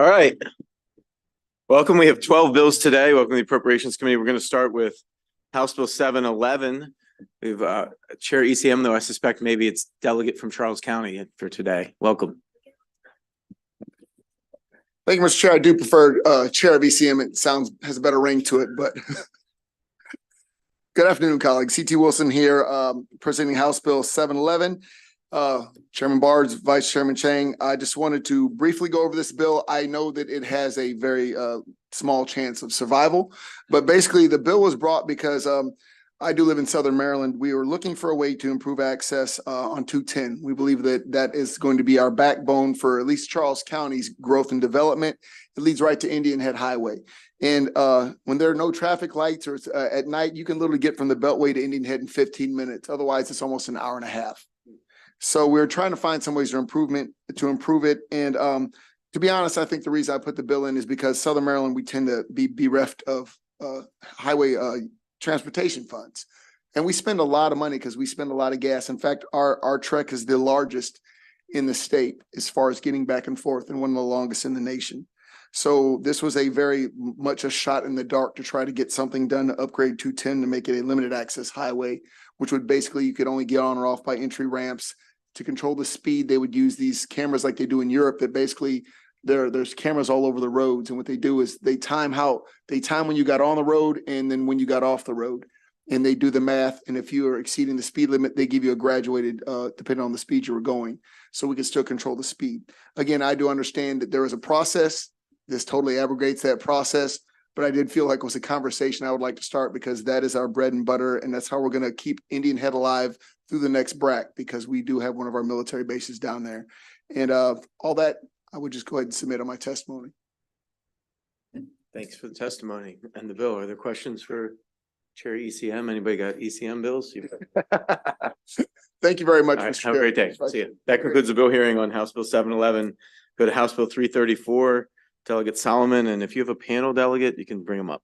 All right. Welcome. We have 12 bills today. Welcome to the Appropriations Committee. We're going to start with House Bill 711. We have Chair ECM, though I suspect maybe it's delegate from Charles County for today. Welcome. Thank you, Mr. Chair. I do prefer Chair of ECM. It has a better ring to it, but good afternoon, colleagues. C.T. Wilson here, presenting House Bill 711. Chairman Bards, Vice Chairman Chang, I just wanted to briefly go over this bill. I know that it has a very small chance of survival, but basically the bill was brought because I do live in Southern Maryland. We were looking for a way to improve access on 210. We believe that that is going to be our backbone for at least Charles County's growth and development. It leads right to Indian Head Highway. And when there are no traffic lights or at night, you can literally get from the Beltway to Indian Head in 15 minutes. Otherwise, it's almost an hour and a half. So we're trying to find some ways to improve it. And to be honest, I think the reason I put the bill in is because Southern Maryland, we tend to be bereft of highway transportation funds. And we spend a lot of money because we spend a lot of gas. In fact, our trek is the largest in the state as far as getting back and forth and one of the longest in the nation. So this was a very much a shot in the dark to try to get something done to upgrade 210 to make it a limited access highway, which would basically you could only get on or off by entry ramps. To control the speed, they would use these cameras like they do in Europe that basically there's cameras all over the roads. And what they do is they time when you got on the road and then when you got off the road. And they do the math. And if you are exceeding the speed limit, they give you a graduated depending on the speed you were going. So we can still control the speed. Again, I do understand that there is a process. This totally abrogates that process. But I did feel like it was a conversation I would like to start because that is our bread and butter. And that's how we're going to keep Indian Head alive through the next BRAC because we do have one of our military bases down there. And all that, I would just go ahead and submit on my testimony. Thanks for the testimony and the bill. Are there questions for Chair ECM? Anybody got ECM bills? Thank you very much, Mr. Mr. Have a great day. See you. That concludes the bill hearing on House Bill 711. Go to House Bill 334. Delegate Solomon, and if you have a panel delegate, you can bring them up.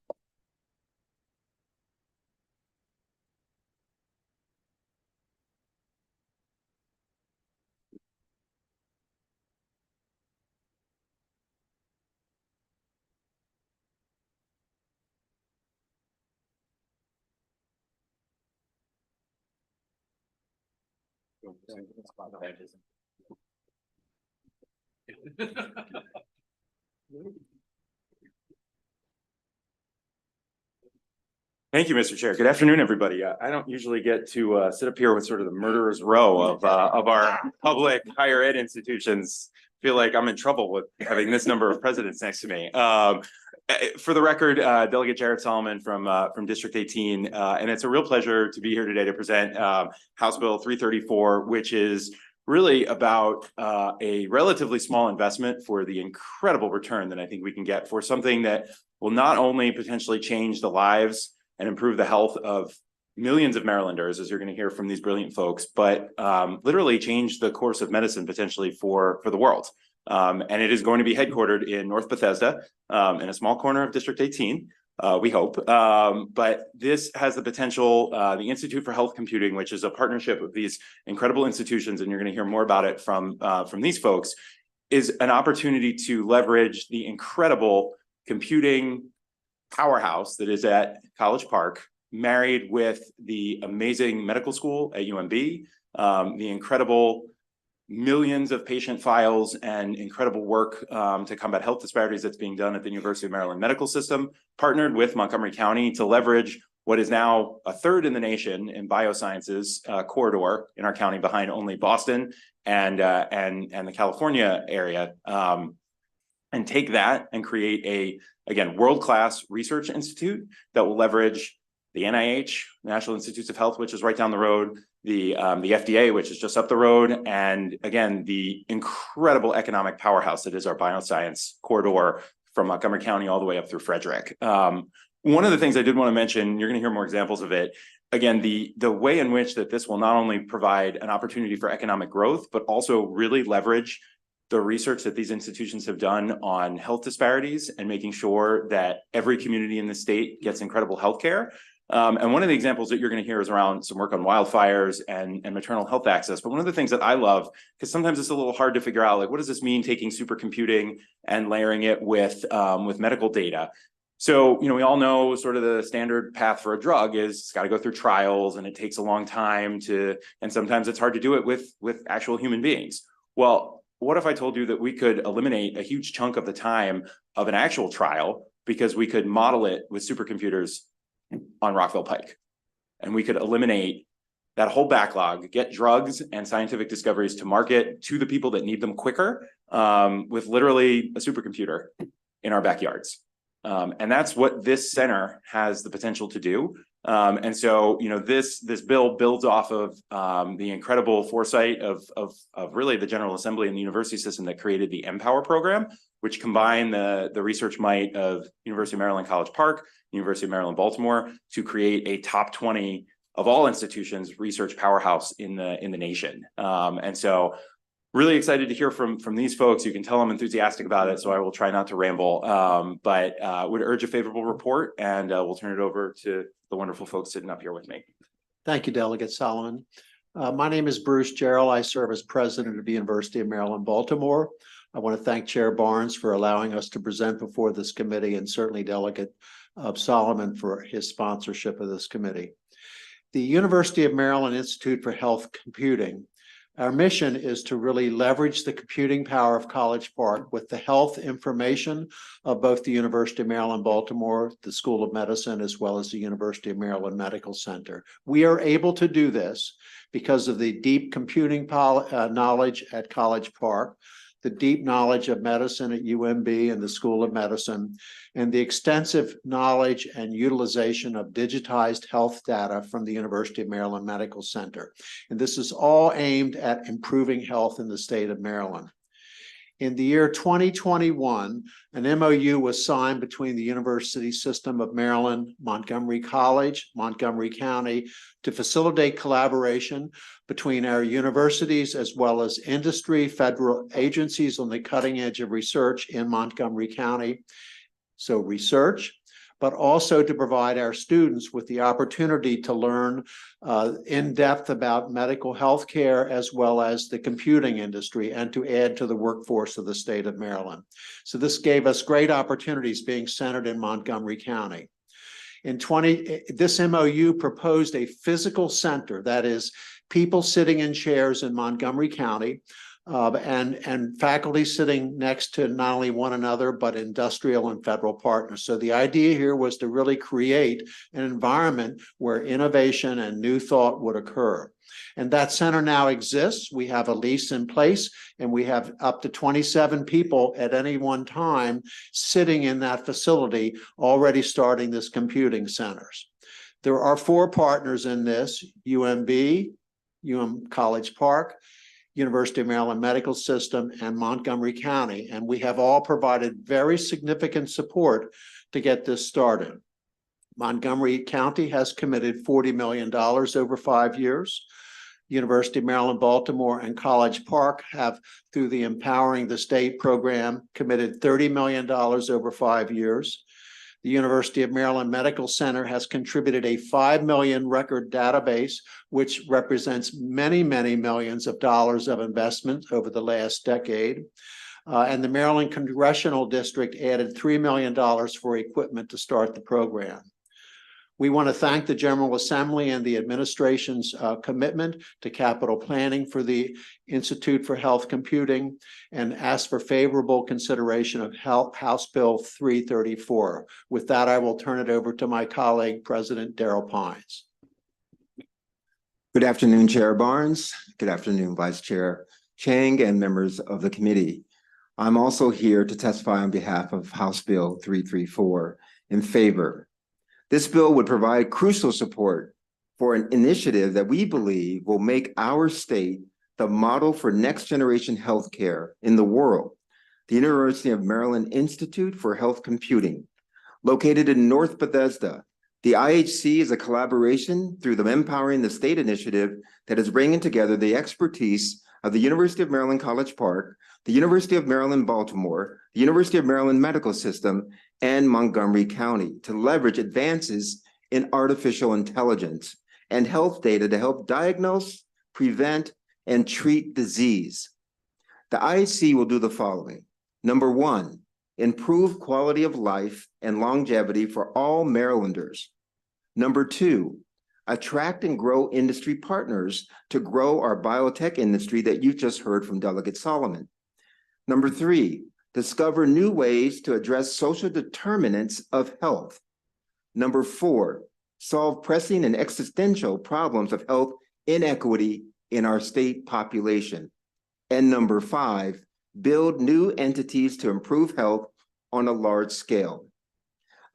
Thank you, Mr. Chair. Good afternoon, everybody. I don't usually get to sit up here with sort of the murderer's row of our public higher ed institutions. Feel like I'm in trouble with having this number of presidents next to me. For the record, Delegate Jeral Solomon from District 18, and it's a real pleasure to be here today to present House Bill 334, which is really about a relatively small investment for the incredible return that I think we can get for something that will not only potentially change the lives and improve the health of millions of Marylanders, as you're going to hear from these brilliant folks, but literally change the course of medicine potentially for the world. And it is going to be headquartered in North Bethesda, in a small corner of District 18, we hope. But this has the potential, the Institute for Health Computing, which is a partnership with these incredible institutions, and you're going to hear more about it from these folks, is an opportunity to leverage the incredible computing powerhouse that is at College Park, married with the amazing medical school at UMB, the incredible millions of patient files and incredible work to combat health disparities that's being done at the University of Maryland Medical System, partnered with Montgomery County to leverage what is now a third in the nation in biosciences corridor in our county behind only Boston and the California area, and take that and create a, again, world-class research institute that will leverage the NIH, National Institutes of Health, which is right down the road, the FDA, which is just up the road, and again, the incredible economic powerhouse that is our bioscience corridor from Montgomery County all the way up through Frederick. One of the things I did want to mention, you're going to hear more examples of it. Again, the way in which that this will not only provide an opportunity for economic growth, but also really leverage the research that these institutions have done on health disparities and making sure that every community in the state gets incredible healthcare. And one of the examples that you're going to hear is around some work on wildfires and maternal health access. But one of the things that I love, because sometimes it's a little hard to figure out, like, what does this mean, taking supercomputing and layering it with medical data? So, we all know sort of the standard path for a drug is it's got to go through trials and it takes a long time and sometimes it's hard to do it with actual human beings. Well, what if I told you that we could eliminate a huge chunk of the time of an actual trial because we could model it with supercomputers on Rockville Pike, and we could eliminate that whole backlog, get drugs and scientific discoveries to market to the people that need them quicker, with literally a supercomputer in our backyards. And that's what this center has the potential to do. And so, this bill builds off of the incredible foresight of really the General Assembly and the university system that created the Empower program, which combined the research might of University of Maryland College Park, University of Maryland Baltimore, to create a top 20 of all institutions research powerhouse in the nation. And so really excited to hear from these folks. You can tell I'm enthusiastic about it, so I will try not to ramble, but would urge a favorable report, and we'll turn it over to the wonderful folks sitting up here with me. Thank you, Delegate Sullivan. My name is Bruce Jeral. I serve as president of the University of Maryland, Baltimore. I want to thank Chair Barnes for allowing us to present before this committee, and certainly Delegate Sullivan for his sponsorship of this committee. The University of Maryland Institute for Health Computing. Our mission is to really leverage the computing power of College Park with the health information of both the University of Maryland, Baltimore, the School of Medicine, as well as the University of Maryland Medical Center. We are able to do this because of the deep computing knowledge at College Park, the deep knowledge of medicine at UMB and the School of Medicine, and the extensive knowledge and utilization of digitized health data from the University of Maryland Medical Center. And this is all aimed at improving health in the state of Maryland. In the year 2021, an MOU was signed between the University System of Maryland, Montgomery College, Montgomery County, to facilitate collaboration between our universities as well as industry, federal agencies on the cutting edge of research in Montgomery County. So research, but also to provide our students with the opportunity to learn in depth about medical health care as well as the computing industry, and to add to the workforce of the state of Maryland. So this gave us great opportunities being centered in Montgomery County. This MOU proposed a physical center, that is, people sitting in chairs in Montgomery County, and faculty sitting next to not only one another, but industrial and federal partners. So the idea here was to really create an environment where innovation and new thought would occur. And that center now exists. We have a lease in place, and we have up to 27 people at any one time sitting in that facility, already starting this computing centers. There are 4 partners in this: UMB, College Park, University of Maryland Medical System, and Montgomery County. And we have all provided very significant support to get this started. Montgomery County has committed $40 million over 5 years. University of Maryland, Baltimore, and College Park have, through the Empowering the State program, committed $30 million over 5 years. The University of Maryland Medical Center has contributed a 5 million record database, which represents many, many millions of dollars of investment over the last decade. And the Maryland Congressional District added $3 million for equipment to start the program. We want to thank the General Assembly and the administration's commitment to capital planning for the Institute for Health Computing, and ask for favorable consideration of House Bill 334. With that, I will turn it over to my colleague, President Jeral Pines. Good afternoon, Chair Barnes. Good afternoon, Vice Chair Chang and members of the committee. I'm also here to testify on behalf of House Bill 334 in favor. This bill would provide crucial support for an initiative that we believe will make our state the model for next generation healthcare in the world. The University of Maryland Institute for Health Computing, located in North Bethesda. The IHC is a collaboration through the Empowering the State initiative that is bringing together the expertise of the University of Maryland College Park, the University of Maryland Baltimore, the University of Maryland Medical System, and Montgomery County to leverage advances in artificial intelligence and health data to help diagnose, prevent, and treat disease. The IHC will do the following. Number one, improve quality of life and longevity for all Marylanders. Number two, attract and grow industry partners to grow our biotech industry that you just heard from Delegate Solomon. Number three, discover new ways to address social determinants of health. Number four, solve pressing and existential problems of health inequity in our state population. And number five, build new entities to improve health on a large scale.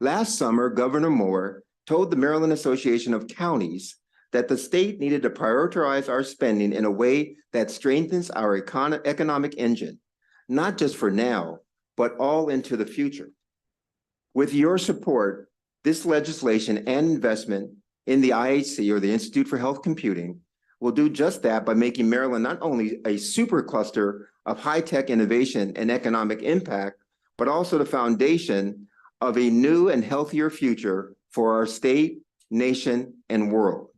Last summer, Governor Moore told the Maryland Association of Counties that the state needed to prioritize our spending in a way that strengthens our economic engine, not just for now, but all into the future. With your support, this legislation and investment in the IHC, or the Institute for Health Computing, will do just that by making Maryland not only a supercluster of high-tech innovation and economic impact, but also the foundation of a new and healthier future for our state, nation, and world.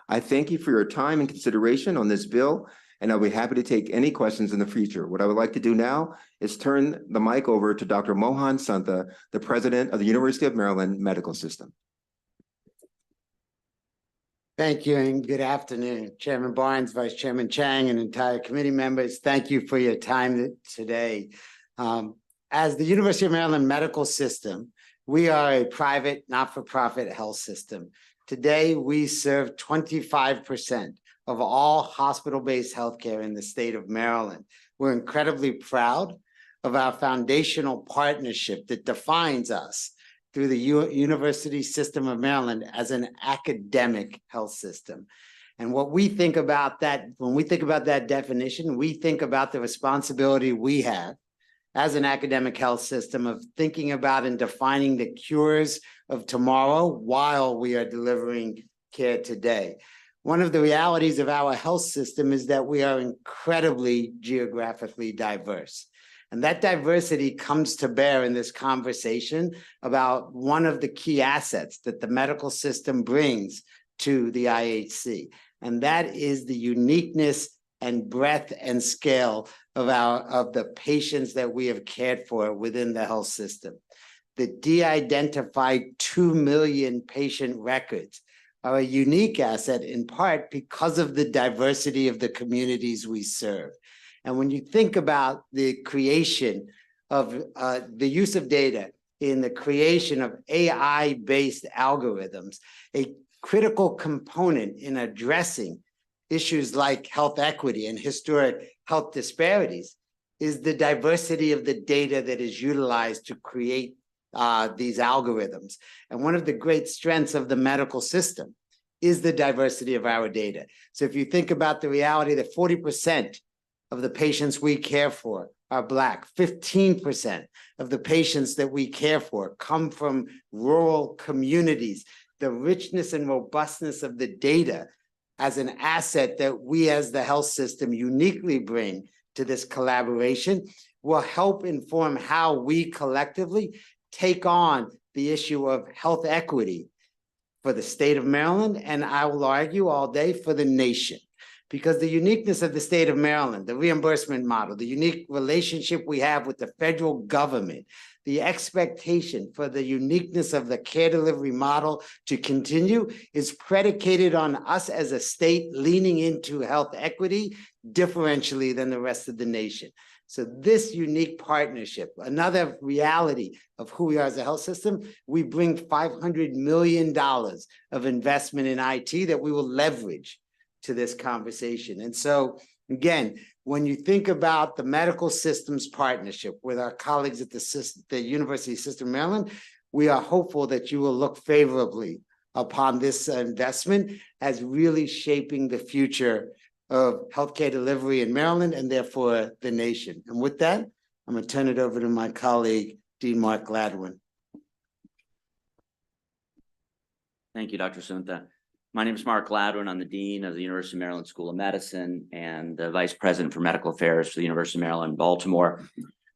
I thank you for your time and consideration on this bill, and I'll be happy to take any questions in the future. What I would like to do now is turn the mic over to Dr. Mohan Santha, the president of the University of Maryland Medical System. Thank you and good afternoon, Chairman Barnes, Vice Chairman Chang, and entire committee members. Thank you for your time today. As the University of Maryland Medical System, we are a private, not-for-profit health system. Today, we serve 25% of all hospital-based healthcare in the state of Maryland. We're incredibly proud of our foundational partnership that defines us through the University System of Maryland as an academic health system. And what we think about that, when we think about that definition, we think about the responsibility we have as an academic health system of thinking about and defining the cures of tomorrow while we are delivering care today. One of the realities of our health system is that we are incredibly geographically diverse. And that diversity comes to bear in this conversation about one of the key assets that the medical system brings to the IHC. And that is the uniqueness and breadth and scale of the patients that we have cared for within the health system. The de-identified 2 million patient records are a unique asset in part because of the diversity of the communities we serve. And when you think about the creation of the use of data in the creation of AI-based algorithms, a critical component in addressing issues like health equity and historic health disparities is the diversity of the data that is utilized to create these algorithms. And one of the great strengths of the medical system is the diversity of our data. So if you think about the reality that 40% of the patients we care for are Black, 15% of the patients that we care for come from rural communities, the richness and robustness of the data as an asset that we as the health system uniquely bring to this collaboration will help inform how we collectively take on the issue of health equity for the state of Maryland, and I will argue all day for the nation. Because the uniqueness of the state of Maryland, the reimbursement model, the unique relationship we have with the federal government, the expectation for the uniqueness of the care delivery model to continue is predicated on us as a state leaning into health equity differentially than the rest of the nation. So this unique partnership, another reality of who we are as a health system, we bring $500 million of investment in IT that we will leverage to this conversation. And so, again, when you think about the medical systems partnership with our colleagues at the University System of Maryland, we are hopeful that you will look favorably upon this investment as really shaping the future of healthcare delivery in Maryland and therefore the nation. And with that, I'm going to turn it over to my colleague, Dean Mark Gladwin. Thank you, Dr. Santha. My name is Mark Gladwin. I'm the Dean of the University of Maryland School of Medicine and the Vice President for Medical Affairs for the University of Maryland, Baltimore.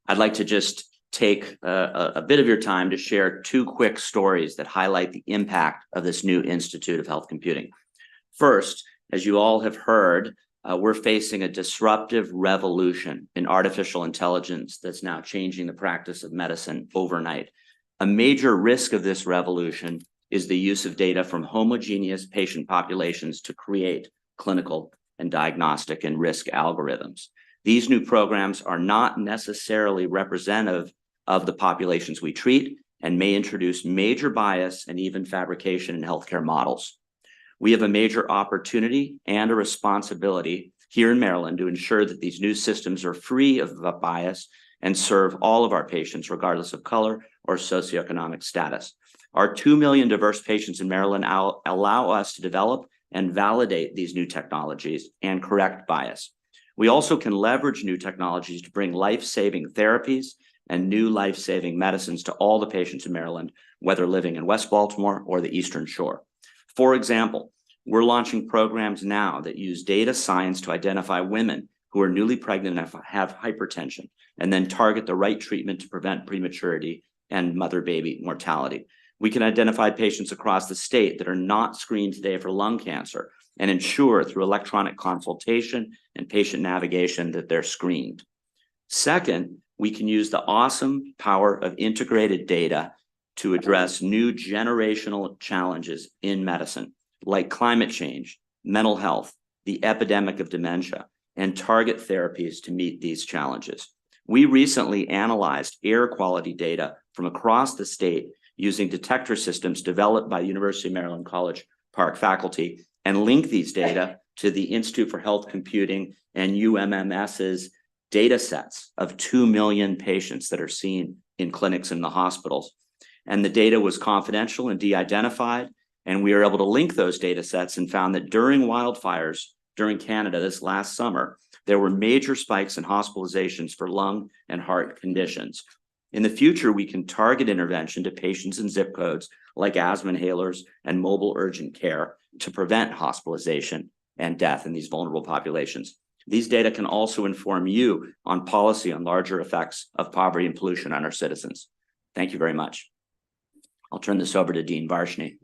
I'd like to just take a bit of your time to share two quick stories that highlight the impact of this new Institute of Health Computing. First, as you all have heard, we're facing a disruptive revolution in artificial intelligence that's now changing the practice of medicine overnight. A major risk of this revolution is the use of data from homogeneous patient populations to create clinical and diagnostic and risk algorithms. These new programs are not necessarily representative of the populations we treat and may introduce major bias and even fabrication in healthcare models. We have a major opportunity and a responsibility here in Maryland to ensure that these new systems are free of bias and serve all of our patients, regardless of color or socioeconomic status. Our 2 million diverse patients in Maryland allow us to develop and validate these new technologies and correct bias. We also can leverage new technologies to bring life-saving therapies and new life-saving medicines to all the patients in Maryland, whether living in West Baltimore or the Eastern Shore. For example, we're launching programs now that use data science to identify women who are newly pregnant and have hypertension, and then target the right treatment to prevent prematurity and mother-baby mortality. We can identify patients across the state that are not screened today for lung cancer and ensure through electronic consultation and patient navigation that they're screened. Second, we can use the awesome power of integrated data to address new generational challenges in medicine, like climate change, mental health, the epidemic of dementia, and target therapies to meet these challenges. We recently analyzed air quality data from across the state using detector systems developed by University of Maryland College Park faculty and link these data to the Institute for Health Computing and UMMS's data sets of 2 million patients that are seen in clinics and the hospitals. And the data was confidential and de-identified, and we were able to link those data sets and found that during wildfires during Canada this last summer, there were major spikes in hospitalizations for lung and heart conditions. In the future, we can target intervention to patients in zip codes like asthma inhalers and mobile urgent care to prevent hospitalization and death in these vulnerable populations. These data can also inform you on policy on larger effects of poverty and pollution on our citizens. Thank you very much. I'll turn this over to Dean Varshney.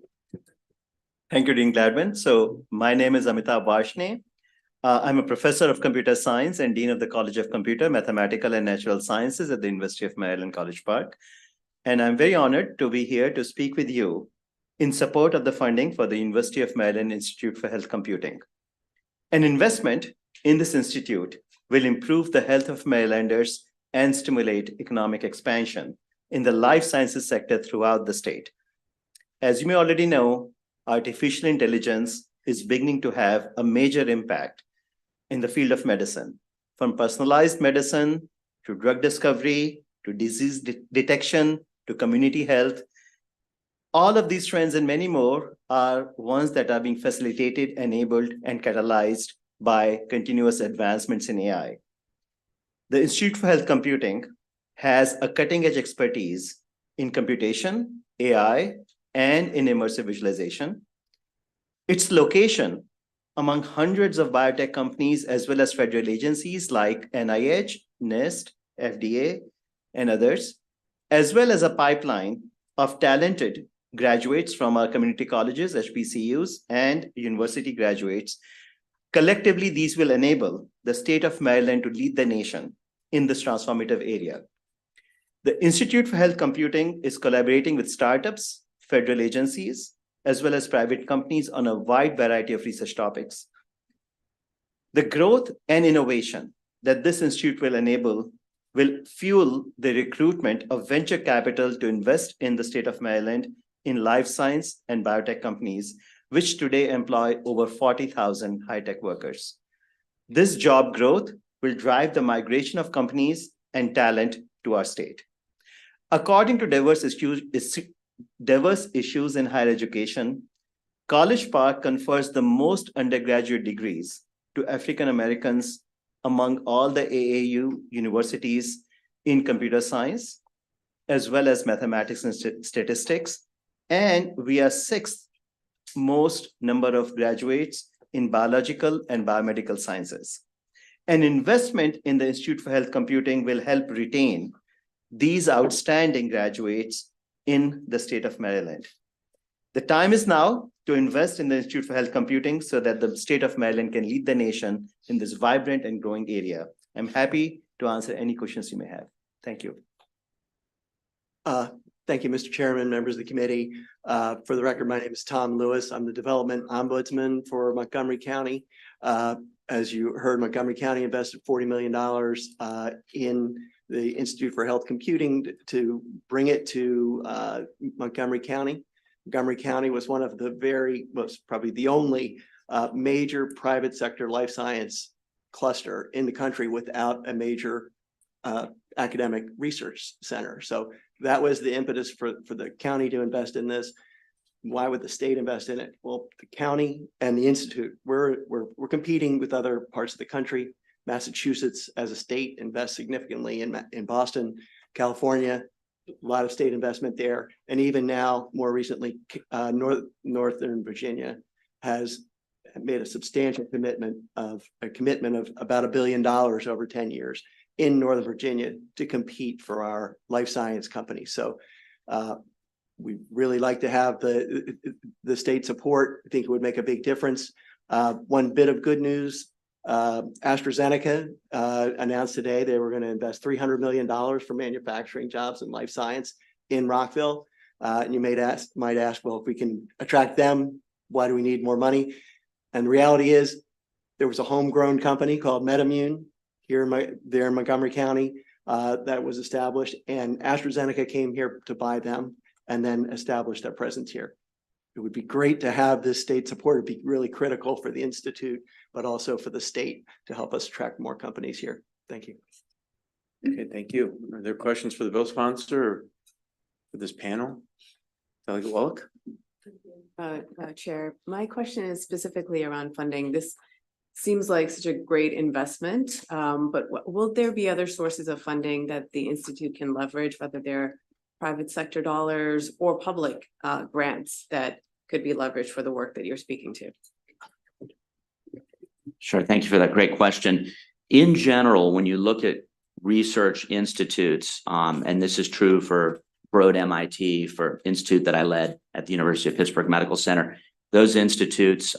Thank you, Dean Gladwin. So my name is Amitabh Varshney. I'm a professor of computer science and dean of the College of Computer, Mathematical and Natural Sciences at the University of Maryland College Park. And I'm very honored to be here to speak with you in support of the funding for the University of Maryland Institute for Health Computing. An investment in this institute will improve the health of Marylanders and stimulate economic expansion in the life sciences sector throughout the state. As you may already know, artificial intelligence is beginning to have a major impact in the field of medicine, from personalized medicine to drug discovery, to disease detection, to community health. All of these trends and many more are ones that are being facilitated, enabled, and catalyzed by continuous advancements in AI. The Institute for Health Computing has a cutting-edge expertise in computation, AI, and in immersive visualization. Its location among hundreds of biotech companies as well as federal agencies like NIH, NIST, FDA, and others, as well as a pipeline of talented graduates from our community colleges, HBCUs, and university graduates. Collectively, these will enable the state of Maryland to lead the nation in this transformative area. The Institute for Health Computing is collaborating with startups, federal agencies, as well as private companies on a wide variety of research topics. The growth and innovation that this institute will enable will fuel the recruitment of venture capital to invest in the state of Maryland in life science and biotech companies, which today employ over 40,000 high-tech workers. This job growth will drive the migration of companies and talent to our state. According to diverse issues in higher education, College Park confers the most undergraduate degrees to African Americans among all the AAU universities in computer science, as well as mathematics and statistics. And we are sixth most number of graduates in biological and biomedical sciences. An investment in the Institute for Health Computing will help retain these outstanding graduates in the state of Maryland. The time is now to invest in the Institute for Health Computing so that the state of Maryland can lead the nation in this vibrant and growing area. I'm happy to answer any questions you may have. Thank you. Thank you, Mr. Chairman, members of the committee. For the record, my name is Tom Lewis. I'm the Development Ombudsman for Montgomery County. As you heard, Montgomery County invested $40 million in the Institute for Health Computing to bring it to Montgomery County. Montgomery County was one of the probably the only major private sector life science cluster in the country without a major academic research center. So that was the impetus for the county to invest in this. Why would the state invest in it? Well, the county and the institute, we're competing with other parts of the country. Massachusetts as a state invests significantly in Boston, California, a lot of state investment there. And even now, more recently, Northern Virginia has made a substantial commitment of about $1 billion over 10 years in Northern Virginia to compete for our life science companies. So we really like to have the state support. I think it would make a big difference. One bit of good news, AstraZeneca announced today they were going to invest $300 million for manufacturing jobs in life science in Rockville. And you might ask, well, if we can attract them, why do we need more money? And the reality is there was a homegrown company called MedImmune there in Montgomery County that was established, and AstraZeneca came here to buy them and then established their presence here. It would be great to have this state support. It'd be really critical for the institute, but also for the state to help us attract more companies here. Thank you. Okay, thank you. Are there questions for the bill sponsor or for this panel? Delegate Wallach? Chair, my question is specifically around funding. This seems like such a great investment, but will there be other sources of funding that the institute can leverage, whether they're private sector dollars or public grants that could be leveraged for the work that you're speaking to? Sure. Thank you for that great question. In general, when you look at research institutes, and this is true for Broad MIT, for institute that I led at the University of Pittsburgh Medical Center, those institutes,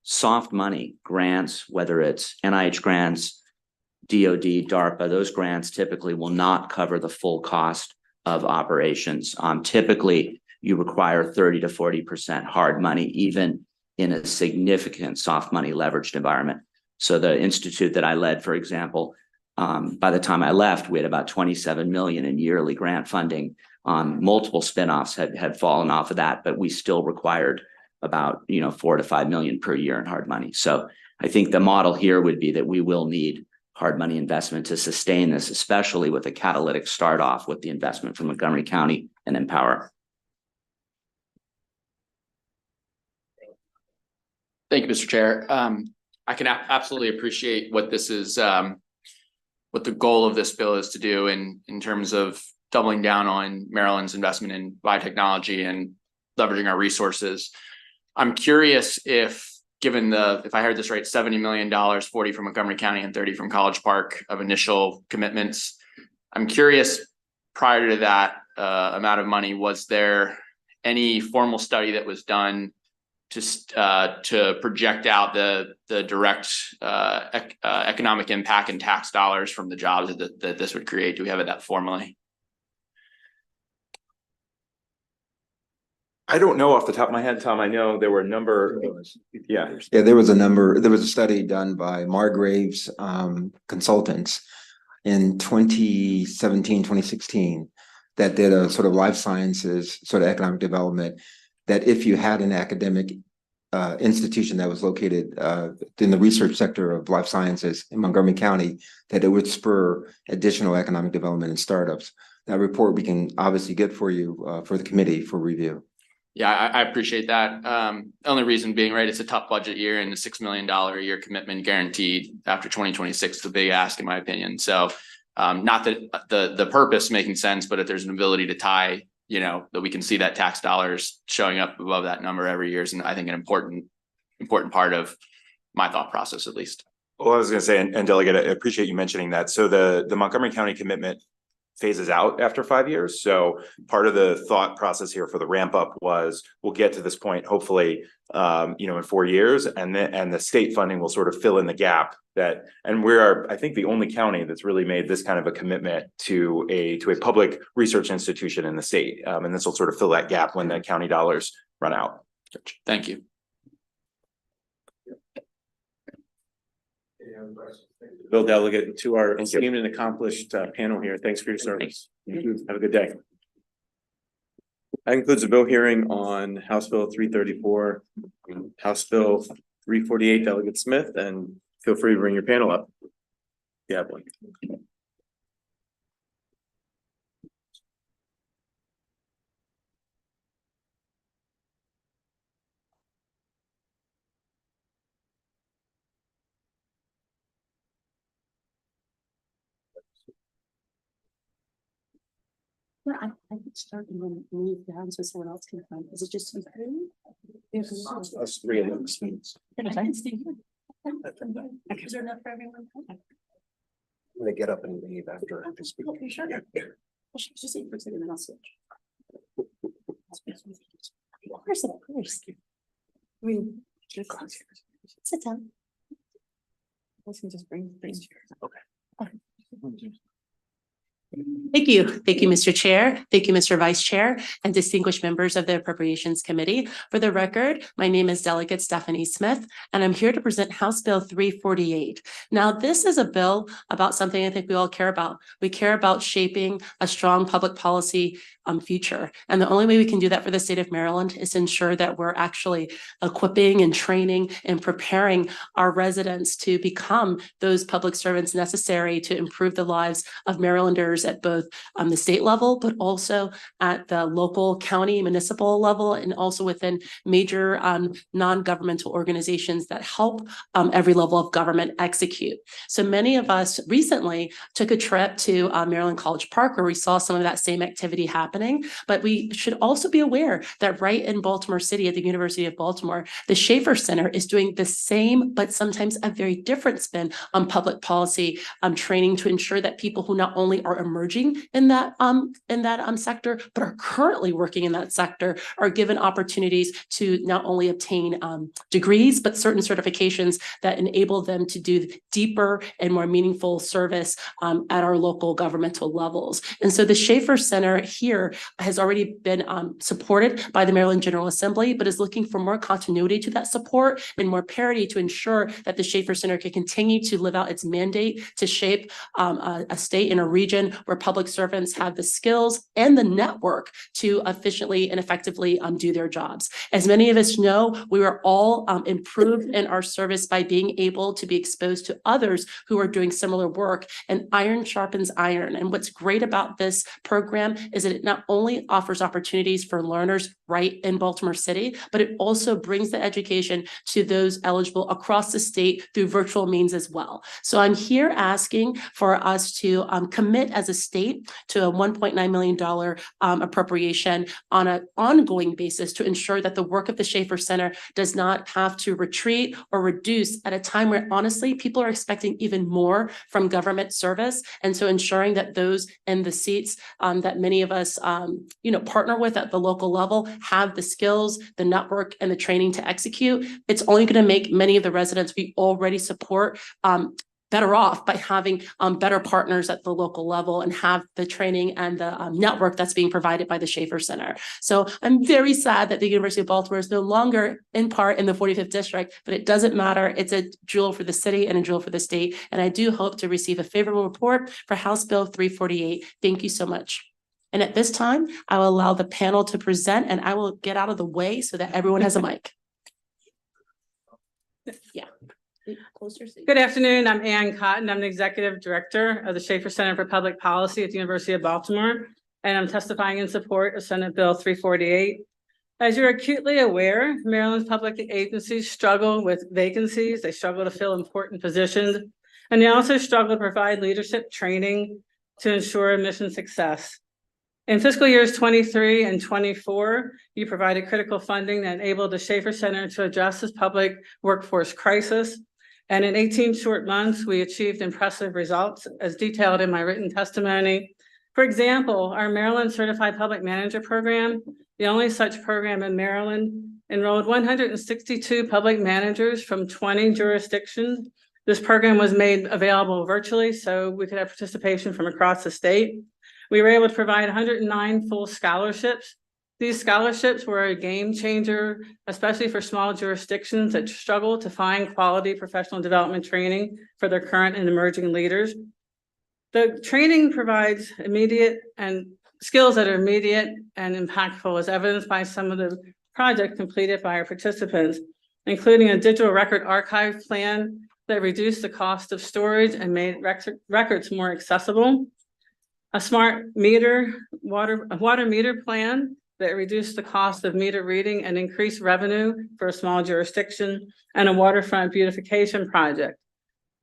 soft money grants, whether it's NIH grants, DOD, DARPA, those grants typically will not cover the full cost of operations. Typically, you require 30 to 40% hard money, even in a significant soft money leveraged environment. So the institute that I led, for example, by the time I left, we had about 27 million in yearly grant funding. Multiple spinoffs had fallen off of that, but we still required about 4 to 5 million per year in hard money. So I think the model here would be that we will need hard money investment to sustain this, especially with a catalytic start off with the investment from Montgomery County and Empower. Thank you, Mr. Chair. I can absolutely appreciate what this is, what the goal of this bill is to do in terms of doubling down on Maryland's investment in biotechnology and leveraging our resources. I'm curious if, given if I heard this right, $70 million, 40 from Montgomery County and 30 from College Park of initial commitments. I'm curious, prior to that amount of money, was there any formal study that was done to project out the direct economic impact and tax dollars from the jobs that this would create? Do we have that formally? I don't know off the top of my head, Tom. I know there were a number. Yeah, there was a study done by Margraves Consultants in 2017, 2016 that did a sort of life sciences sort of economic development, that if you had an academic institution that was located in the research sector of life sciences in Montgomery County, that it would spur additional economic development and startups. That report we can obviously get for you for the committee for review. Yeah, I appreciate that. The only reason being, right, it's a tough budget year, and the $6 million a year commitment guaranteed after 2026 is a big ask, in my opinion. So not that the purpose making sense, but if there's an ability to tie, that we can see that tax dollars showing up above that number every year is, I think, an important part of my thought process, at least. Well, I was going to say, and Delegate, I appreciate you mentioning that. So the Montgomery County commitment phases out after 5 years. So part of the thought process here for the ramp up was we'll get to this point, hopefully, in 4 years, and the state funding will sort of fill in the gap and we're, I think, the only county that's really made this kind of a commitment to a public research institution in the state. And this will sort of fill that gap when the county dollars run out. Thank you. Bill Delegate, and to our Thank you. esteemed and accomplished panel here. Thanks for your service. Have a good day. That concludes the bill hearing on House Bill 334, House Bill 348, Delegate Smith, and feel free to bring your panel up. Yeah, one. Yeah, I could start and then move down so someone else can come. Is it just you three? Us three of them. I can stay here. Okay. Is there enough for everyone? Okay. I'm gonna get up and leave after I speak. Okay, sure. Well, she just eat for a second, then I'll switch. Of course, of course. I mean, just sit down. I can just bring. Okay. Thank you. Thank you, Mr. Chair. Thank you, Mr. Vice Chair, and distinguished members of the Appropriations Committee. For the record, my name is Delegate Stephanie Smith, and I'm here to present House Bill 348. Now, this is a bill about something I think we all care about. We care about shaping a strong public policy future. And the only way we can do that for the state of Maryland is to ensure that we're actually equipping and training and preparing our residents to become those public servants necessary to improve the lives of Marylanders at both the state level, but also at the local, county, municipal level, and also within major non-governmental organizations that help every level of government execute. So many of us recently took a trip to Maryland College Park, where we saw some of that same activity happening. But we should also be aware that right in Baltimore City at the University of Baltimore, the Schaefer Center is doing the same, but sometimes a very different spin on public policy training to ensure that people who not only are emerging in that sector, but are currently working in that sector are given opportunities to not only obtain degrees, but certain certifications that enable them to do deeper and more meaningful service at our local governmental levels. And so the Schaefer Center here has already been supported by the Maryland General Assembly, but is looking for more continuity to that support and more parity to ensure that the Schaefer Center can continue to live out its mandate to shape a state and a region where public servants have the skills and the network to efficiently and effectively do their jobs. As many of us know, we were all improved in our service by being able to be exposed to others who are doing similar work, and iron sharpens iron. And what's great about this program is that it not only offers opportunities for learners right in Baltimore City, but it also brings the education to those eligible across the state through virtual means as well. So I'm here asking for us to commit as a state to a $1.9 million appropriation on an ongoing basis to ensure that the work of the Schaefer Center does not have to retreat or reduce at a time where honestly people are expecting even more from government service. And so ensuring that those in the seats that many of us partner with at the local level have the skills, the network, and the training to execute. It's only going to make many of the residents we already support better off by having better partners at the local level and have the training and the network that's being provided by the Schaefer Center. So I'm very sad that the University of Baltimore is no longer in part in the 45th district, but it doesn't matter. It's a jewel for the city and a jewel for the state. And I do hope to receive a favorable report for House Bill 348. Thank you so much. And at this time, I will allow the panel to present, and I will get out of the way so that everyone has a mic. Yeah. Good afternoon. I'm Ann Cotton. I'm the Executive Director of the Schaefer Center for Public Policy at the University of Baltimore, and I'm testifying in support of Senate Bill 348. As you're acutely aware, Maryland's public agencies struggle with vacancies. They struggle to fill important positions, and they also struggle to provide leadership training to ensure mission success. In fiscal years 23 and 24, you provided critical funding that enabled the Schaefer Center to address this public workforce crisis. And in 18 short months, we achieved impressive results as detailed in my written testimony. For example, our Maryland Certified Public Manager Program, the only such program in Maryland, enrolled 162 public managers from 20 jurisdictions. This program was made available virtually, so we could have participation from across the state. We were able to provide 109 full scholarships. These scholarships were a game changer, especially for small jurisdictions that struggle to find quality professional development training for their current and emerging leaders. The training provides immediate and skills that are immediate and impactful, as evidenced by some of the projects completed by our participants, including a digital record archive plan that reduced the cost of storage and made records more accessible, a smart water meter plan that reduced the cost of meter reading and increased revenue for a small jurisdiction, and a waterfront beautification project.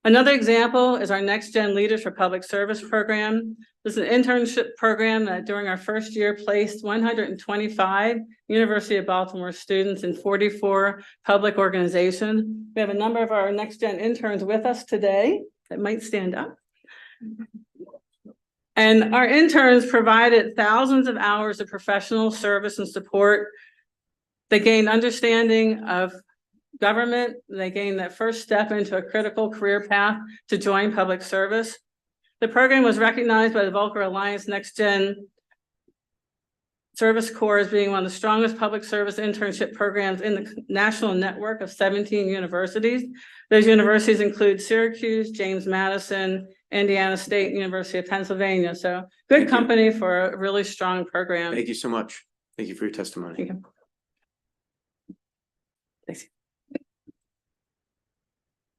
Another example is our Next Gen Leaders for Public Service program. This is an internship program that during our first year placed 125 University of Baltimore students in 44 public organizations. We have a number of our Next Gen interns with us today that might stand up. And our interns provided thousands of hours of professional service and support. They gained understanding of government. They gained that first step into a critical career path to join public service. The program was recognized by the Volcker Alliance Next Gen Service Corps as being one of the strongest public service internship programs in the national network of 17 universities. Those universities include Syracuse, James Madison, Indiana State, University of Pennsylvania. So good company for a really strong program. Thank you so much. Thank you for your testimony. Thank you.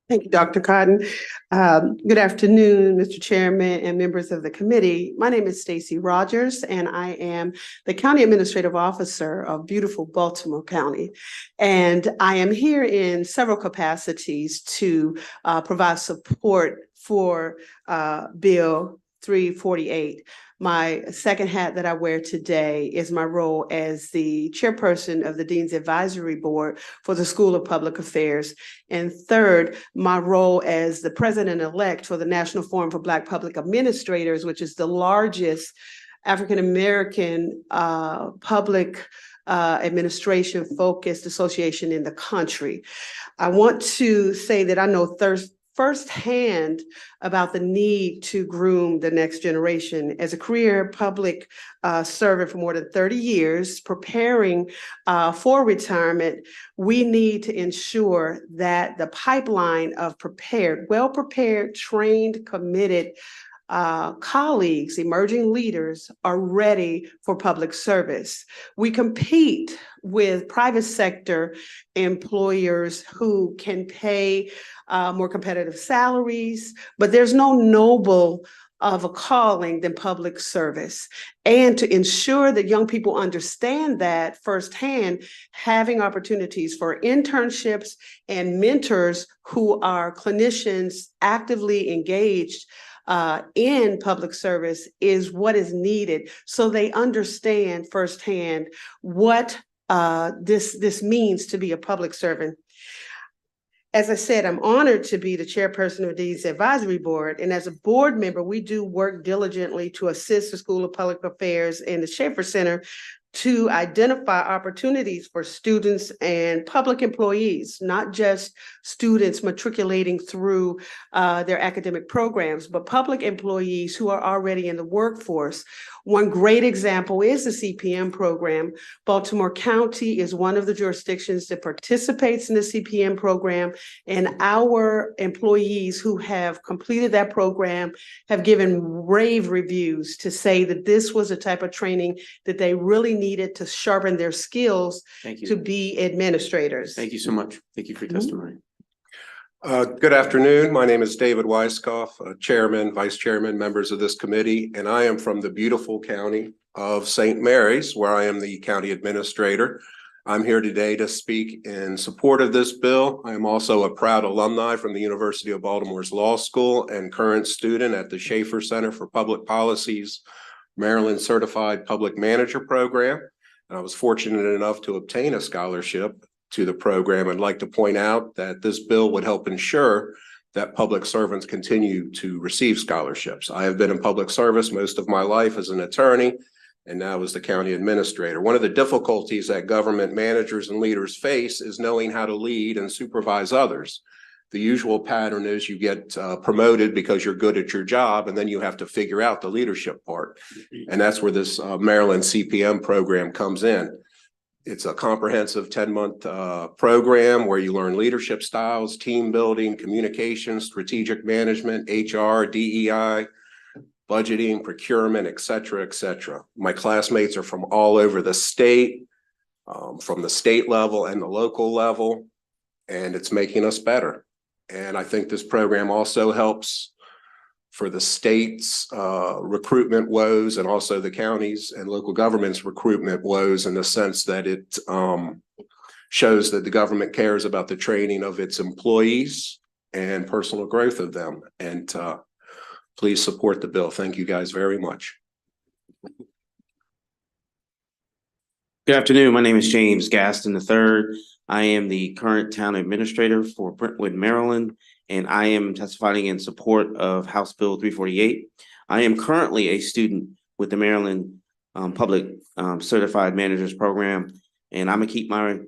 Thank you, Dr. Cotton. Good afternoon, Mr. Chairman and members of the committee. My name is Stacy Rogers, and I am the County Administrative Officer of beautiful Baltimore County. And I am here in several capacities to provide support for Bill 348. My second hat that I wear today is my role as the chairperson of the Dean's Advisory Board for the School of Public Affairs. And third, my role as the president-elect for the National Forum for Black Public Administrators, which is the largest African-American public administration-focused association in the country. I want to say that I know firsthand about the need to groom the next generation. As a career public servant for more than 30 years, preparing for retirement, we need to ensure that the pipeline of well-prepared, trained, committed colleagues, emerging leaders are ready for public service. We compete with private sector employers who can pay more competitive salaries, but there's no noble of a calling than public service. And to ensure that young people understand that firsthand, having opportunities for internships and mentors who are clinicians actively engaged in public service is what is needed, so they understand firsthand what this means to be a public servant. As I said, I'm honored to be the chairperson of Dean's Advisory Board. And as a board member, we do work diligently to assist the School of Public Affairs and the Schaefer Center to identify opportunities for students and public employees, not just students matriculating through their academic programs, but public employees who are already in the workforce. One great example is the CPM program. Baltimore County is one of the jurisdictions that participates in the CPM program, and our employees who have completed that program have given rave reviews to say that this was a type of training that they really needed to sharpen their skills to be administrators. Thank you so much. Thank you for your testimony. Good afternoon. My name is David Wisoff, Chairman, Vice Chairman, members of this committee, and I am from the beautiful county of St. Mary's, where I am the county administrator. I'm here today to speak in support of this bill. I am also a proud alumni from the University of Baltimore's Law School and current student at the Schaefer Center for Public Policy's Maryland Certified Public Manager Program. And I was fortunate enough to obtain a scholarship to the program. I'd like to point out that this bill would help ensure that public servants continue to receive scholarships. I have been in public service most of my life as an attorney and now as the county administrator. One of the difficulties that government managers and leaders face is knowing how to lead and supervise others. The usual pattern is you get promoted because you're good at your job, and then you have to figure out the leadership part. And that's where this Maryland CPM program comes in. It's a comprehensive 10-month program where you learn leadership styles, team building, communication, strategic management, HR, DEI, budgeting, procurement, et cetera, et cetera. My classmates are from all over the state, from the state level and the local level, and it's making us better. And I think this program also helps for the state's recruitment woes and also the counties and local government's recruitment woes, in the sense that it shows that the government cares about the training of its employees and personal growth of them. And please support the bill. Thank you guys very much. Good afternoon. My name is James Gaston III. I am the current town administrator for Brentwood, Maryland, and I am testifying in support of House Bill 348. I am currently a student with the Maryland Public Certified Managers Program, and I'm gonna keep my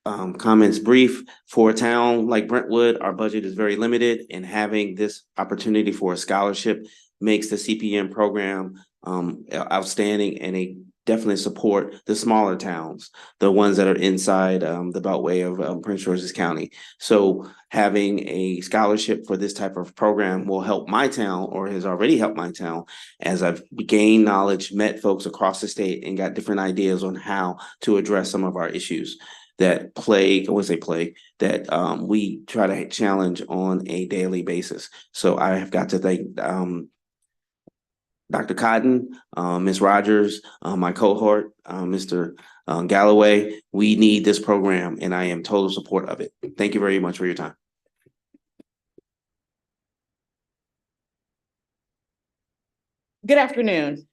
comments brief. For a town like Brentwood, our budget is very limited, and having this opportunity for a scholarship makes the CPM program outstanding, and a definitely support the smaller towns, the ones that are inside the Beltway of Prince George's County. So having a scholarship for this type of program will help my town, or has already helped my town, as I've gained knowledge, met folks across the state, and got different ideas on how to address some of our issues that plague, I would say plague, that we try to challenge on a daily basis. So I have got to thank Dr. Cotton, Ms. Rogers, my cohort, Mr. Galloway. We need this program, and I am total support of it. Thank you very much for your time. Good afternoon,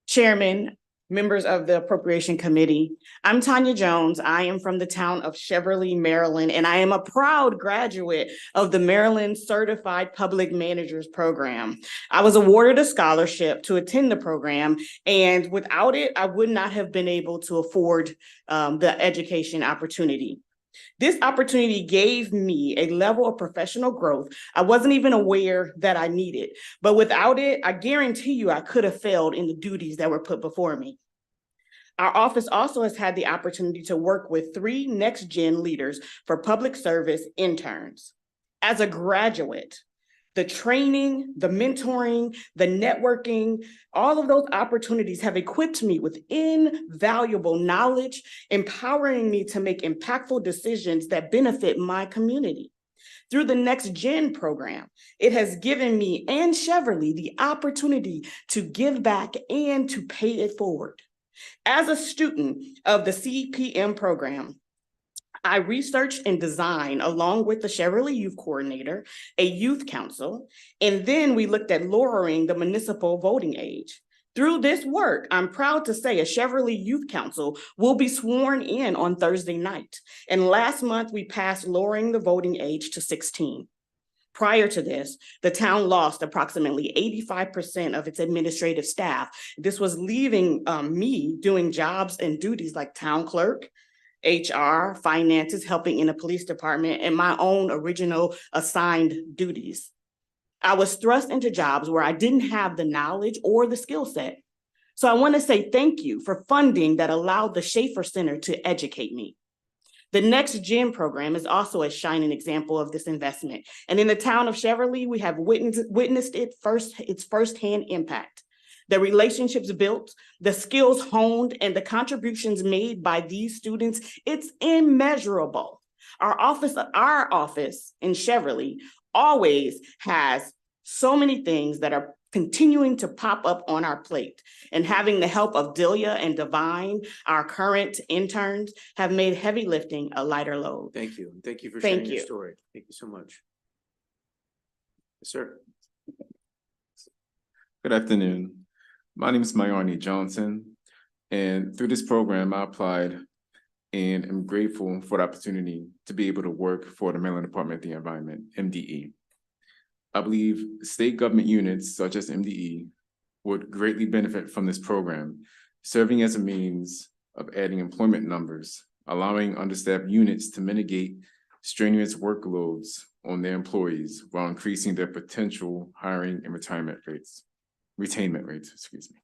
Chairman, members of the Appropriation Committee. I'm Tanya Jones. I am from the town of Cheverly, Maryland, and I am a proud graduate of the Maryland Certified Public Managers Program. I was awarded a scholarship to attend the program, and without it, I would not have been able to afford the education opportunity. This opportunity gave me a level of professional growth I wasn't even aware that I needed. But without it, I guarantee you I could have failed in the duties that were put before me. Our office also has had the opportunity to work with 3 next-gen leaders for public service interns. As a graduate, the training, the mentoring, the networking, all of those opportunities have equipped me with invaluable knowledge, empowering me to make impactful decisions that benefit my community. Through the Next Gen program, it has given me and Cheverly the opportunity to give back and to pay it forward. As a student of the CPM program, I researched and designed, along with the Cheverly Youth Coordinator, a youth council, and then we looked at lowering the municipal voting age. Through this work, I'm proud to say a Cheverly Youth Council will be sworn in on Thursday night. And last month, we passed lowering the voting age to 16. Prior to this, the town lost approximately 85% of its administrative staff. This was leaving me doing jobs and duties like town clerk, HR, finances, helping in the police department, and my own original assigned duties. I was thrust into jobs where I didn't have the knowledge or the skill set. So I want to say thank you for funding that allowed the Schaefer Center to educate me. The Next Gen program is also a shining example of this investment. And in the town of Cheverly, we have witnessed its firsthand impact. The relationships built, the skills honed, and the contributions made by these students, it's immeasurable. Our office in Cheverly always has so many things that are continuing to pop up on our plate, and having the help of Delia and Divine, our current interns, have made heavy lifting a lighter load. Thank you. Thank you for sharing your story. Thank you so much. Yes, sir. Good afternoon. My name is Mayarni Johnson, and through this program, I applied and am grateful for the opportunity to be able to work for the Maryland Department of the Environment, MDE. I believe state government units such as MDE would greatly benefit from this program, serving as a means of adding employment numbers, allowing understaffed units to mitigate strenuous workloads on their employees while increasing their potential hiring and retainment rates, excuse me.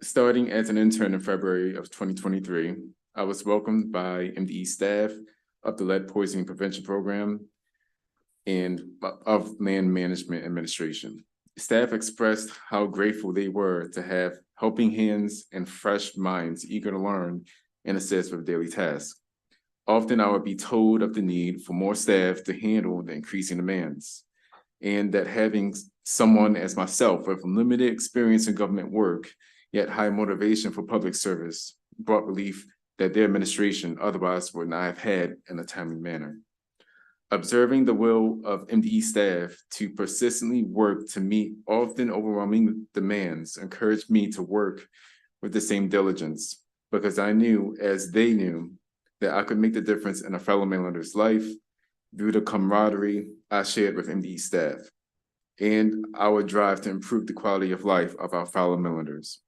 Starting as an intern in February of 2023, I was welcomed by MDE staff of the Lead Poisoning Prevention Program and of Land Management Administration. Staff expressed how grateful they were to have helping hands and fresh minds eager to learn and assist with daily tasks. Often I would be told of the need for more staff to handle the increasing demands, and that having someone as myself with limited experience in government work, yet high motivation for public service, brought relief that their administration otherwise would not have had in a timely manner. Observing the will of MDE staff to persistently work to meet often overwhelming demands encouraged me to work with the same diligence, because I knew, as they knew, that I could make the difference in a fellow Marylander's life through the camaraderie I shared with MDE staff, and our drive to improve the quality of life of our fellow Marylanders.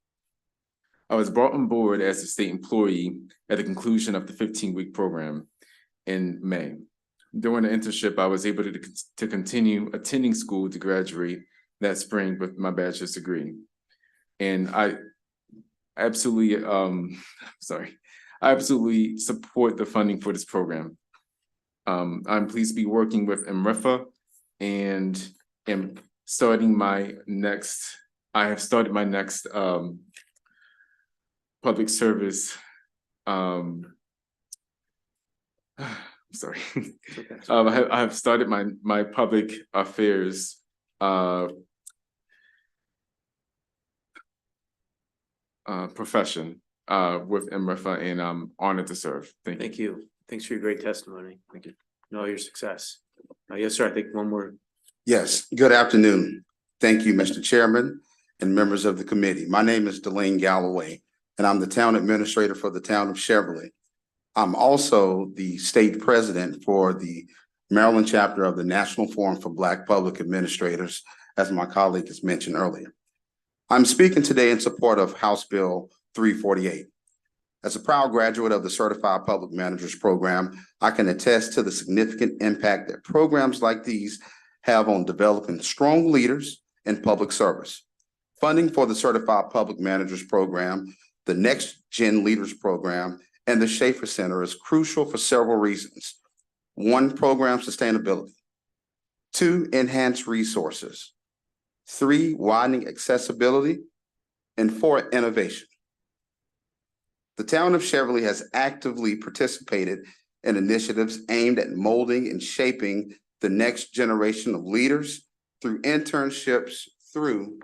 I was brought on board as a state employee at the conclusion of the 15-week program in May. During the internship, I was able to continue attending school to graduate that spring with my bachelor's degree. And I absolutely, I absolutely support the funding for this program. I'm pleased to be working with MREFA and am starting my next, I have started my next public service, I have started my public affairs profession with MREFA, and I'm honored to serve. Thank you. Thanks for your great testimony. Thank you. And all your success. Yes, sir. I think one more. Yes, good afternoon. Thank you, Mr. Chairman and members of the committee. My name is Galloway, and I'm the town administrator for the town of Cheverly. I'm also the state president for the Maryland chapter of the National Forum for Black Public Administrators, as my colleague has mentioned earlier. I'm speaking today in support of House Bill 348. As a proud graduate of the Certified Public Managers Program, I can attest to the significant impact that programs like these have on developing strong leaders in public service. Funding for the Certified Public Managers Program, the Next Gen Leaders Program, and the Schaefer Center is crucial for several reasons. 1, program sustainability. 2, enhanced resources. 3, widening accessibility. And 4, innovation. The town of Cheverly has actively participated in initiatives aimed at molding and shaping the next generation of leaders through internships through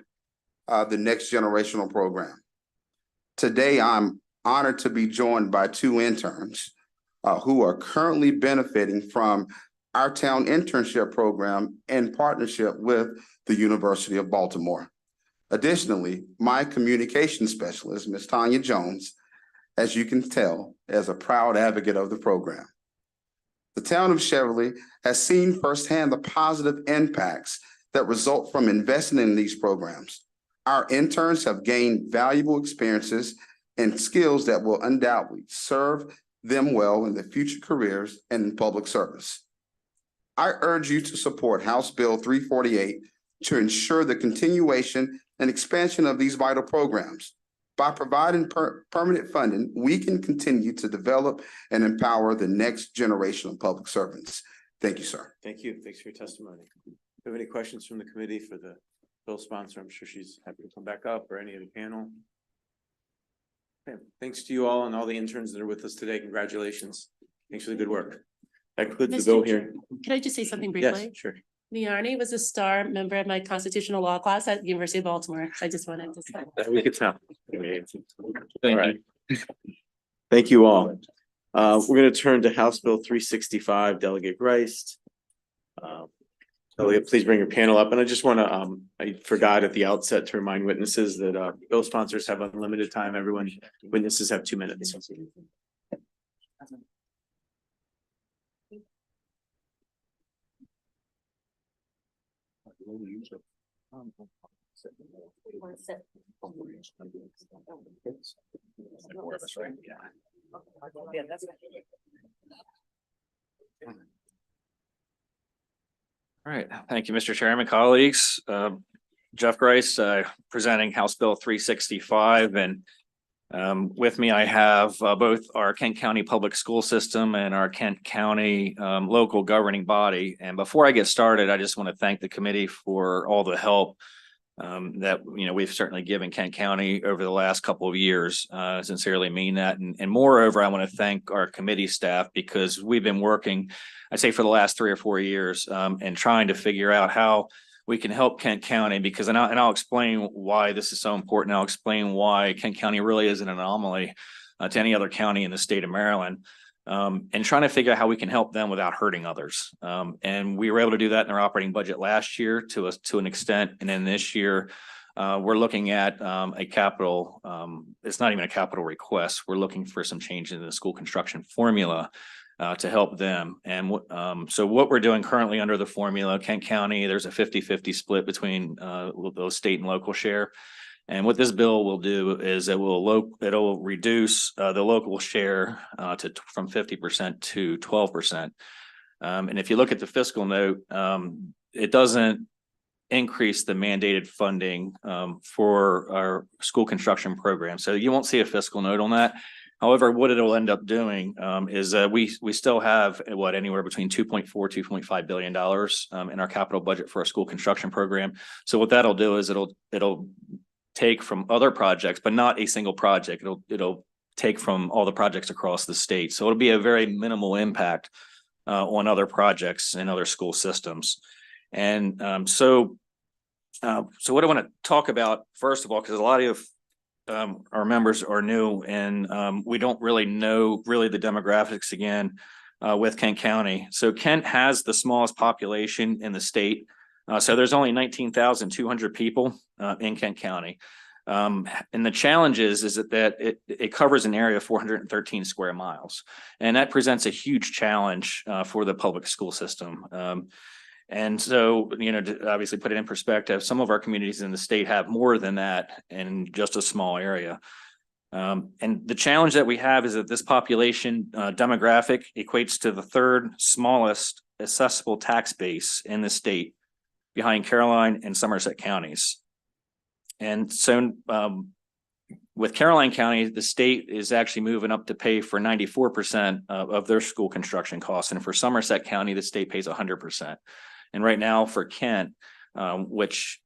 the Next Generational Program. Today, I'm honored to be joined by 2 interns who are currently benefiting from our town internship program in partnership with the University of Baltimore. Additionally, my communication specialist, Ms. Tanya Jones, as you can tell, is a proud advocate of the program. The town of Cheverly has seen firsthand the positive impacts that result from investing in these programs. Our interns have gained valuable experiences and skills that will undoubtedly serve them well in their future careers and in public service. I urge you to support House Bill 348 to ensure the continuation and expansion of these vital programs. By providing permanent funding, we can continue to develop and empower the next generation of public servants. Thank you, sir. Thank you. Thanks for your testimony. Do you have any questions from the committee for the bill sponsor? I'm sure she's happy to come back up, or any of the panel. Okay. Thanks to you all and all the interns that are with us today. Congratulations. Thanks for the good work. That concludes the bill here. Can I just say something briefly? Yes, sure. Niarni was a star member of my constitutional law class at the University of Baltimore. I just wanted to say. That we could tell. All right. Thank you all. We're going to turn to House Bill 365, Delegate Grice. Delegate, please bring your panel up. And I just want to, I forgot at the outset to remind witnesses that bill sponsors have unlimited time. Everyone, witnesses have 2 minutes. All right, thank you, Mr. Chairman, colleagues. Jeff Grice, presenting House Bill 365, and with me, I have both our Kent County Public School System and our Kent County local governing body. And before I get started, I just want to thank the committee for all the help that we've certainly given Kent County over the last couple of years. Sincerely mean that. And moreover, I want to thank our committee staff because we've been working, I'd say, for the last 3 or 4 years and trying to figure out how we can help Kent County, because I'll explain why this is so important. I'll explain why Kent County really is an anomaly to any other county in the state of Maryland, and trying to figure out how we can help them without hurting others. And we were able to do that in our operating budget last year to an extent, and then this year we're looking at a capital. It's not even a capital request. We're looking for some change in the school construction formula to help them. And so what we're doing currently under the formula, Kent County, there's a 50-50 split between those state and local share. And what this bill will do is it'll reduce the local share from 50% to 12%. And if you look at the fiscal note, it doesn't increase the mandated funding for our school construction program. So you won't see a fiscal note on that. However, what it'll end up doing is we still have anywhere between $2.4–2.5 billion in our capital budget for our school construction program. So what that'll do is it'll take from other projects, but not a single project. It'll take from all the projects across the state. So it'll be a very minimal impact on other projects and other school systems. And so what I want to talk about first of all, because a lot of our members are new and we don't really know the demographics again with Kent County. So Kent has the smallest population in the state. So there's only 19,200 people in Kent County. And the challenge is that it covers an area of 413 square miles. And that presents a huge challenge for the public school system. And so, to obviously put it in perspective, some of our communities in the state have more than that in just a small area. And the challenge that we have is that this population demographic equates to the third smallest assessable tax base in the state, behind Caroline and Somerset counties. And so with Caroline County, the state is actually moving up to pay for 94% of their school construction costs. And for Somerset County, the state pays 100%. And right now for Kent, which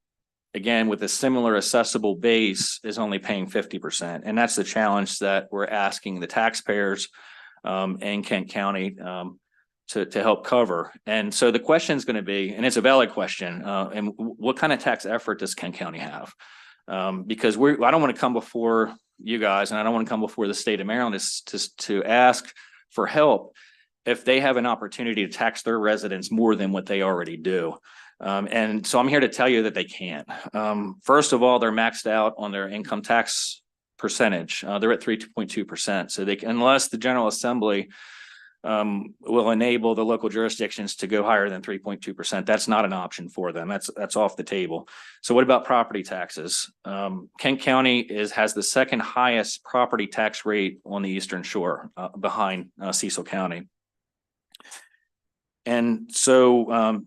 again, with a similar assessable base, is only paying 50%. And that's the challenge that we're asking the taxpayers in Kent County to help cover. And so the question is going to be, and it's a valid question, and what kind of tax effort does Kent County have? Because I don't want to come before you guys, and I don't want to come before the state of Maryland to ask for help if they have an opportunity to tax their residents more than what they already do. And so I'm here to tell you that they can't. First of all, they're maxed out on their income tax percentage. They're at 3.2%. So they can, unless the General Assembly will enable the local jurisdictions to go higher than 3.2%. That's not an option for them. That's off the table. So what about property taxes? Kent County has the second highest property tax rate on the Eastern Shore, behind Cecil County. And so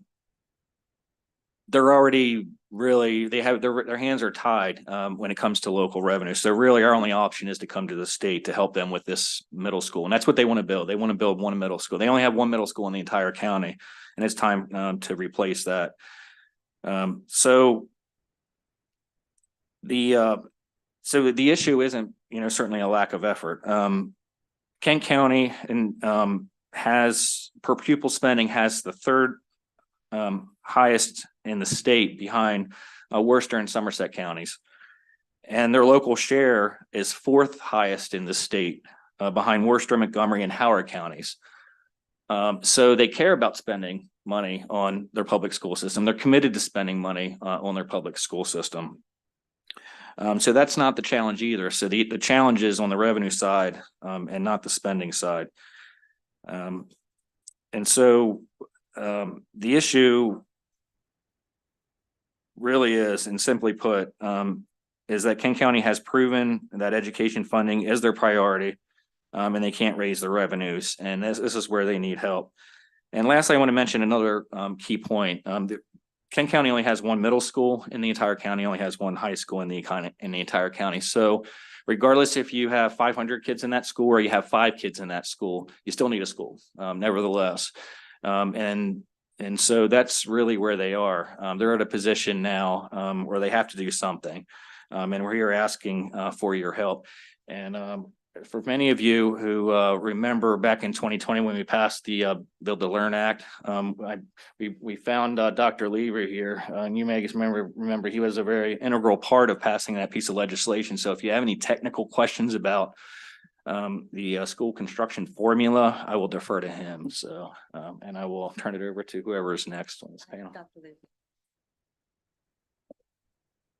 they're already their hands are tied when it comes to local revenue. So really our only option is to come to the state to help them with this middle school. And that's what they want to build. They want to build one middle school. They only have one middle school in the entire county, and it's time to replace that. So the issue isn't, certainly a lack of effort. Kent County has per pupil spending has the third highest in the state, behind Worcester and Somerset counties. And their local share is fourth highest in the state, behind Worcester, Montgomery, and Howard counties. So they care about spending money on their public school system. They're committed to spending money on their public school system. So that's not the challenge either. So the challenge is on the revenue side and not the spending side. And so the issue really is, and simply put, is that Kent County has proven that education funding is their priority. And they can't raise their revenues, and this is where they need help. And lastly, I want to mention another key point. Kent County only has one middle school in the entire county, only has one high school in the entire county. So regardless if you have 500 kids in that school or you have 5 kids in that school, you still need a school, nevertheless. And so that's really where they are. They're at a position now where they have to do something. And we're here asking for your help. And for many of you who remember back in 2020 when we passed the Build to Learn Act, we found Dr. Lever here, and you may remember he was a very integral part of passing that piece of legislation. So if you have any technical questions about the school construction formula, I will defer to him. So and I will turn it over to whoever is next on this panel.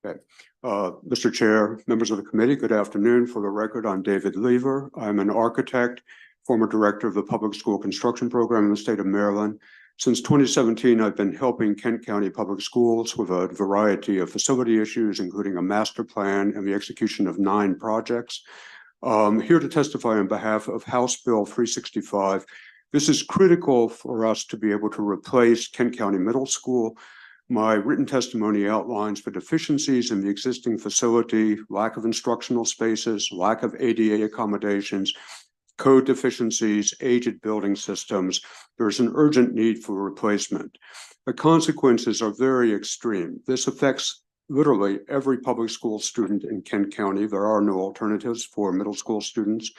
Okay. Mr. Chair, members of the committee, good afternoon. For the record, I'm David Lever. I'm an architect, former director of the public school construction program in the state of Maryland. Since 2017, I've been helping Kent County Public Schools with a variety of facility issues, including a master plan and the execution of 9 projects. Here to testify on behalf of House Bill 365. This is critical for us to be able to replace Kent County Middle School. My written testimony outlines the deficiencies in the existing facility, lack of instructional spaces, lack of ADA accommodations, code deficiencies, aged building systems. There's an urgent need for replacement. The consequences are very extreme. This affects literally every public school student in Kent County. There are no alternatives for middle school students.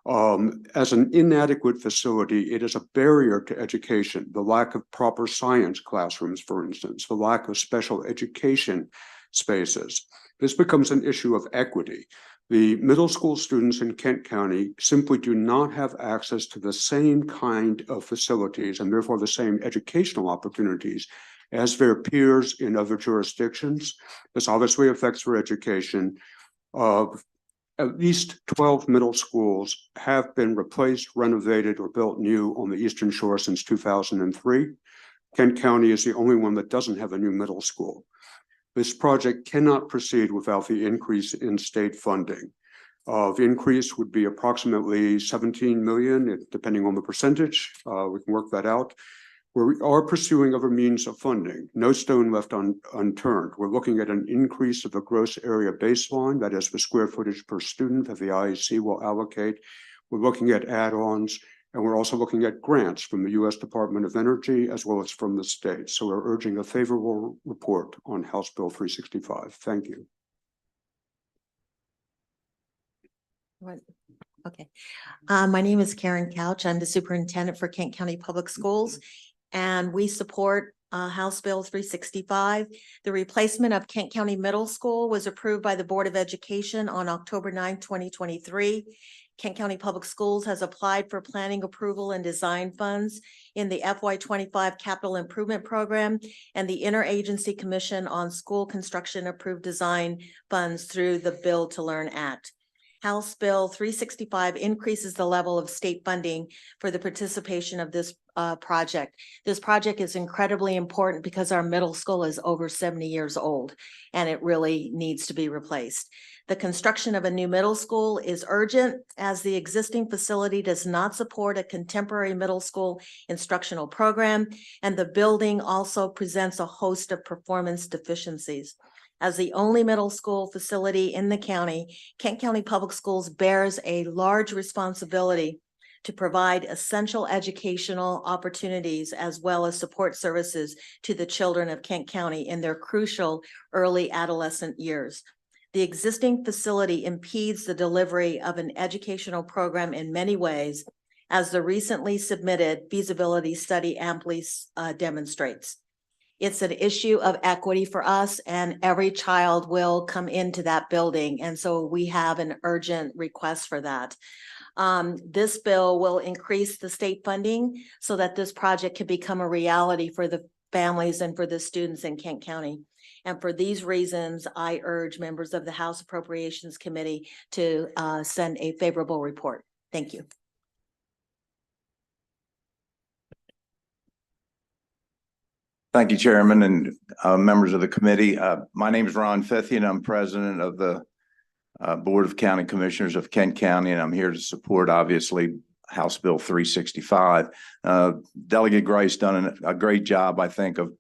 As an inadequate facility, it is a barrier to education. The lack of proper science classrooms, for instance, the lack of special education spaces. This becomes an issue of equity. The middle school students in Kent County simply do not have access to the same kind of facilities and therefore the same educational opportunities as their peers in other jurisdictions. This obviously affects their education. At least 12 middle schools have been replaced, renovated, or built new on the Eastern Shore since 2003. Kent County is the only one that doesn't have a new middle school. This project cannot proceed without the increase in state funding. The increase would be approximately 17 million, depending on the percentage. We can work that out. We are pursuing other means of funding, no stone left unturned. We're looking at an increase of the gross area baseline, that is the square footage per student that the IEC will allocate. We're looking at add-ons, and we're also looking at grants from the U.S. Department of Energy as well as from the state. So we're urging a favorable report on House Bill 365. Thank you. Okay. My name is Karen Couch. I'm the superintendent for Kent County Public Schools. And we support House Bill 365. The replacement of Kent County Middle School was approved by the Board of Education on October 9, 2023. Kent County Public Schools has applied for planning approval and design funds in the FY25 Capital Improvement Program and the Interagency Commission on School Construction Approved Design Funds through the Build to Learn Act. House Bill 365 increases the level of state funding for the participation of this project. This project is incredibly important because our middle school is over 70 years old and it really needs to be replaced. The construction of a new middle school is urgent as the existing facility does not support a contemporary middle school instructional program, and the building also presents a host of performance deficiencies. As the only middle school facility in the county, Kent County Public Schools bears a large responsibility to provide essential educational opportunities as well as support services to the children of Kent County in their crucial early adolescent years. The existing facility impedes the delivery of an educational program in many ways, as the recently submitted feasibility study amply demonstrates. It's an issue of equity for us, and every child will come into that building. And so we have an urgent request for that. This bill will increase the state funding so that this project can become a reality for the families and for the students in Kent County. And for these reasons, I urge members of the House Appropriations Committee to send a favorable report. Thank you. Thank you, Chairman and members of the committee. My name is Ron Fithy and I'm president of the Board of County Commissioners of Kent County, and I'm here to support, obviously, House Bill 365. Delegate Grice done a great job, I think, of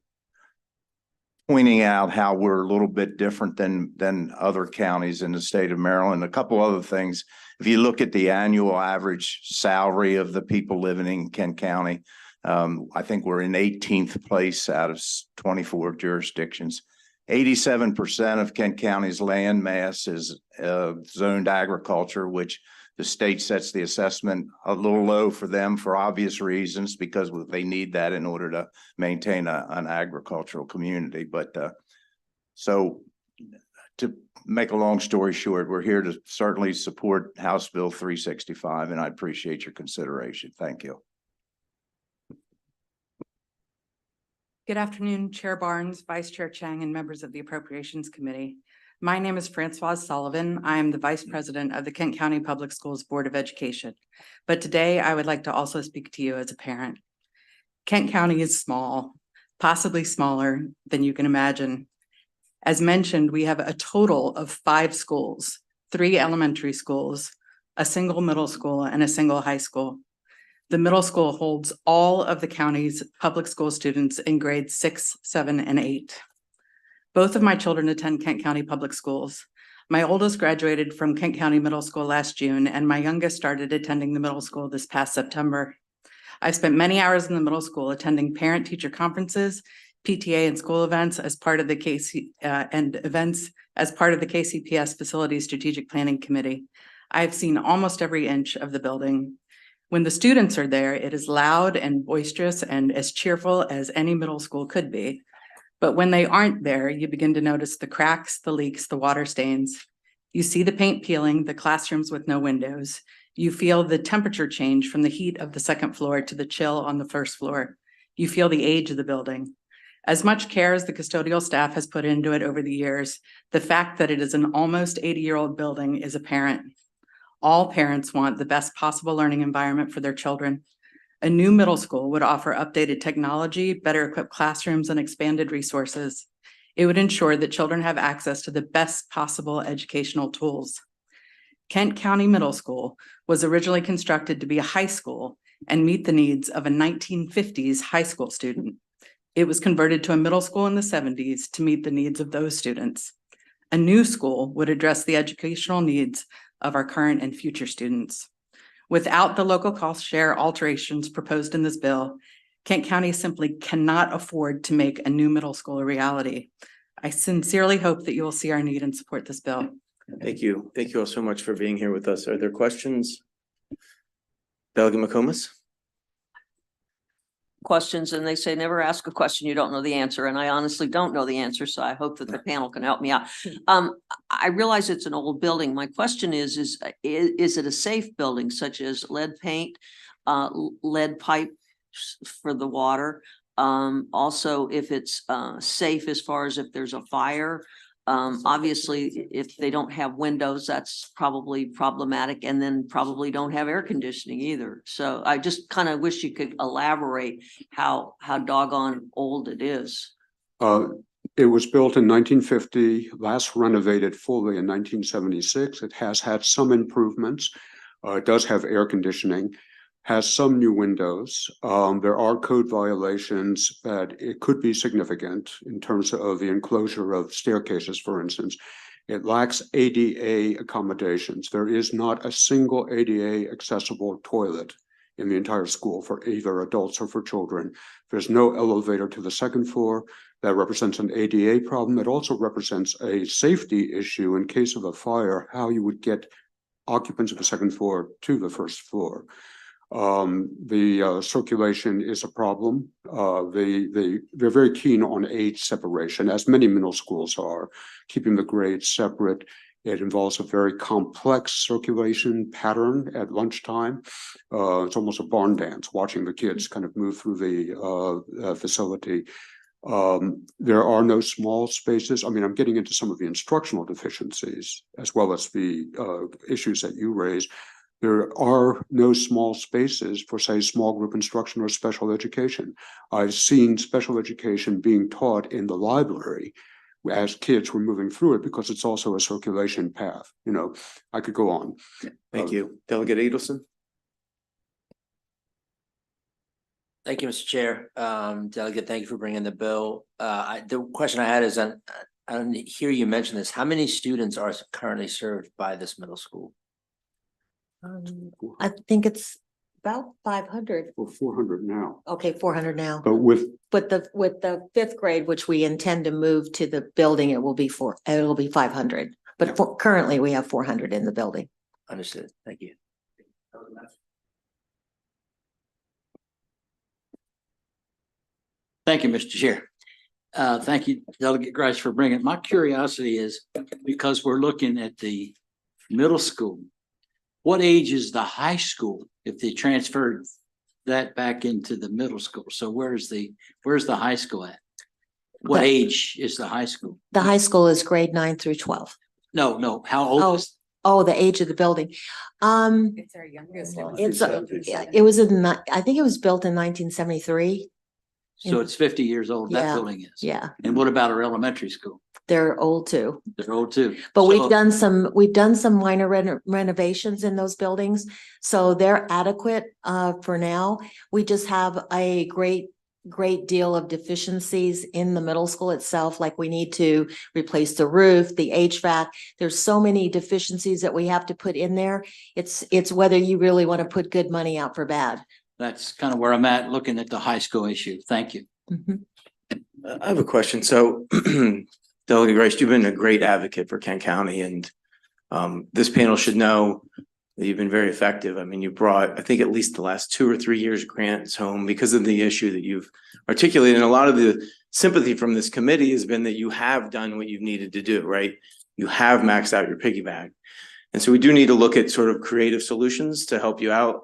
pointing out how we're a little bit different than other counties in the state of Maryland. A couple other things. If you look at the annual average salary of the people living in Kent County, I think we're in 18th place out of 24 jurisdictions. 87% of Kent County's land mass is zoned agriculture, which the state sets the assessment a little low for them for obvious reasons, because they need that in order to maintain an agricultural community. But so to make a long story short, we're here to certainly support House Bill 365, and I appreciate your consideration. Thank you. Good afternoon, Chair Barnes, Vice Chair Chang, and members of the Appropriations Committee. My name is Francois Sullivan. I am the Vice President of the Kent County Public Schools Board of Education. But today I would like to also speak to you as a parent. Kent County is small, possibly smaller than you can imagine. As mentioned, we have a total of 5 schools, 3 elementary schools, a single middle school, and a single high school. The middle school holds all of the county's public school students in grades 6, 7, and 8. Both of my children attend Kent County Public Schools. My oldest graduated from Kent County Middle School last June, and my youngest started attending the middle school this past September. I've spent many hours in the middle school attending parent-teacher conferences, PTA and school events as part of the KCPS Facility Strategic Planning Committee. I've seen almost every inch of the building. When the students are there, it is loud and boisterous and as cheerful as any middle school could be. But when they aren't there, you begin to notice the cracks, the leaks, the water stains. You see the paint peeling, the classrooms with no windows. You feel the temperature change from the heat of the second floor to the chill on the first floor. You feel the age of the building. As much care as the custodial staff has put into it over the years, the fact that it is an almost 80-year-old building is apparent. All parents want the best possible learning environment for their children. A new middle school would offer updated technology, better equipped classrooms, and expanded resources. It would ensure that children have access to the best possible educational tools. Kent County Middle School was originally constructed to be a high school and meet the needs of a 1950s high school student. It was converted to a middle school in the 70s to meet the needs of those students. A new school would address the educational needs of our current and future students. Without the local cost share alterations proposed in this bill, Kent County simply cannot afford to make a new middle school a reality. I sincerely hope that you will see our need and support this bill. Thank you. Thank you all so much for being here with us. Are there questions? Delegate McComas? Questions, and they say never ask a question you don't know the answer, and I honestly don't know the answer, so I hope that the panel can help me out. I realize it's an old building. My question is it a safe building, such as lead paint, lead pipe for the water? Also, if it's safe as far as if there's a fire. Obviously, if they don't have windows, that's probably problematic, and then probably don't have air conditioning either. So I just kind of wish you could elaborate how doggone old it is. It was built in 1950, last renovated fully in 1976. It has had some improvements. It does have air conditioning, has some new windows. There are code violations that it could be significant in terms of the enclosure of staircases, for instance. It lacks ADA accommodations. There is not a single ADA accessible toilet in the entire school for either adults or for children. There's no elevator to the second floor. That represents an ADA problem. It also represents a safety issue in case of a fire, how you would get occupants of the second floor to the first floor. The circulation is a problem. They're very keen on age separation, as many middle schools are, keeping the grades separate. It involves a very complex circulation pattern at lunchtime. It's almost a barn dance, watching the kids kind of move through the facility. There are no small spaces. I mean, I'm getting into some of the instructional deficiencies as well as the issues that you raised. There are no small spaces for, say, small group instruction or special education. I've seen special education being taught in the library as kids were moving through it because it's also a circulation path. You know, I could go on. Thank you. Delegate Adelson? Thank you, Mr. Chair. Delegate, thank you for bringing the bill. The question I had is, I don't hear you mention this. How many students are currently served by this middle school? I think it's about 500. We're 400 now. Okay, 400 now. But with With the fifth grade, which we intend to move to the building, it'll be 500. But currently we have 400 in the building. Understood. Thank you. Thank you, Mr. Chair. Thank you, Delegate Grice, for bringing it. My curiosity is, because we're looking at the middle school, what age is the high school if they transferred that back into the middle school? So where's the high school at? What age is the high school? The high school is grade 9 through 12. No, how old is? Oh, the age of the building. It's our youngest. It was I think it was built in 1973. So it's 50 years old, that Yeah, building is. yeah. And what about our elementary school? They're old too. They're old too. But So- we've done some minor renovations in those buildings, so they're adequate for now. We just have a great deal of deficiencies in the middle school itself, like we need to replace the roof, the HVAC. There's so many deficiencies that we have to put in there. It's whether you really want to put good money out for bad. That's kind of where I'm at, looking at the high school issue. Thank you. I have a question. So Delegate Grice, you've been a great advocate for Kent County, and this panel should know that you've been very effective. I mean, you brought, I think, at least the last 2 or 3 years grants home because of the issue that you've articulated. And a lot of the sympathy from this committee has been that you have done what you've needed to do, right? You have maxed out your piggy bank. And so we do need to look at sort of creative solutions to help you out.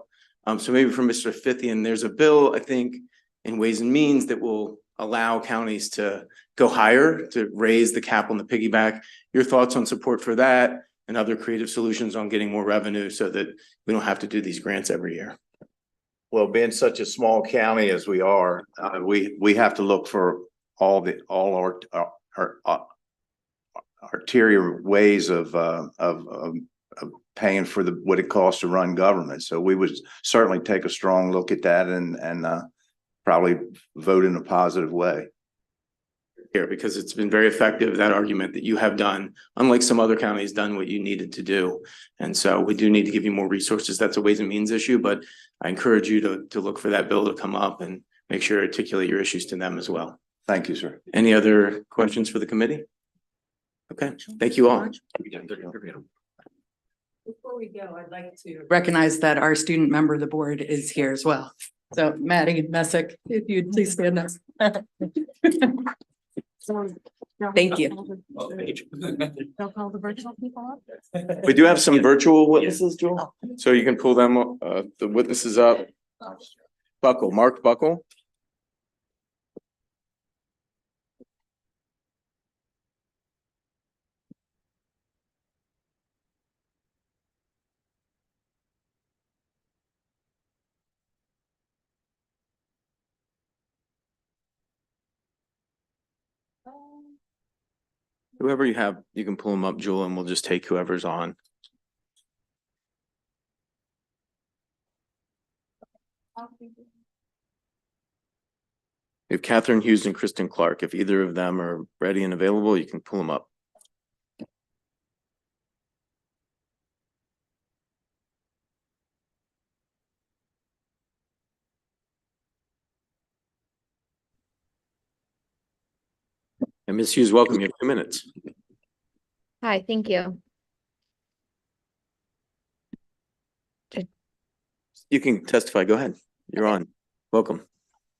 So maybe for Mr. Fithian, there's a bill, I think, in Ways and Means that will allow counties to go higher, to raise the cap on the piggyback. Your thoughts on support for that and other creative solutions on getting more revenue so that we don't have to do these grants every year? Well, being such a small county as we are, we have to look for all our arterial ways of paying for what it costs to run government. So we would certainly take a strong look at that and probably vote in a positive way. Here, because it's been very effective, that argument that you have done, unlike some other counties, done what you needed to do. And so we do need to give you more resources. That's a Ways and Means issue, but I encourage you to look for that bill to come up and make sure to articulate your issues to them as well. Thank you, sir. Any other questions for the committee? Okay, thank you all. Before we go, I'd like to recognize that our student member of the board is here as well. So Maddie Messick, if you'd please stand up. Thank you. They'll call the virtual people up. We do have some virtual witnesses, Joel, so you can pull them, the witnesses up. Buckle, Mark Buckle. Whoever you have, you can pull them up, Jewel, and we'll just take whoever's on. We have Catherine Hughes and Kristen Clark. If either of them are ready and available, you can pull them up. And Ms. Hughes, welcome. You have 2 minutes. Hi, thank you. You can testify. Go ahead. You're on. Welcome.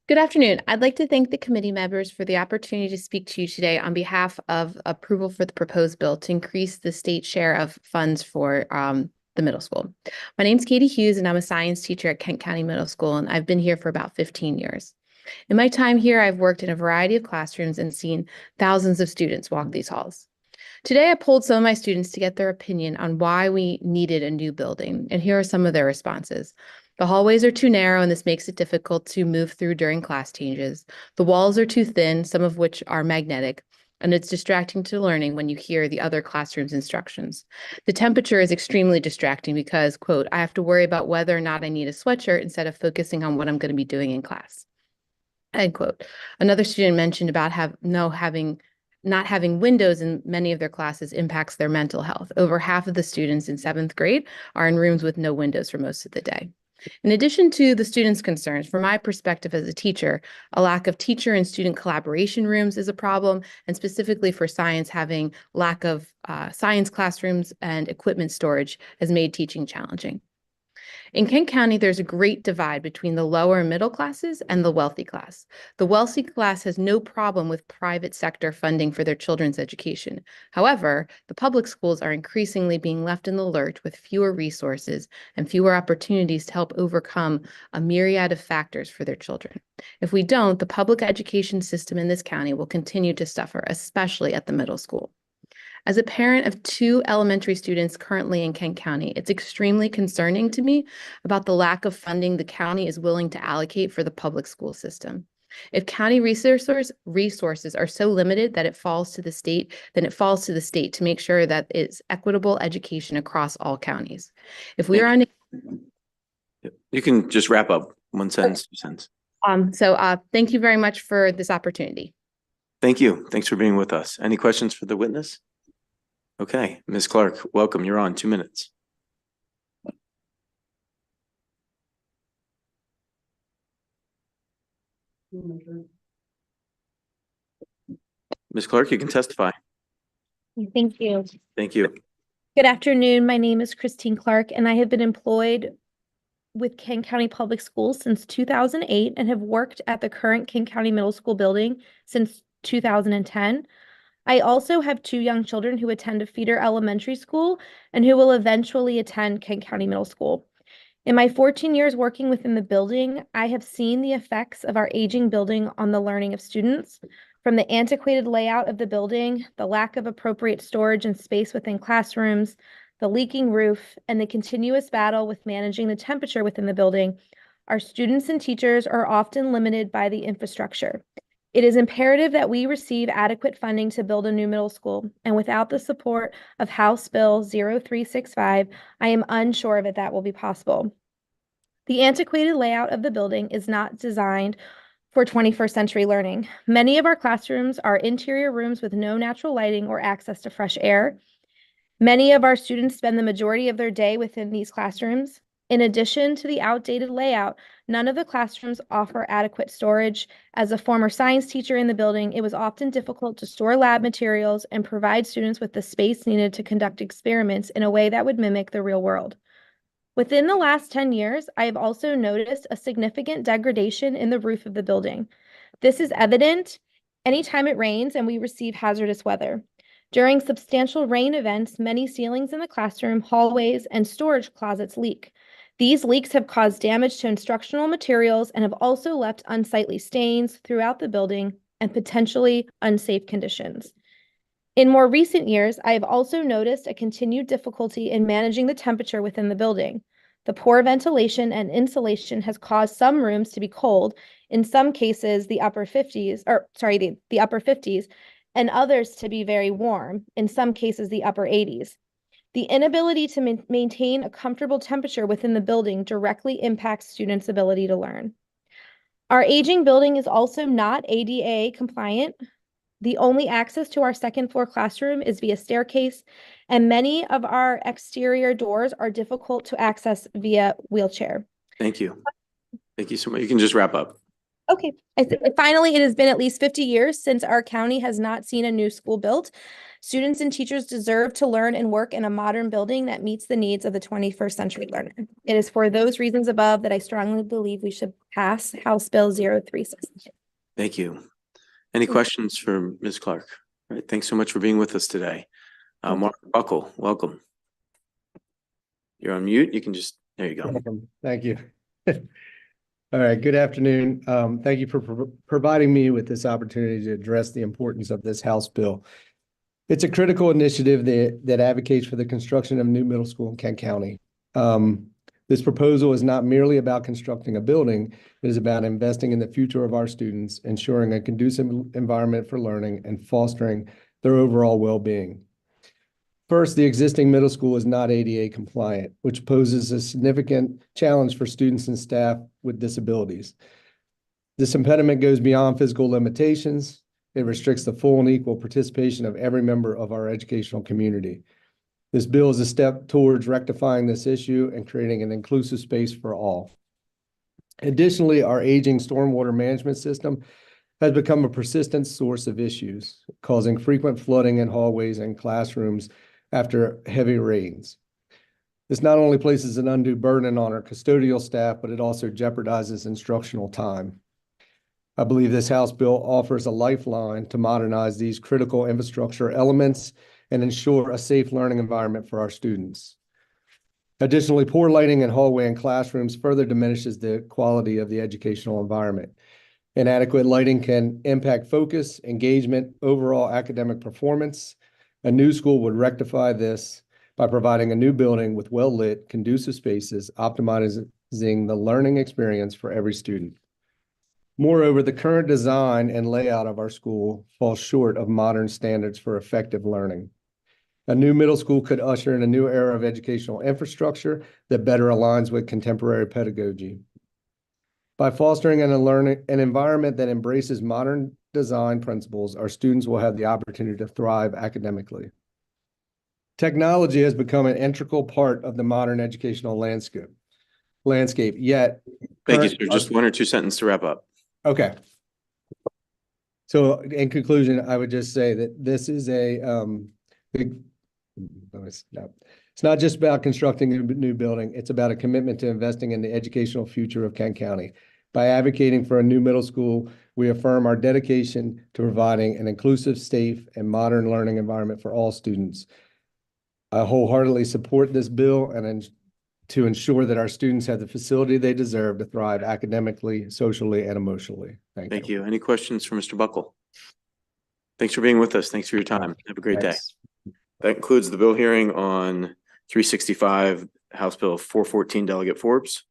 Good afternoon. I'd like to thank the committee members for the opportunity to speak to you today on behalf of approval for the proposed bill to increase the state share of funds for the middle school. My name's Katie Hughes, and I'm a science teacher at Kent County Middle School, and I've been here for about 15 years. In my time here, I've worked in a variety of classrooms and seen thousands of students walk these halls. Today, I polled some of my students to get their opinion on why we needed a new building, and here are some of their responses. The hallways are too narrow, and this makes it difficult to move through during class changes. The walls are too thin, some of which are magnetic, and it's distracting to learning when you hear the other classroom's instructions. The temperature is extremely distracting because, quote, I have to worry about whether or not I need a sweatshirt instead of focusing on what I'm going to be doing in class. End quote. Another student mentioned about not having windows in many of their classes impacts their mental health. Over half of the students in 7th grade are in rooms with no windows for most of the day. In addition to the students' concerns, from my perspective as a teacher, a lack of teacher and student collaboration rooms is a problem, and specifically for science, having lack of science classrooms and equipment storage has made teaching challenging. In Kent County, there's a great divide between the lower and middle classes and the wealthy class. The wealthy class has no problem with private sector funding for their children's education. However, the public schools are increasingly being left in the lurch with fewer resources and fewer opportunities to help overcome a myriad of factors for their children. If we don't, the public education system in this county will continue to suffer, especially at the middle school. As a parent of 2 elementary students currently in Kent County, it's extremely concerning to me about the lack of funding the county is willing to allocate for the public school system. If county resources are so limited that it falls to the state, then it falls to the state to make sure that it's equitable education across all counties. If we are on, You can just wrap up 1 sentence, 2 sentences. Thank you very much for this opportunity. Thank you. Thanks for being with us. Any questions for the witness? Okay, Ms. Clark, welcome. You're on 2 minutes. Ms. Clark, you can testify. Thank you. Thank you. Good afternoon. My name is Christine Clark, and I have been employed with Kent County Public Schools since 2008 and have worked at the current Kent County Middle School building since 2010. I also have 2 young children who attend a feeder elementary school and who will eventually attend Kent County Middle School. In my 14 years working within the building, I have seen the effects of our aging building on the learning of students, from the antiquated layout of the building, the lack of appropriate storage and space within classrooms, the leaking roof, and the continuous battle with managing the temperature within the building. Our students and teachers are often limited by the infrastructure. It is imperative that we receive adequate funding to build a new middle school, and without the support of House Bill 0365, I am unsure if that will be possible. The antiquated layout of the building is not designed for 21st century learning. Many of our classrooms are interior rooms with no natural lighting or access to fresh air. Many of our students spend the majority of their day within these classrooms. In addition to the outdated layout, none of the classrooms offer adequate storage. As a former science teacher in the building, it was often difficult to store lab materials and provide students with the space needed to conduct experiments in a way that would mimic the real world. Within the last 10 years, I have also noticed a significant degradation in the roof of the building. This is evident anytime it rains and we receive hazardous weather. During substantial rain events, many ceilings in the classroom, hallways, and storage closets leak. These leaks have caused damage to instructional materials and have also left unsightly stains throughout the building and potentially unsafe conditions. In more recent years, I have also noticed a continued difficulty in managing the temperature within the building. The poor ventilation and insulation has caused some rooms to be cold, in some cases the upper 50s, and others to be very warm, in some cases the upper 80s. The inability to maintain a comfortable temperature within the building directly impacts students' ability to learn. Our aging building is also not ADA compliant. The only access to our second floor classroom is via staircase, and many of our exterior doors are difficult to access via wheelchair. Thank you. Thank you so much. You can just wrap up. Okay. Finally, it has been at least 50 years since our county has not seen a new school built. Students and teachers deserve to learn and work in a modern building that meets the needs of the 21st century learner. It is for those reasons above that I strongly believe we should pass House Bill 0366. Thank you. Any questions for Ms. Clark? All right, thanks so much for being with us today. Mark Buckle, welcome. You're on mute. You can just, there you go. Welcome. Thank you. All right, good afternoon. Thank you for providing me with this opportunity to address the importance of this House bill. It's a critical initiative that advocates for the construction of a new middle school in Kent County. This proposal is not merely about constructing a building, it is about investing in the future of our students, ensuring a conducive environment for learning and fostering their overall well-being. First, the existing middle school is not ADA compliant, which poses a significant challenge for students and staff with disabilities. This impediment goes beyond physical limitations. It restricts the full and equal participation of every member of our educational community. This bill is a step towards rectifying this issue and creating an inclusive space for all. Additionally, our aging stormwater management system has become a persistent source of issues, causing frequent flooding in hallways and classrooms after heavy rains. This not only places an undue burden on our custodial staff, but it also jeopardizes instructional time. I believe this House bill offers a lifeline to modernize these critical infrastructure elements and ensure a safe learning environment for our students. Additionally, poor lighting in hallway and classrooms further diminishes the quality of the educational environment. Inadequate lighting can impact focus, engagement, overall academic performance. A new school would rectify this by providing a new building with well-lit, conducive spaces, optimizing the learning experience for every student. Moreover, the current design and layout of our school falls short of modern standards for effective learning. A new middle school could usher in a new era of educational infrastructure that better aligns with contemporary pedagogy. By fostering an environment that embraces modern design principles, our students will have the opportunity to thrive academically. Technology has become an integral part of the modern educational landscape, yet. Thank you, sir. Just one or two sentences to wrap up. Okay. So in conclusion, I would just say that this is it's not just about constructing a new building. It's about a commitment to investing in the educational future of Kent County. By advocating for a new middle school, we affirm our dedication to providing an inclusive, safe, and modern learning environment for all students. I wholeheartedly support this bill and to ensure that our students have the facility they deserve to thrive academically, socially, and emotionally. Thank you. Any questions for Mr. Buckle? Thanks for being with us. Thanks for your time. Have a great day. That concludes the bill hearing on 365, House Bill 414, Delegate Forbes.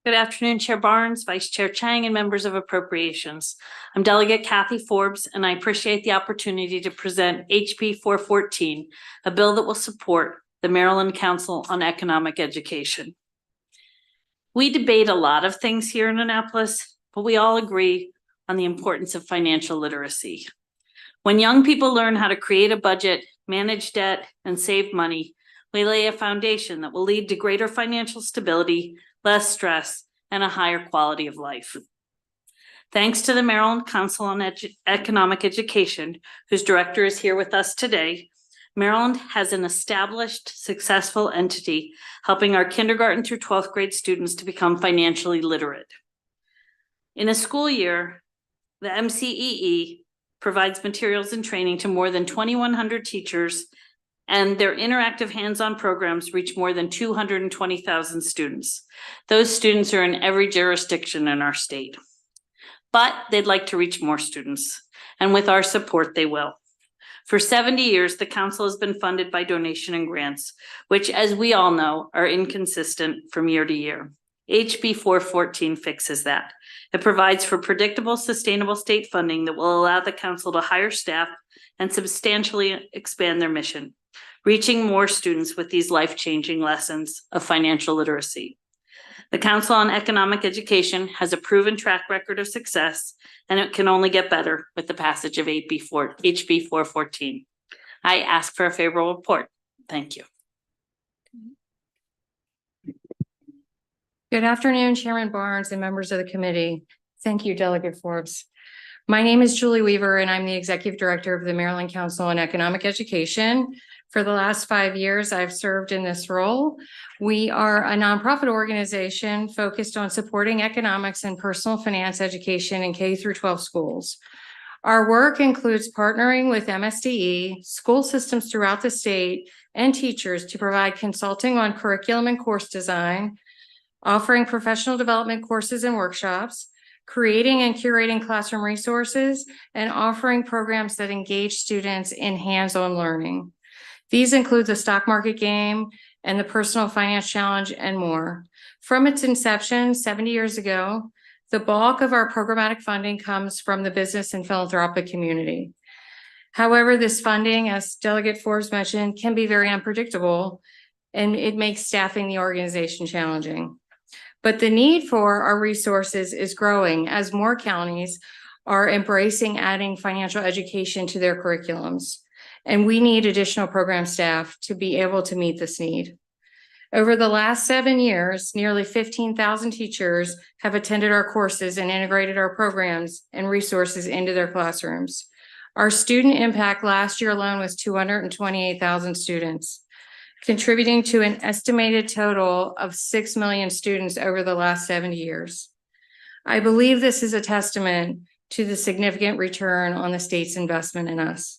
Good afternoon, Chair Barnes, Vice Chair Chang, and members of Appropriations. I'm Delegate Kathy Forbes, and I appreciate the opportunity to present HB 414, a bill that will support the Maryland Council on Economic Education. We debate a lot of things here in Annapolis, but we all agree on the importance of financial literacy. When young people learn how to create a budget, manage debt, and save money, we lay a foundation that will lead to greater financial stability, less stress, and a higher quality of life. Thanks to the Maryland Council on Economic Education, whose director is here with us today, Maryland has an established, successful entity helping our kindergarten through 12th grade students to become financially literate. In a school year, the MCEE provides materials and training to more than 2,100 teachers, and their interactive hands-on programs reach more than 220,000 students. Those students are in every jurisdiction in our state. But they'd like to reach more students, and with our support, they will. For 70 years, the council has been funded by donation and grants, which, as we all know, are inconsistent from year to year. HB 414 fixes that. It provides for predictable, sustainable state funding that will allow the council to hire staff and substantially expand their mission, reaching more students with these life-changing lessons of financial literacy. The Council on Economic Education has a proven track record of success, and it can only get better with the passage of HB 414. I ask for a favorable report. Thank you. Good afternoon, Chairman Barnes and members of the committee. Thank you, Delegate Forbes. My name is Julie Weaver, and I'm the Executive Director of the Maryland Council on Economic Education. For the last 5 years, I've served in this role. We are a nonprofit organization focused on supporting economics and personal finance education in K through 12 schools. Our work includes partnering with MSDE, school systems throughout the state, and teachers to provide consulting on curriculum and course design, offering professional development courses and workshops, creating and curating classroom resources, and offering programs that engage students in hands-on learning. These include the stock market game and the personal finance challenge and more. From its inception 70 years ago, the bulk of our programmatic funding comes from the business and philanthropic community. However, this funding, as Delegate Forbes mentioned, can be very unpredictable, and it makes staffing the organization challenging. But the need for our resources is growing as more counties are embracing adding financial education to their curriculums, and we need additional program staff to be able to meet this need. Over the last 7 years, nearly 15,000 teachers have attended our courses and integrated our programs and resources into their classrooms. Our student impact last year alone was 228,000 students, contributing to an estimated total of 6 million students over the last 70 years. I believe this is a testament to the significant return on the state's investment in us.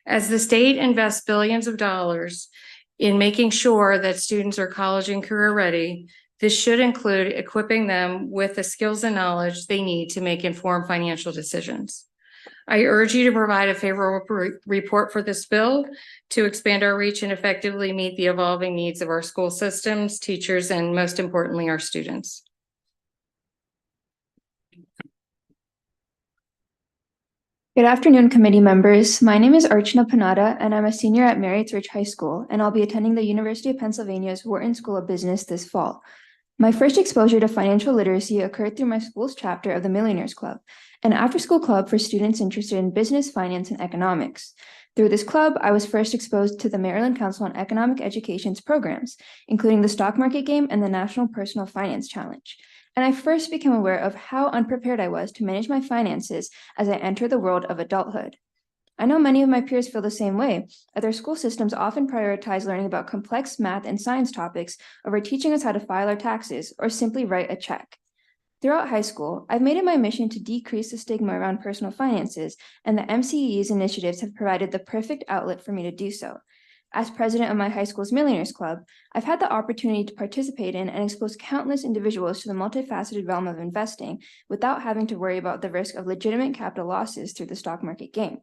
As the state invests billions of dollars in making sure that students are college and career ready, this should include equipping them with the skills and knowledge they need to make informed financial decisions. I urge you to provide a favorable report for this bill to expand our reach and effectively meet the evolving needs of our school systems, teachers, and most importantly, our students. Good afternoon, committee members. My name is Archana Panada, and I'm a senior at Marriott Ridge High School, and I'll be attending the University of Pennsylvania's Wharton School of Business this fall. My first exposure to financial literacy occurred through my school's chapter of the Millionaires Club, an after-school club for students interested in business, finance, and economics. Through this club, I was first exposed to the Maryland Council on Economic Education's programs, including the stock market game and the National Personal Finance Challenge. And I first became aware of how unprepared I was to manage my finances as I entered the world of adulthood. I know many of my peers feel the same way, as their school systems often prioritize learning about complex math and science topics over teaching us how to file our taxes or simply write a check. Throughout high school, I've made it my mission to decrease the stigma around personal finances, and the MCE's initiatives have provided the perfect outlet for me to do so. As president of my high school's Millionaires Club, I've had the opportunity to participate in and expose countless individuals to the multifaceted realm of investing without having to worry about the risk of legitimate capital losses through the stock market game.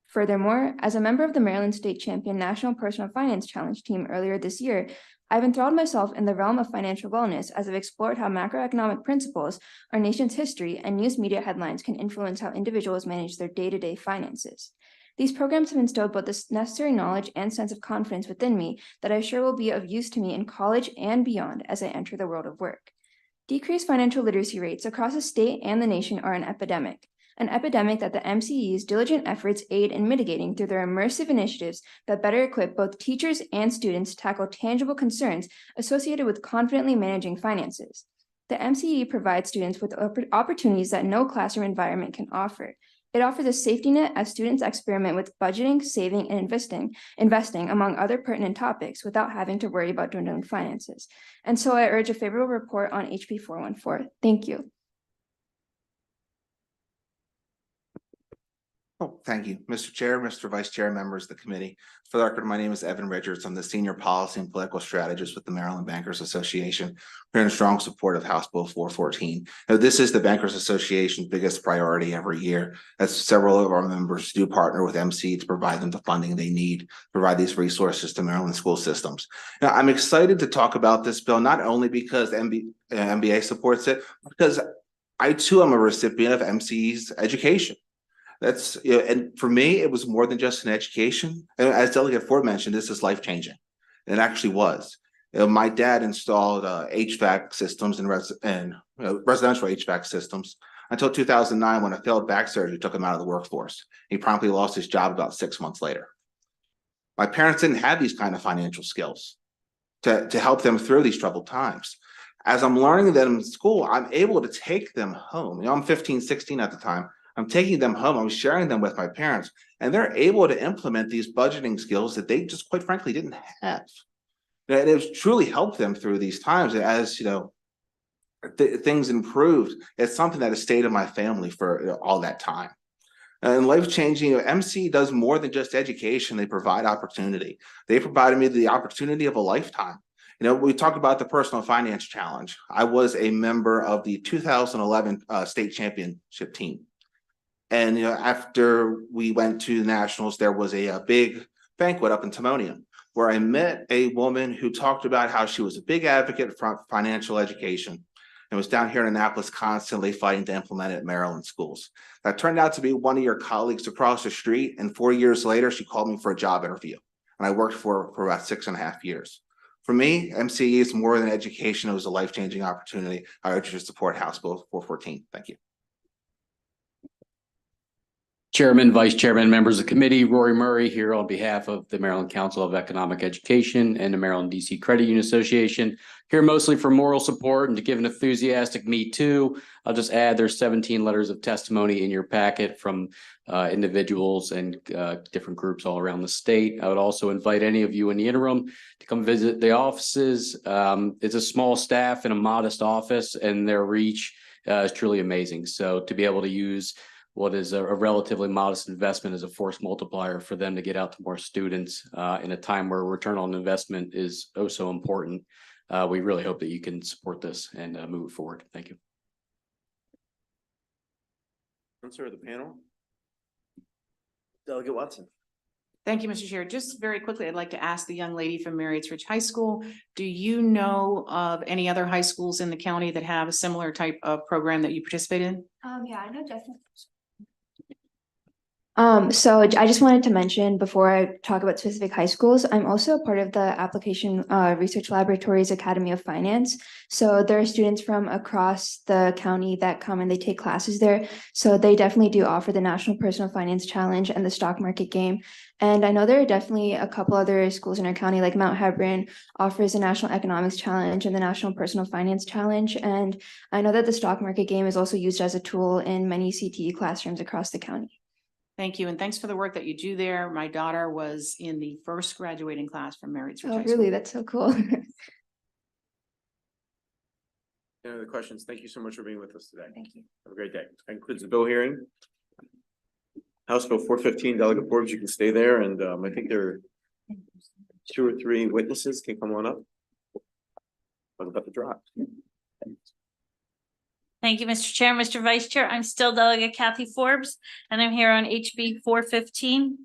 Furthermore, as a member of the Maryland State Champion National Personal Finance Challenge team earlier this year, I've enthralled myself in the realm of financial wellness as I've explored how macroeconomic principles, our nation's history, and news media headlines can influence how individuals manage their day-to-day finances. These programs have instilled both the necessary knowledge and sense of confidence within me that I'm sure will be of use to me in college and beyond as I enter the world of work. Decreased financial literacy rates across the state and the nation are an epidemic that the MCE's diligent efforts aid in mitigating through their immersive initiatives that better equip both teachers and students to tackle tangible concerns associated with confidently managing finances. The MCE provides students with opportunities that no classroom environment can offer. It offers a safety net as students experiment with budgeting, saving, and investing among other pertinent topics without having to worry about dwindling finances. And so I urge a favorable report on HB 414. Thank you. Oh, thank you, Mr. Chair, Mr. Vice Chair, members of the committee. For the record, my name is Evan Richards. I'm the Senior Policy and Political Strategist with the Maryland Bankers Association. We're in strong support of House Bill 414. Now, this is the Bankers Association's biggest priority every year, as several of our members do partner with MC to provide them the funding they need to provide these resources to Maryland school systems. Now, I'm excited to talk about this bill, not only because MBA supports it, because I too am a recipient of MC's education. That's, you know, and for me, it was more than just an education. And as Delegate Ford mentioned, this is life-changing. It actually was. You know, my dad installed HVAC systems and residential HVAC systems until 2009, when a failed back surgery took him out of the workforce. He promptly lost his job about 6 months later. My parents didn't have these kind of financial skills to help them through these troubled times. As I'm learning them in school, I'm able to take them home. You know, I'm 15, 16 at the time. I'm taking them home, I'm sharing them with my parents, and they're able to implement these budgeting skills that they just quite frankly didn't have. And it's truly helped them through these times as, you know, things improved. It's something that has stayed in my family for all that time. And life-changing, you know, MC does more than just education. They provide opportunity. They provided me the opportunity of a lifetime. You know, we talked about the personal finance challenge. I was a member of the 2011 state championship team. And, you know, after we went to the nationals, there was a big banquet up in Timonium where I met a woman who talked about how she was a big advocate for financial education and was down here in Annapolis constantly fighting to implement it at Maryland schools. That turned out to be one of your colleagues across the street. And 4 years later, she called me for a job interview. And I worked for about 6.5 years. For me, MCE is more than education. It was a life-changing opportunity. I urge you to support House Bill 414. Thank you. Chairman, Vice Chairman, members of the committee, Rory Murray here on behalf of the Maryland Council of Economic Education and the Maryland DC Credit Union Association. Here mostly for moral support and to give an enthusiastic me too. I'll just add there's 17 letters of testimony in your packet from individuals and different groups all around the state. I would also invite any of you in the interim to come visit the offices. It's a small staff in a modest office and their reach is truly amazing. So to be able to use what is a relatively modest investment as a force multiplier for them to get out to more students in a time where return on investment is oh so important. We really hope that you can support this and move it forward. Thank you. Answer the panel. Delegate Watson. Thank you, Mr. Chair. Just very quickly, I'd like to ask the young lady from Marriotts Ridge High School, do you know of any other high schools in the county that have a similar type of program that you participate in? Yeah, I know Justin. So I just wanted to mention before I talk about specific high schools, I'm also a part of the Application Research Laboratories Academy of Finance. So there are students from across the county that come and they take classes there. So they definitely do offer the National Personal Finance Challenge and the stock market game. And I know there are definitely a couple other schools in our county, like Mount Hebron offers the National Economics Challenge and the National Personal Finance Challenge. And I know that the stock market game is also used as a tool in many CTE classrooms across the county. Thank you. And thanks for the work that you do there. My daughter was in the first graduating class from Marriotts Ridge High School. Really? That's so cool. Any other questions? Thank you so much for being with us today. Thank you. Have a great day. That concludes the bill hearing. House Bill 415, Delegate Forbes, you can stay there. And I think there are 2 or 3 witnesses can come on up. What about the drop? Thank you, Mr. Chair. Mr. Vice Chair, I'm still Delegate Kathy Forbes, and I'm here on HB 415.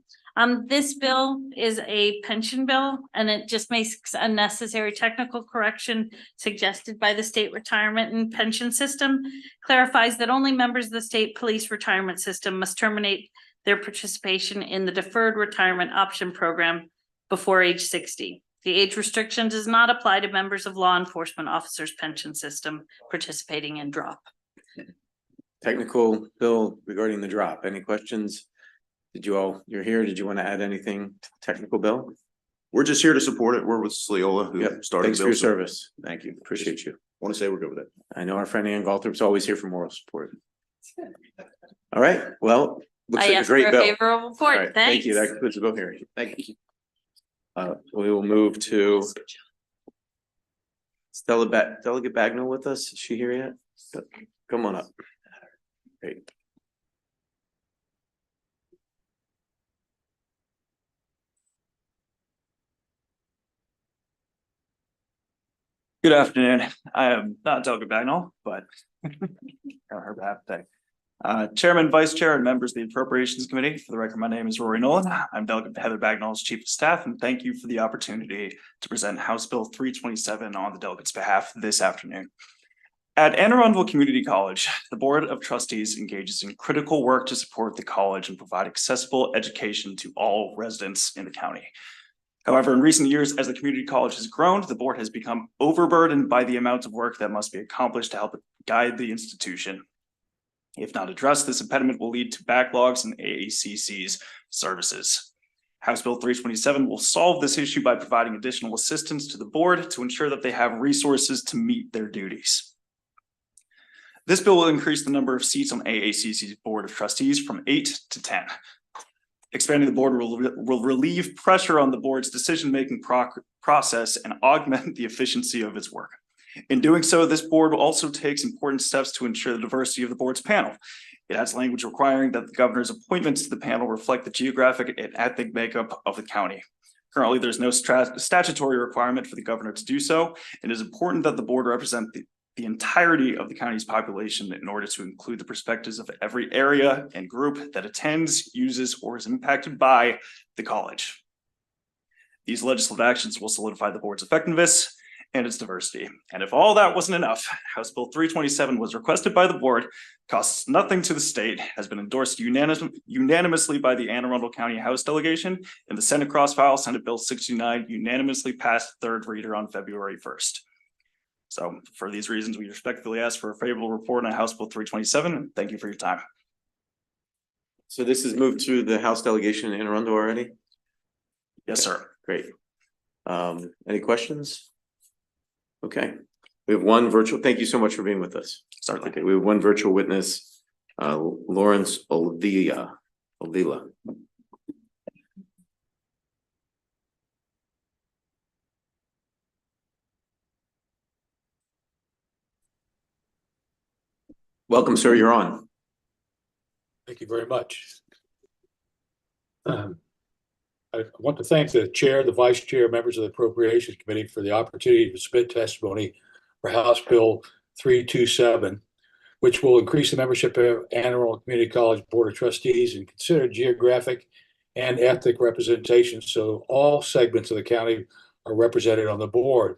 This bill is a pension bill, and it just makes a necessary technical correction suggested by the state retirement and pension system, clarifies that only members of the state police retirement system must terminate their participation in the deferred retirement option program before age 60. The age restriction does not apply to members of law enforcement officers' pension system participating in drop. Technical bill regarding the drop. Any questions? You're here. Did you want to add anything to the technical bill? We're just here to support it. We're with Sleola, who started. Thanks the for bill, your so service. Thank you. Appreciate you. Want to say we're good with it. I know our friend Ann Galthrop's always here for moral support. All right. Well, looks I like a ask for great a bill. favorable report. All right, thank you. That concludes the bill hearing. Thank you. We will move to Delegate Bagnall with us. Is she here yet? Come on up. Great. Good afternoon. I am not Delegate Bagnall, but on her behalf today. Chairman, Vice Chair, and members of the Appropriations Committee. For the record, my name is Rory Nolan. I'm Delegate Heather Bagnall's Chief of Staff, and thank you for the opportunity to present House Bill 327 on the delegate's behalf this afternoon. At Anne Arundel Community College, the Board of Trustees engages in critical work to support the college and provide accessible education to all residents in the county. However, in recent years, as the community college has grown, the board has become overburdened by the amount of work that must be accomplished to help guide the institution. If not addressed, this impediment will lead to backlogs in AACC's services. House Bill 327 will solve this issue by providing additional assistance to the board to ensure that they have resources to meet their duties. This bill will increase the number of seats on AACC's Board of Trustees from 8 to 10. Expanding the board will relieve pressure on the board's decision-making process and augment the efficiency of its work. In doing so, this board also takes important steps to ensure the diversity of the board's panel. It adds language requiring that the governor's appointments to the panel reflect the geographic and ethnic makeup of the county. Currently, there's no statutory requirement for the governor to do so. It is important that the board represent the entirety of the county's population in order to include the perspectives of every area and group that attends, uses, or is impacted by the college. These legislative actions will solidify the board's effectiveness and its diversity. And if all that wasn't enough, House Bill 327 was requested by the board, costs nothing to the state, has been endorsed unanimously by the Anne Arundel County House delegation, and the Senate cross file, Senate Bill 69, unanimously passed third reader on February 1st. So for these reasons, we respectfully ask for a favorable report on House Bill 327. Thank you for your time. So this is moved to the House delegation in Anne Arundel already? Yes, sir. Great. Any questions? Okay, we have one virtual, thank you so much for being with us. Certainly. Okay, we have one virtual witness, Lawrence Olvila. Welcome, sir, you're on. Thank you very much. I want to thank the chair, the vice chair, members of the Appropriations Committee for the opportunity to submit testimony for House Bill 327, which will increase the membership of Anne Arundel Community College Board of Trustees and consider geographic and ethnic representation so all segments of the county are represented on the board.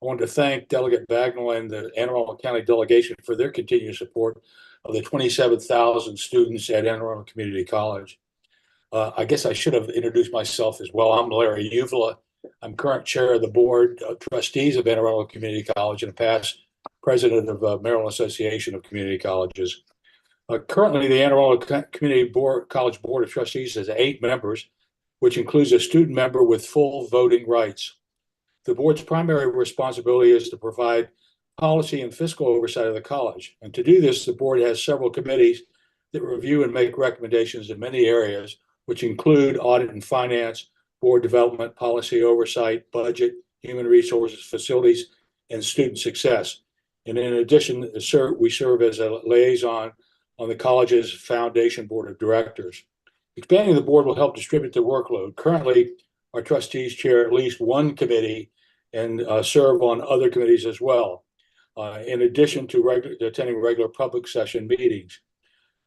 I want to thank Delegate Bagnall and the Anne Arundel County delegation for their continued support of the 27,000 students at Anne Arundel Community College. I guess I should have introduced myself as well. I'm Larry Uvula. I'm current chair of the board of trustees of Anne Arundel Community College and past president of Maryland Association of Community Colleges. Currently, the Anne Arundel Community College Board of Trustees has 8 members, which includes a student member with full voting rights. The board's primary responsibility is to provide policy and fiscal oversight of the college. And to do this, the board has several committees that review and make recommendations in many areas, which include audit and finance, board development, policy oversight, budget, human resources, facilities, and student success. And in addition, we serve as a liaison on the college's foundation board of directors. Expanding the board will help distribute the workload. Currently, our trustees chair at least one committee and serve on other committees as well, in addition to attending regular public session meetings.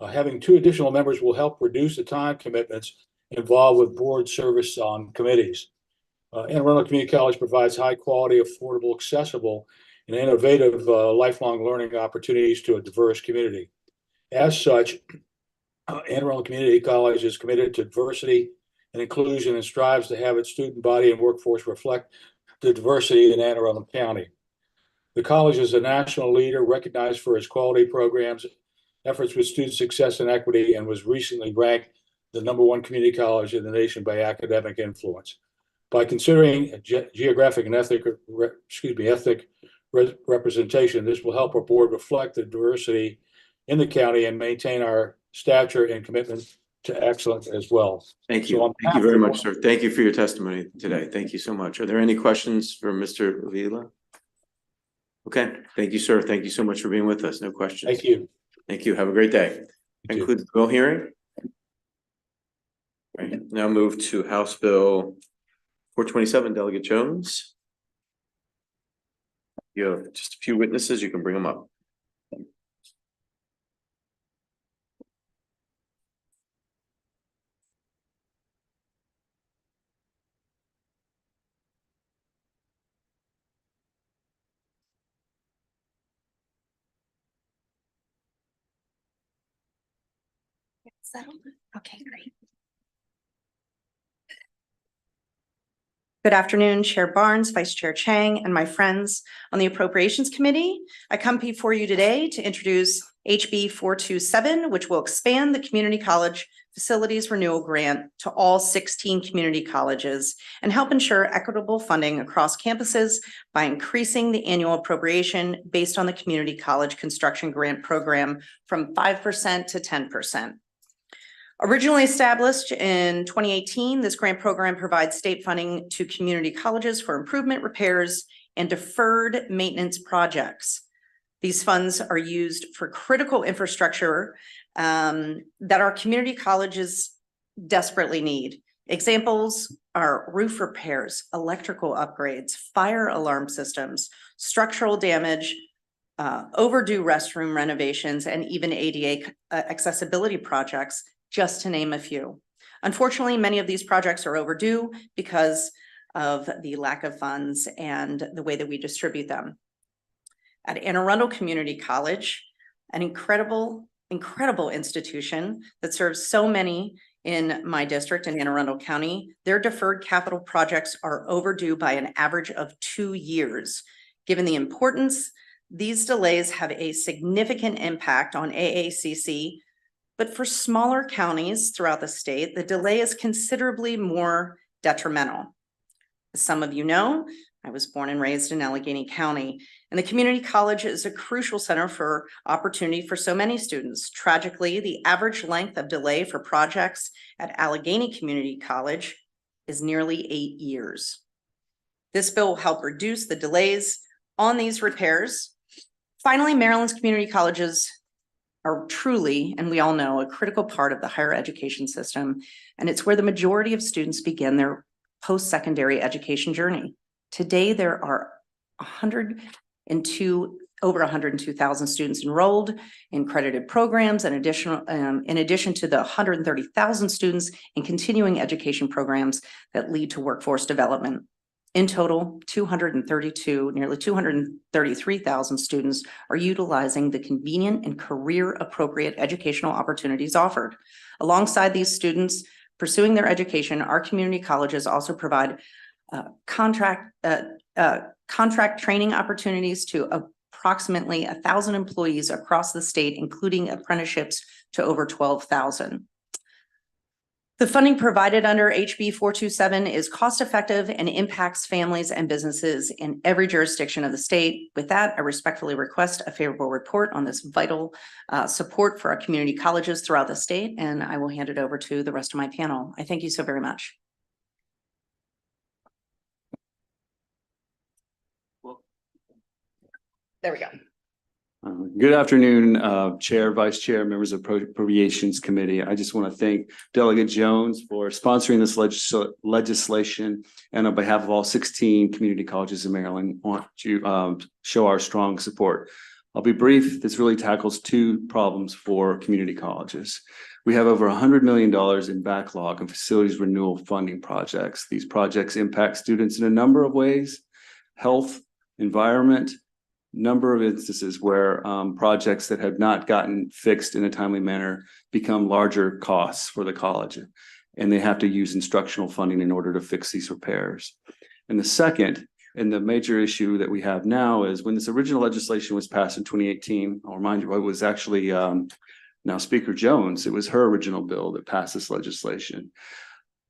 Having 2 additional members will help reduce the time commitments involved with board service on committees. Anne Arundel Community College provides high quality, affordable, accessible, and innovative lifelong learning opportunities to a diverse community. As such, Anne Arundel Community College is committed to diversity and inclusion and strives to have its student body and workforce reflect the diversity in Anne Arundel County. The college is a national leader recognized for its quality programs, efforts with student success and equity, and was recently ranked the #1 community college in the nation by academic influence. By considering geographic and ethnic representation, this will help our board reflect the diversity in the county and maintain our stature and commitment to excellence as well. Thank you. Thank you very much, sir. Thank you for your testimony today. Thank you so much. Are there any questions for Mr. Avila? Okay, thank you, sir. Thank you so much for being with us. No questions. Thank you. Thank you. Have a great day. Concludes the bill hearing. Right, now move to House Bill 427, Delegate Jones. You have just a few witnesses. You can bring them up. Settled. Okay, great. Good afternoon, Chair Barnes, Vice Chair Chang, and my friends on the Appropriations Committee. I come before you today to introduce HB 427, which will expand the Community College Facilities Renewal Grant to all 16 community colleges and help ensure equitable funding across campuses by increasing the annual appropriation based on the Community College Construction Grant Program from 5% to 10%. Originally established in 2018, this grant program provides state funding to community colleges for improvement, repairs, and deferred maintenance projects. These funds are used for critical infrastructure that our community colleges desperately need. Examples are roof repairs, electrical upgrades, fire alarm systems, structural damage, overdue restroom renovations, and even ADA accessibility projects, just to name a few. Unfortunately, many of these projects are overdue because of the lack of funds and the way that we distribute them. At Anne Arundel Community College, an incredible institution that serves so many in my district in Anne Arundel County, their deferred capital projects are overdue by an average of 2 years. Given the importance, these delays have a significant impact on AACC. But for smaller counties throughout the state, the delay is considerably more detrimental. As some of you know, I was born and raised in Allegheny County, and the community college is a crucial center for opportunity for so many students. Tragically, the average length of delay for projects at Allegheny Community College is nearly 8 years. This bill will help reduce the delays on these repairs. Finally, Maryland's community colleges are truly, and we all know, a critical part of the higher education system, and it's where the majority of students begin their post-secondary education journey. Today, there are over 102,000 students enrolled in credited programs, and in addition to the 130,000 students in continuing education programs that lead to workforce development. In total, nearly 233,000 students are utilizing the convenient and career-appropriate educational opportunities offered. Alongside these students pursuing their education, our community colleges also provide contract training opportunities to approximately 1,000 employees across the state, including apprenticeships to over 12,000. The funding provided under HB 427 is cost-effective and impacts families and businesses in every jurisdiction of the state. With that, I respectfully request a favorable report on this vital support for our community colleges throughout the state, and I will hand it over to the rest of my panel. I thank you so very much. There we go. Good afternoon, Chair, Vice Chair, members of Appropriations Committee. I just want to thank Delegate Jones for sponsoring this legislation, and on behalf of all 16 community colleges in Maryland, want to show our strong support. I'll be brief. This really tackles two problems for community colleges. We have over $100 million in backlog and facilities renewal funding projects. These projects impact students in a number of ways: health, environment, number of instances where projects that have not gotten fixed in a timely manner become larger costs for the college, and they have to use instructional funding in order to fix these repairs. And the second, and the major issue that we have now, is when this original legislation was passed in 2018, I'll remind you, it was actually now Speaker Jones, it was her original bill that passed this legislation.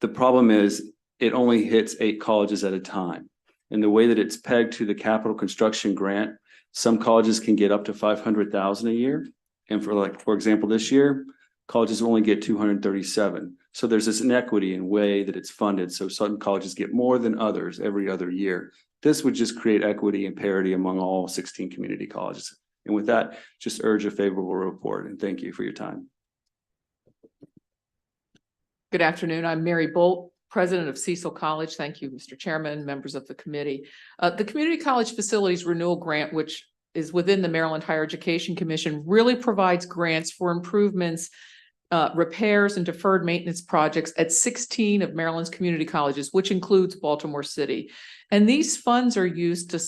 The problem is it only hits 8 colleges at a time. And the way that it's pegged to the capital construction grant, some colleges can get up to $500,000 a year. And for example, this year, colleges only get 237. So there's this inequity in way that it's funded. So some colleges get more than others every other year. This would just create equity and parity among all 16 community colleges. And with that, just urge a favorable report, and thank you for your time. Good afternoon. I'm Mary Bolt, President of Cecil College. Thank you, Mr. Chairman, members of the committee. The Community College Facilities Renewal Grant, which is within the Maryland Higher Education Commission, really provides grants for improvements, repairs, and deferred maintenance projects at 16 of Maryland's community colleges, which includes Baltimore City. And these funds are used to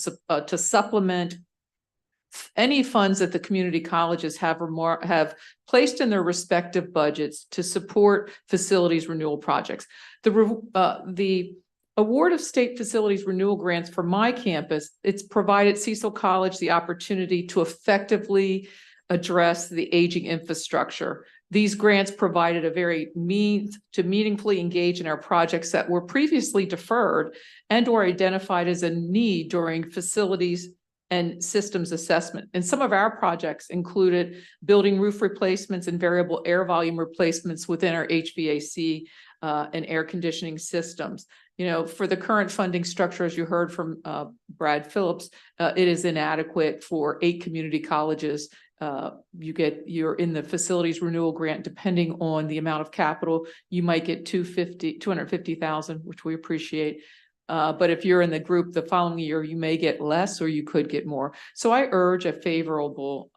supplement any funds that the community colleges have placed in their respective budgets to support facilities renewal projects. The Award of state facilities renewal grants for my campus, it's provided Cecil College the opportunity to effectively address the aging infrastructure. These grants provided a very means to meaningfully engage in our projects that were previously deferred and or identified as a need during facilities and systems assessment. And some of our projects included building roof replacements and variable air volume replacements within our HVAC and air conditioning systems. You know, for the current funding structure, as you heard from Brad Phillips, it is inadequate for 8 community colleges. You're in the facilities renewal grant, depending on the amount of capital, you might get 250,000, which we appreciate. But if you're in the group the following year, you may get less or you could get more. So I urge a favorable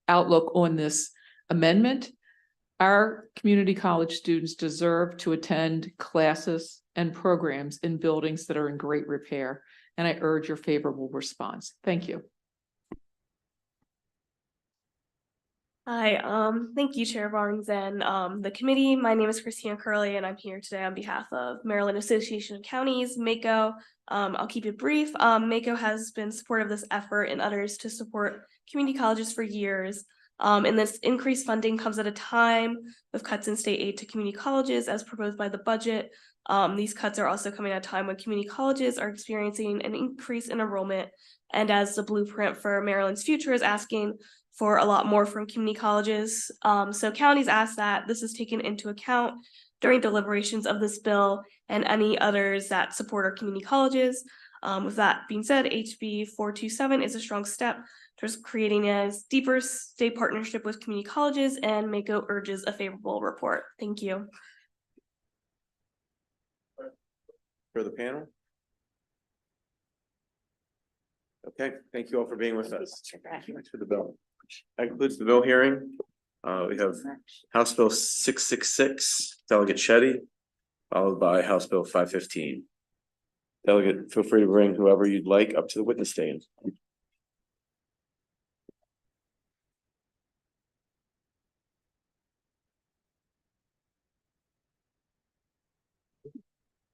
outlook on this amendment. Our community college students deserve to attend classes and programs in buildings that are in great repair, and I urge your favorable response. Thank you. Hi, thank you, Chair Barnes and the committee. My name is Christina Curley, and I'm here today on behalf of Maryland Association of Counties, MACO. I'll keep it brief. MACO has been supportive of this effort and others to support community colleges for years. And this increased funding comes at a time of cuts in state aid to community colleges as proposed by the budget. These cuts are also coming at a time when community colleges are experiencing an increase in enrollment, and as the blueprint for Maryland's future is asking for a lot more from community colleges. So counties ask that this is taken into account during deliberations of this bill and any others that support our community colleges. With that being said, HB 427 is a strong step towards creating a deeper state partnership with community colleges, and MACO urges a favorable report. Thank you. For the panel? Okay, thank you all for being with us. Thanks for the bill. That concludes the bill hearing. We have House Bill 666, Delegate Shetty, followed by House Bill 515. Delegate, feel free to bring whoever you'd like up to the witness stand.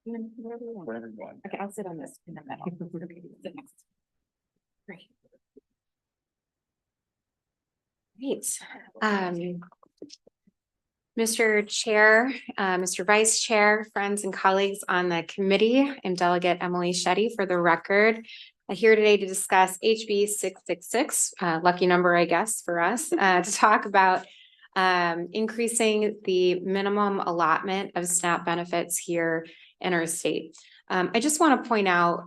Okay, I'll sit on this in the middle. Great. Great. Mr. Chair, Mr. Vice Chair, friends and colleagues on the committee, I'm Delegate Emily Shetty for the record. I'm here today to discuss HB 666, lucky number, I guess, for us, to talk about increasing the minimum allotment of SNAP benefits here in our state. I just want to point out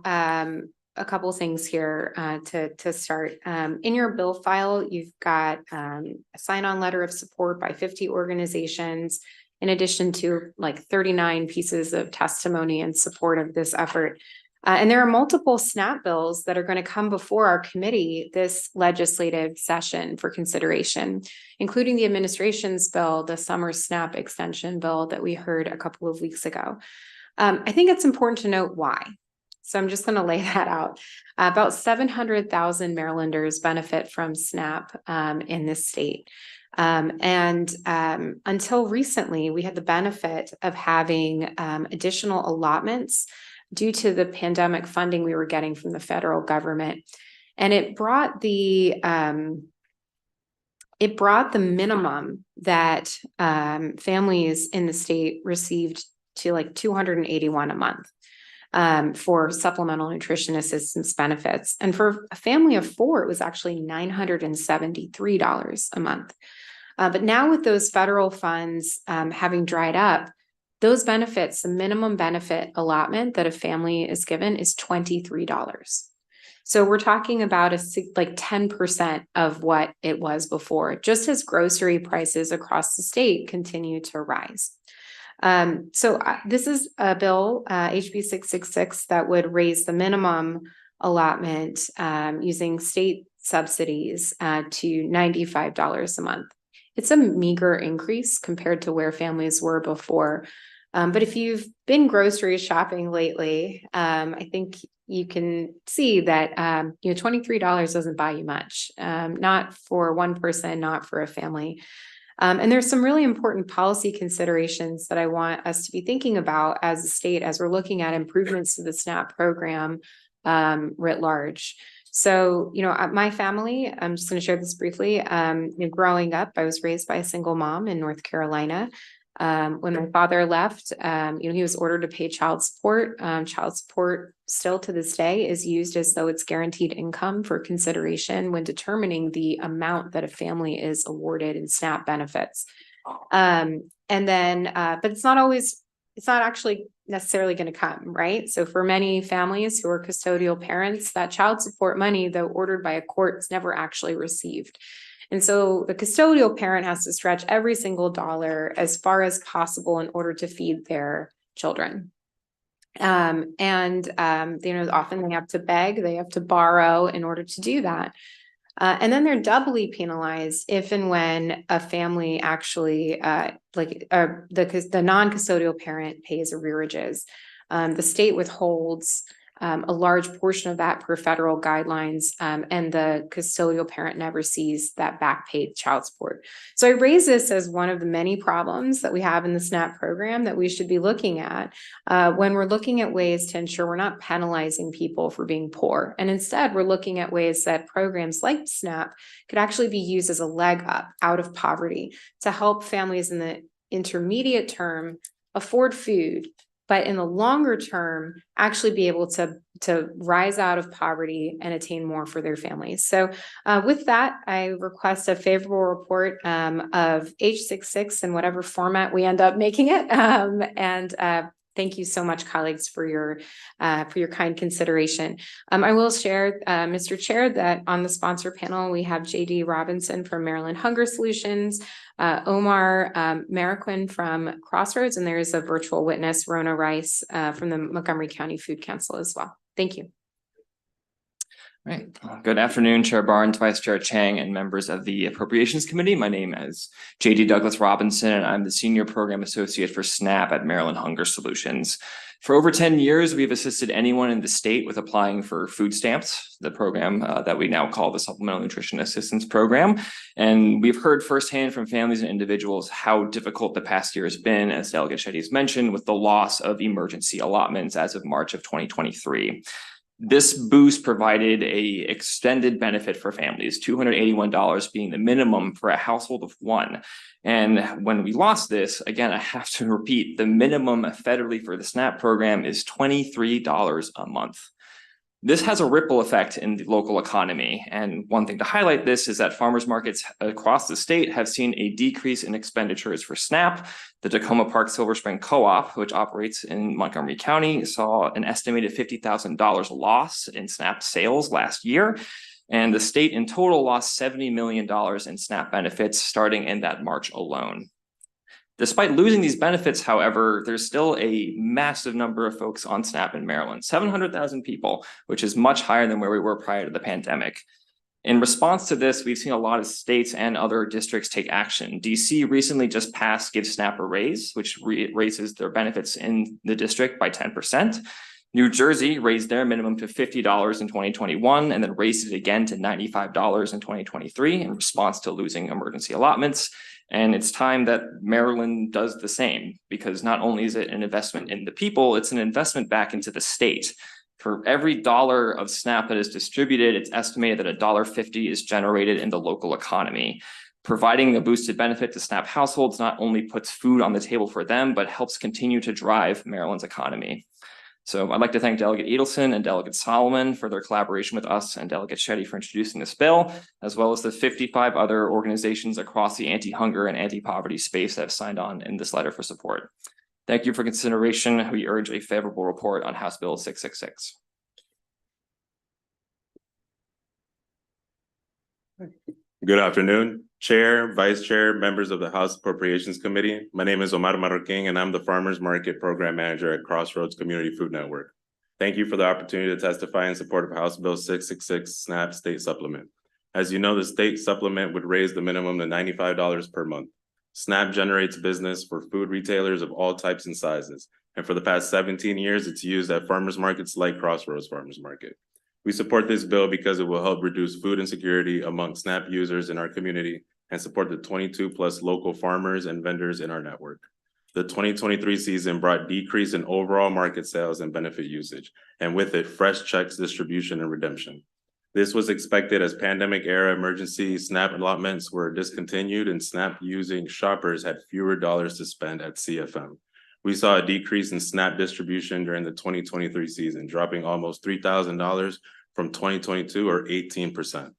a couple things here to start. In your bill file, you've got a sign-on letter of support by 50 organizations, in addition to like 39 pieces of testimony in support of this effort. And there are multiple SNAP bills that are going to come before our committee this legislative session for consideration, including the administration's bill, the summer SNAP extension bill that we heard a couple of weeks ago. I think it's important to note why. So I'm just going to lay that out. About 700,000 Marylanders benefit from SNAP in this state. Until recently, we had the benefit of having additional allotments due to the pandemic funding we were getting from the federal government. And it brought the minimum that families in the state received to like $281 a month for supplemental nutrition assistance benefits. And for a family of 4, it was actually $973 a month. But now with those federal funds having dried up, those benefits, the minimum benefit allotment that a family is given is $23. So we're talking about like 10% of what it was before, just as grocery prices across the state continue to rise. This is a bill, HB 666, that would raise the minimum allotment using state subsidies to $95 a month. It's a meager increase compared to where families were before. But if you've been grocery shopping lately, I think you can see that $23 doesn't buy you much, not for one person, not for a family. And there's some really important policy considerations that I want us to be thinking about as a state, as we're looking at improvements to the SNAP program writ large. So, my family, I'm just going to share this briefly. Growing up, I was raised by a single mom in North Carolina. When my father left, he was ordered to pay child support. Child support still to this day is used as though it's guaranteed income for consideration when determining the amount that a family is awarded in SNAP benefits. But it's not actually necessarily going to come, right? So for many families who are custodial parents, that child support money, though ordered by a court, is never actually received. And so the custodial parent has to stretch every single dollar as far as possible in order to feed their children. Often they have to beg, they have to borrow in order to do that. And then they're doubly penalized if and when a family actually, the non-custodial parent pays arrearages. The state withholds a large portion of that per federal guidelines, and the custodial parent never sees that back paid child support. So I raise this as one of the many problems that we have in the SNAP program that we should be looking at when we're looking at ways to ensure we're not penalizing people for being poor. And instead, we're looking at ways that programs like SNAP could actually be used as a leg up out of poverty to help families in the intermediate term afford food, but in the longer term, actually be able to rise out of poverty and attain more for their families. So with that, I request a favorable report of H66 in whatever format we end up making it. Thank you so much, colleagues, for your kind consideration. I will share, Mr. Chair, that on the sponsor panel, we have JD Robinson from Maryland Hunger Solutions, Omar Mariquin from Crossroads, and there is a virtual witness, Rona Rice, from the Montgomery County Food Council as well. Thank you. Right. Good afternoon, Chair Barnes, Vice Chair Chang, and members of the Appropriations Committee. My name is JD Douglas Robinson, and I'm the Senior Program Associate for SNAP at Maryland Hunger Solutions. For over 10 years, we've assisted anyone in the state with applying for food stamps, the program that we now call the Supplemental Nutrition Assistance Program. And we've heard firsthand from families and individuals how difficult the past year has been, as Delegate Shetty's mentioned, with the loss of emergency allotments as of March of 2023. This boost provided a extended benefit for families, $281 being the minimum for a household of one. And when we lost this, again, I have to repeat, the minimum federally for the SNAP program is $23 a month. This has a ripple effect in the local economy. And one thing to highlight this is that farmers markets across the state have seen a decrease in expenditures for SNAP. The Tacoma Park Silver Spring Co-op, which operates in Montgomery County, saw an estimated $50,000 loss in SNAP sales last year. And the state in total lost $70 million in SNAP benefits starting in that March alone. Despite losing these benefits, however, there's still a massive number of folks on SNAP in Maryland, 700,000 people, which is much higher than where we were prior to the pandemic. In response to this, we've seen a lot of states and other districts take action. DC recently just passed Give SNAP a Raise, which raises their benefits in the district by 10%. New Jersey raised their minimum to $50 in 2021 and then raised it again to $95 in 2023 in response to losing emergency allotments. And it's time that Maryland does the same, because not only is it an investment in the people, it's an investment back into the state. For every dollar of SNAP that is distributed, it's estimated that $1.50 is generated in the local economy. Providing a boosted benefit to SNAP households not only puts food on the table for them, but helps continue to drive Maryland's economy. So I'd like to thank Delegate Edelson and Delegate Solomon for their collaboration with us and Delegate Shetty for introducing this bill, as well as the 55 other organizations across the anti-hunger and anti-poverty space that have signed on in this letter for support. Thank you for consideration. We urge a favorable report on House Bill 666. Good afternoon, Chair, Vice Chair, members of the House Appropriations Committee. My name is Omar Marroquin, and I'm the Farmers Market Program Manager at Crossroads Community Food Network. Thank you for the opportunity to testify in support of House Bill 666 SNAP State Supplement. As you know, the state supplement would raise the minimum to $95 per month. SNAP generates business for food retailers of all types and sizes. And for the past 17 years, it's used at farmers markets like Crossroads Farmers Market. We support this bill because it will help reduce food insecurity among SNAP users in our community and support the 22+ local farmers and vendors in our network. The 2023 season brought decrease in overall market sales and benefit usage, and with it, fresh checks distribution and redemption. This was expected as pandemic-era emergency SNAP allotments were discontinued and SNAP using shoppers had fewer dollars to spend at CFM. We saw a decrease in SNAP distribution during the 2023 season, dropping almost $3,000 from 2022 or 18%.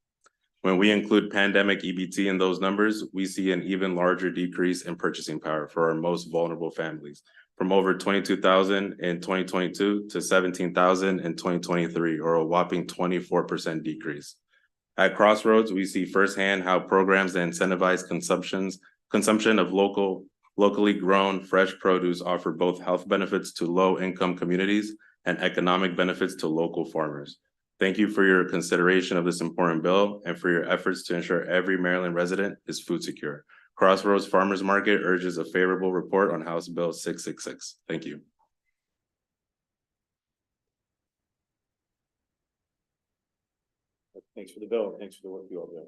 When we include pandemic EBT in those numbers, we see an even larger decrease in purchasing power for our most vulnerable families, from over 22,000 in 2022 to 17,000 in 2023, or a whopping 24% decrease. At Crossroads, we see firsthand how programs that incentivize consumption of locally grown fresh produce offer both health benefits to low-income communities and economic benefits to local farmers. Thank you for your consideration of this important bill and for your efforts to ensure every Maryland resident is food secure. Crossroads Farmers Market urges a favorable report on House Bill 666. Thank you. Thanks for the bill. Thanks for the work you all do.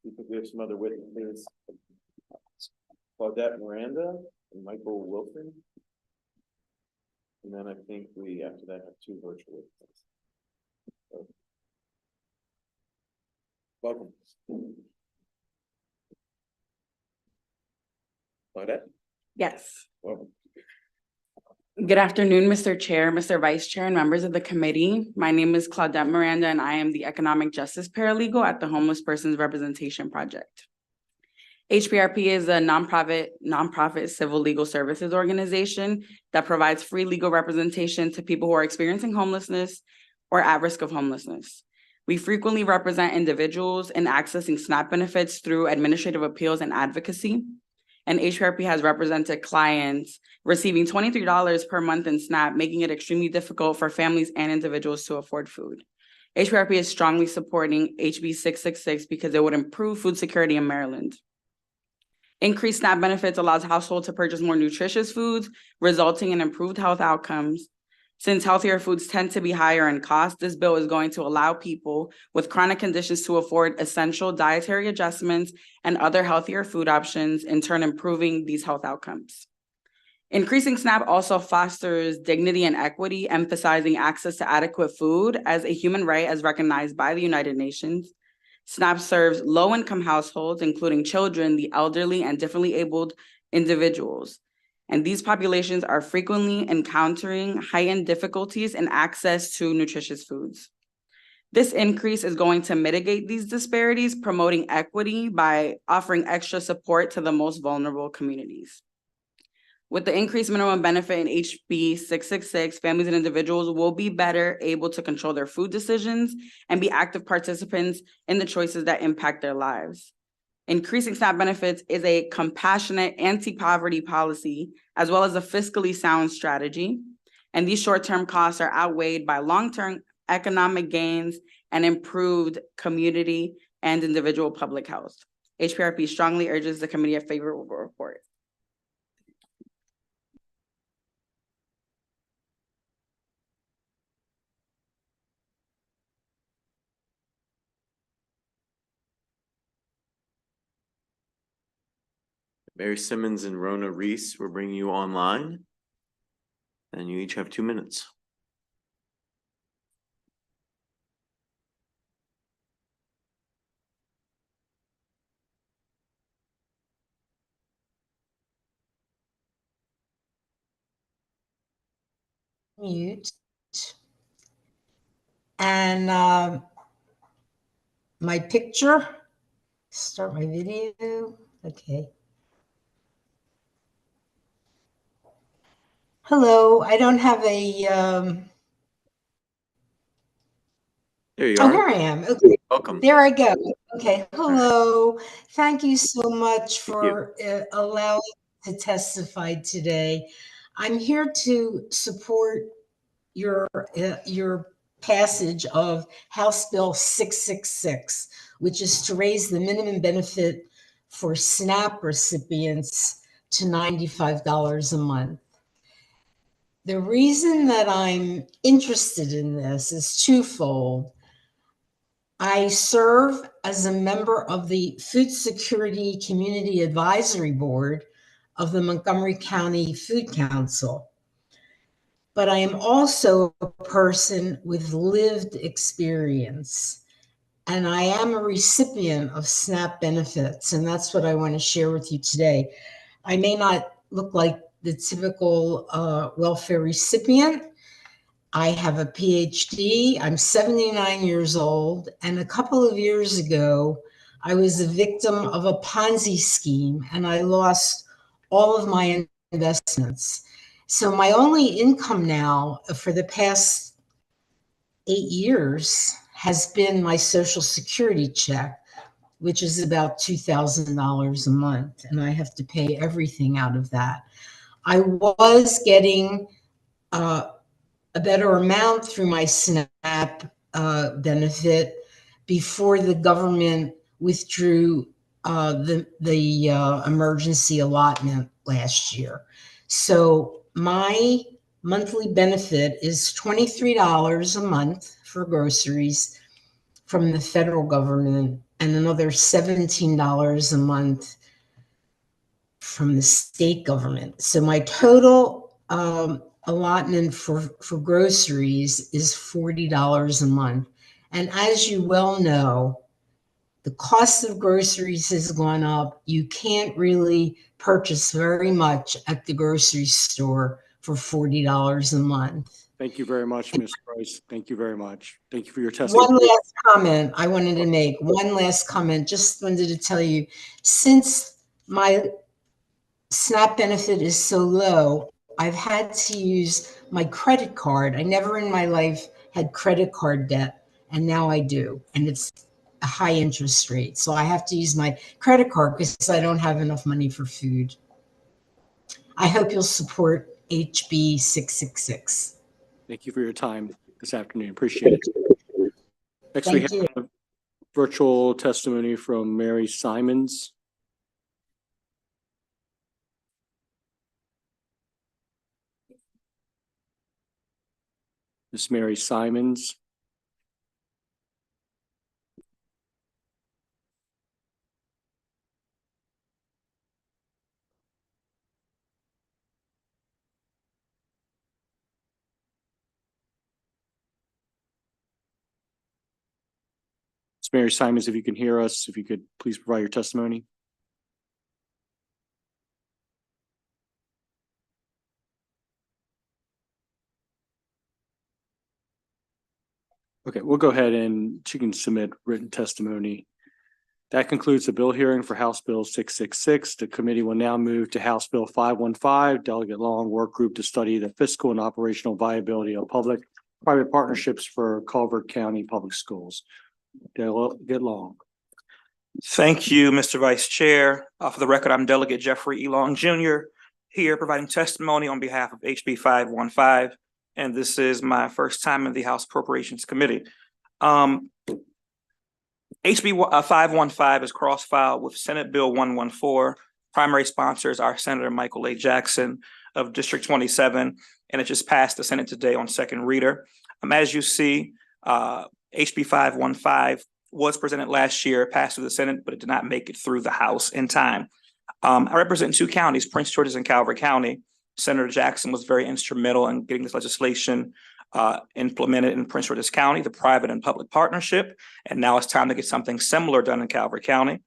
We think we have some other witnesses. Claudette Miranda and Michael Wilson. And then I think we, after that, have 2 virtual witnesses. So, welcome. Claudette? Yes. Welcome. Good afternoon, Mr. Chair, Mr. Vice Chair, and members of the committee. My name is Claudette Miranda, and I am the Economic Justice Paralegal at the Homeless Persons Representation Project. HPRP is a nonprofit civil legal services organization that provides free legal representation to people who are experiencing homelessness or at risk of homelessness. We frequently represent individuals in accessing SNAP benefits through administrative appeals and advocacy. And HPRP has represented clients receiving $23 per month in SNAP, making it extremely difficult for families and individuals to afford food. HPRP is strongly supporting HB 666 because it would improve food security in Maryland. Increased SNAP benefits allows households to purchase more nutritious foods, resulting in improved health outcomes. Since healthier foods tend to be higher in cost, this bill is going to allow people with chronic conditions to afford essential dietary adjustments and other healthier food options, in turn improving these health outcomes. Increasing SNAP also fosters dignity and equity, emphasizing access to adequate food as a human right as recognized by the United Nations. SNAP serves low-income households, including children, the elderly, and differently abled individuals. And these populations are frequently encountering heightened difficulties in access to nutritious foods. This increase is going to mitigate these disparities, promoting equity by offering extra support to the most vulnerable communities. With the increased minimum benefit in HB 666, families and individuals will be better able to control their food decisions and be active participants in the choices that impact their lives. Increasing SNAP benefits is a compassionate anti-poverty policy, as well as a fiscally sound strategy. And these short-term costs are outweighed by long-term economic gains and improved community and individual public health. HPRP strongly urges the committee a favorable report. Mary Simmons and Rona Reese, we're bringing you online. And you each have 2 minutes. Mute. And my picture, start my video, okay. Hello, I don't have a, There you oh, are. here I am, okay. Welcome. There I go, okay, hello. Thank you so much for allowing me to testify today. I'm here to support your passage of House Bill 666, which is to raise the minimum benefit for SNAP recipients to $95 a month. The reason that I'm interested in this is twofold. I serve as a member of the Food Security Community Advisory Board of the Montgomery County Food Council. But I am also a person with lived experience, and I am a recipient of SNAP benefits, and that's what I want to share with you today. I may not look like the typical welfare recipient. I have a PhD. I'm 79 years old. And a couple of years ago, I was a victim of a Ponzi scheme and I lost all of my investments. So my only income now for the past 8 years has been my Social Security check, which is about $2,000 a month. And I have to pay everything out of that. I was getting a better amount through my SNAP benefit before the government withdrew the emergency allotment last year. So my monthly benefit is $23 a month for groceries from the federal government and another $17 a month from the state government. So my total allotment for groceries is $40 a month. And as you well know, the cost of groceries has gone up. You can't really purchase very much at the grocery store for $40 a month. Thank you very much, Ms. Price. Thank you very much. Thank you for your testimony. One last comment I wanted to make. One last comment. Just wanted to tell you, since my SNAP benefit is so low, I've had to use my credit card. I never in my life had credit card debt, and now I do. And it's a high interest rate. So I have to use my credit card because I don't have enough money for food. I hope you'll support HB 666. Thank you for your time this afternoon. Appreciate it. Next, we have virtual testimony from Mary Simons. Miss Mary Simons. Miss Mary Simons, if you can hear us, if you could please provide your testimony. Okay, we'll go ahead and she can submit written testimony. That concludes the bill hearing for House Bill 666. The committee will now move to House Bill 515, Delegate Long Work Group to study the fiscal and operational viability of public-private partnerships for Culver County Public Schools. Delegate Long. Thank you, Mr. Vice Chair. For the record, I'm Delegate Jeffrey E. Long Jr. here providing testimony on behalf of HB 515. And this is my first time in the House Appropriations Committee. HB 515 is cross-filed with Senate Bill 114. Primary sponsors are Senator Michael A. Jackson of District 27, and it just passed the Senate today on second reader. As you see, HB 515 was presented last year, passed through the Senate, but it did not make it through the House in time. I represent two counties, Prince George's and Calvert County. Senator Jackson was very instrumental in getting this legislation implemented in Prince George's County, the private and public partnership. And now it's time to get something similar done in Calvert County.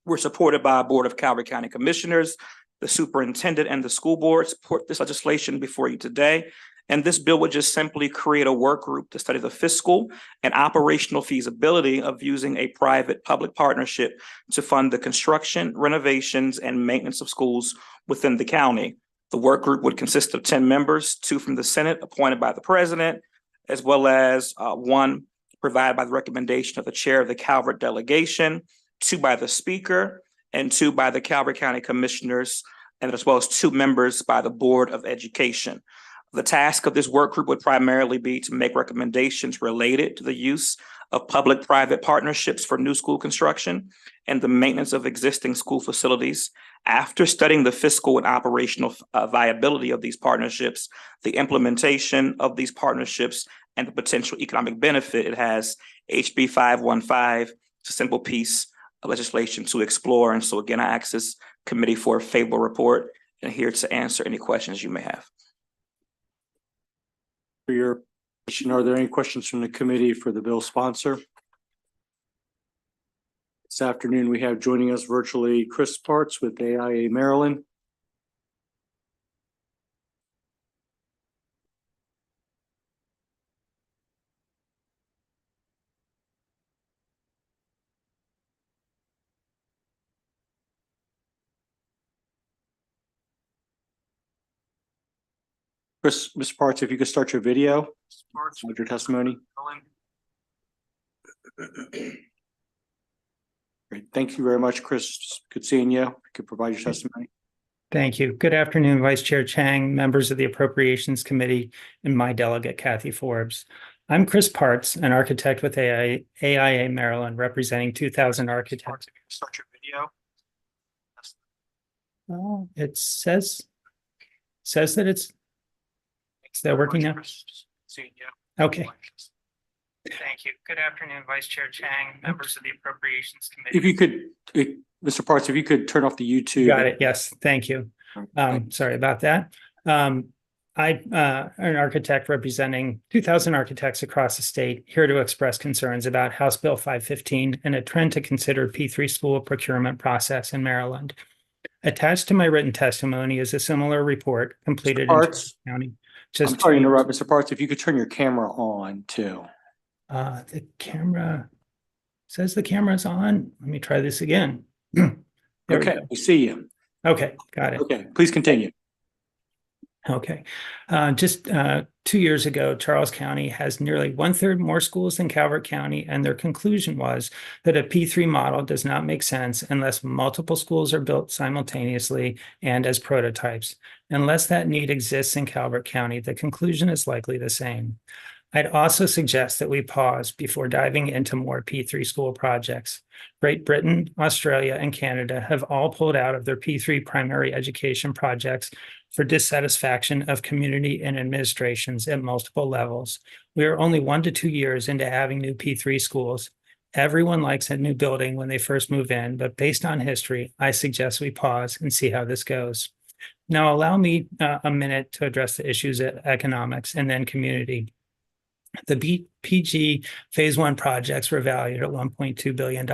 We're supported by a board of Calvert County commissioners. The superintendent and the school board support this legislation before you today. And this bill would just simply create a work group to study the fiscal and operational feasibility of using a private-public partnership to fund the construction, renovations, and maintenance of schools within the county. The work group would consist of 10 members, 2 from the Senate appointed by the president, as well as 1 provided by the recommendation of the chair of the Calvert delegation, 2 by the speaker, and 2 by the Calvert County commissioners, and as well as 2 members by the Board of Education. The task of this work group would primarily be to make recommendations related to the use of public-private partnerships for new school construction and the maintenance of existing school facilities. After studying the fiscal and operational viability of these partnerships, the implementation of these partnerships, and the potential economic benefit it has, HB 515 is a simple piece of legislation to explore. And so again, I ask this committee for a favorable report and here to answer any questions you may have. For your question, are there any questions from the committee for the bill sponsor? This afternoon, we have joining us virtually Chris Parts with AIA Maryland. Chris, Mr. Parts, if you could start your video with your testimony. Great. Thank you very much, Chris. Good seeing you. You could provide your testimony. Thank you. Good afternoon, Vice Chair Chang, members of the Appropriations Committee, and my delegate, Kathy Forbes. I'm Chris Parts, an architect with AIA Maryland, representing 2,000 architects. Start your video. Oh, it says that it's that working now? Seeing you. Okay. Thank you. Good afternoon, Vice Chair Chang, members of the Appropriations Committee. If you could, Mr. Parts, if you could turn off the YouTube. Got it. Yes. Thank you. Sorry about that. I'm an architect representing 2,000 architects across the state, here to express concerns about House Bill 515 and a trend to consider P3 school procurement process in Maryland. Attached to my written testimony is a similar report completed in Charles County. I'm sorry to interrupt, Mr. Parts. If you could turn your camera on too. The camera says the camera's on. Let me try this again. Okay, we see you. Okay, got it. Okay, please continue. Okay. Just 2 years ago, Charles County has nearly 1/3 more schools than Calvert County, and their conclusion was that a P3 model does not make sense unless multiple schools are built simultaneously and as prototypes. Unless that need exists in Calvert County, the conclusion is likely the same. I'd also suggest that we pause before diving into more P3 school projects. Great Britain, Australia, and Canada have all pulled out of their P3 primary education projects for dissatisfaction of community and administrations at multiple levels. We are only 1 to 2 years into having new P3 schools. Everyone likes a new building when they first move in, but based on history, I suggest we pause and see how this goes. Now, allow me a minute to address the issues of economics and then community. The PG Phase 1 projects were valued at $1.2 billion.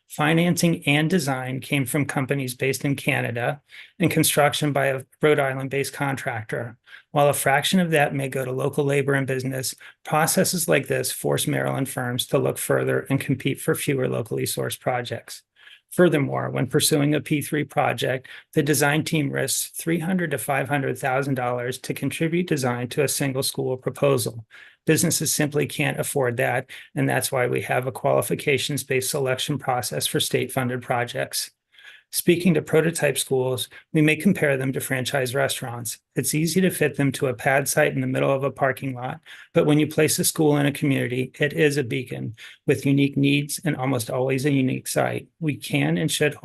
Financing and design came from companies based in Canada and construction by a Rhode Island-based contractor. While a fraction of that may go to local labor and business, processes like this force Maryland firms to look further and compete for fewer locally sourced projects. Furthermore, when pursuing a P3 project, the design team risks $300,000 to $500,000 to contribute design to a single school proposal. Businesses simply can't afford that, and that's why we have a qualifications-based selection process for state-funded projects. Speaking to prototype schools, we may compare them to franchise restaurants. It's easy to fit them to a pad site in the middle of a parking lot, but when you place a school in a community, it is a beacon with unique needs and almost always a unique site. We can and should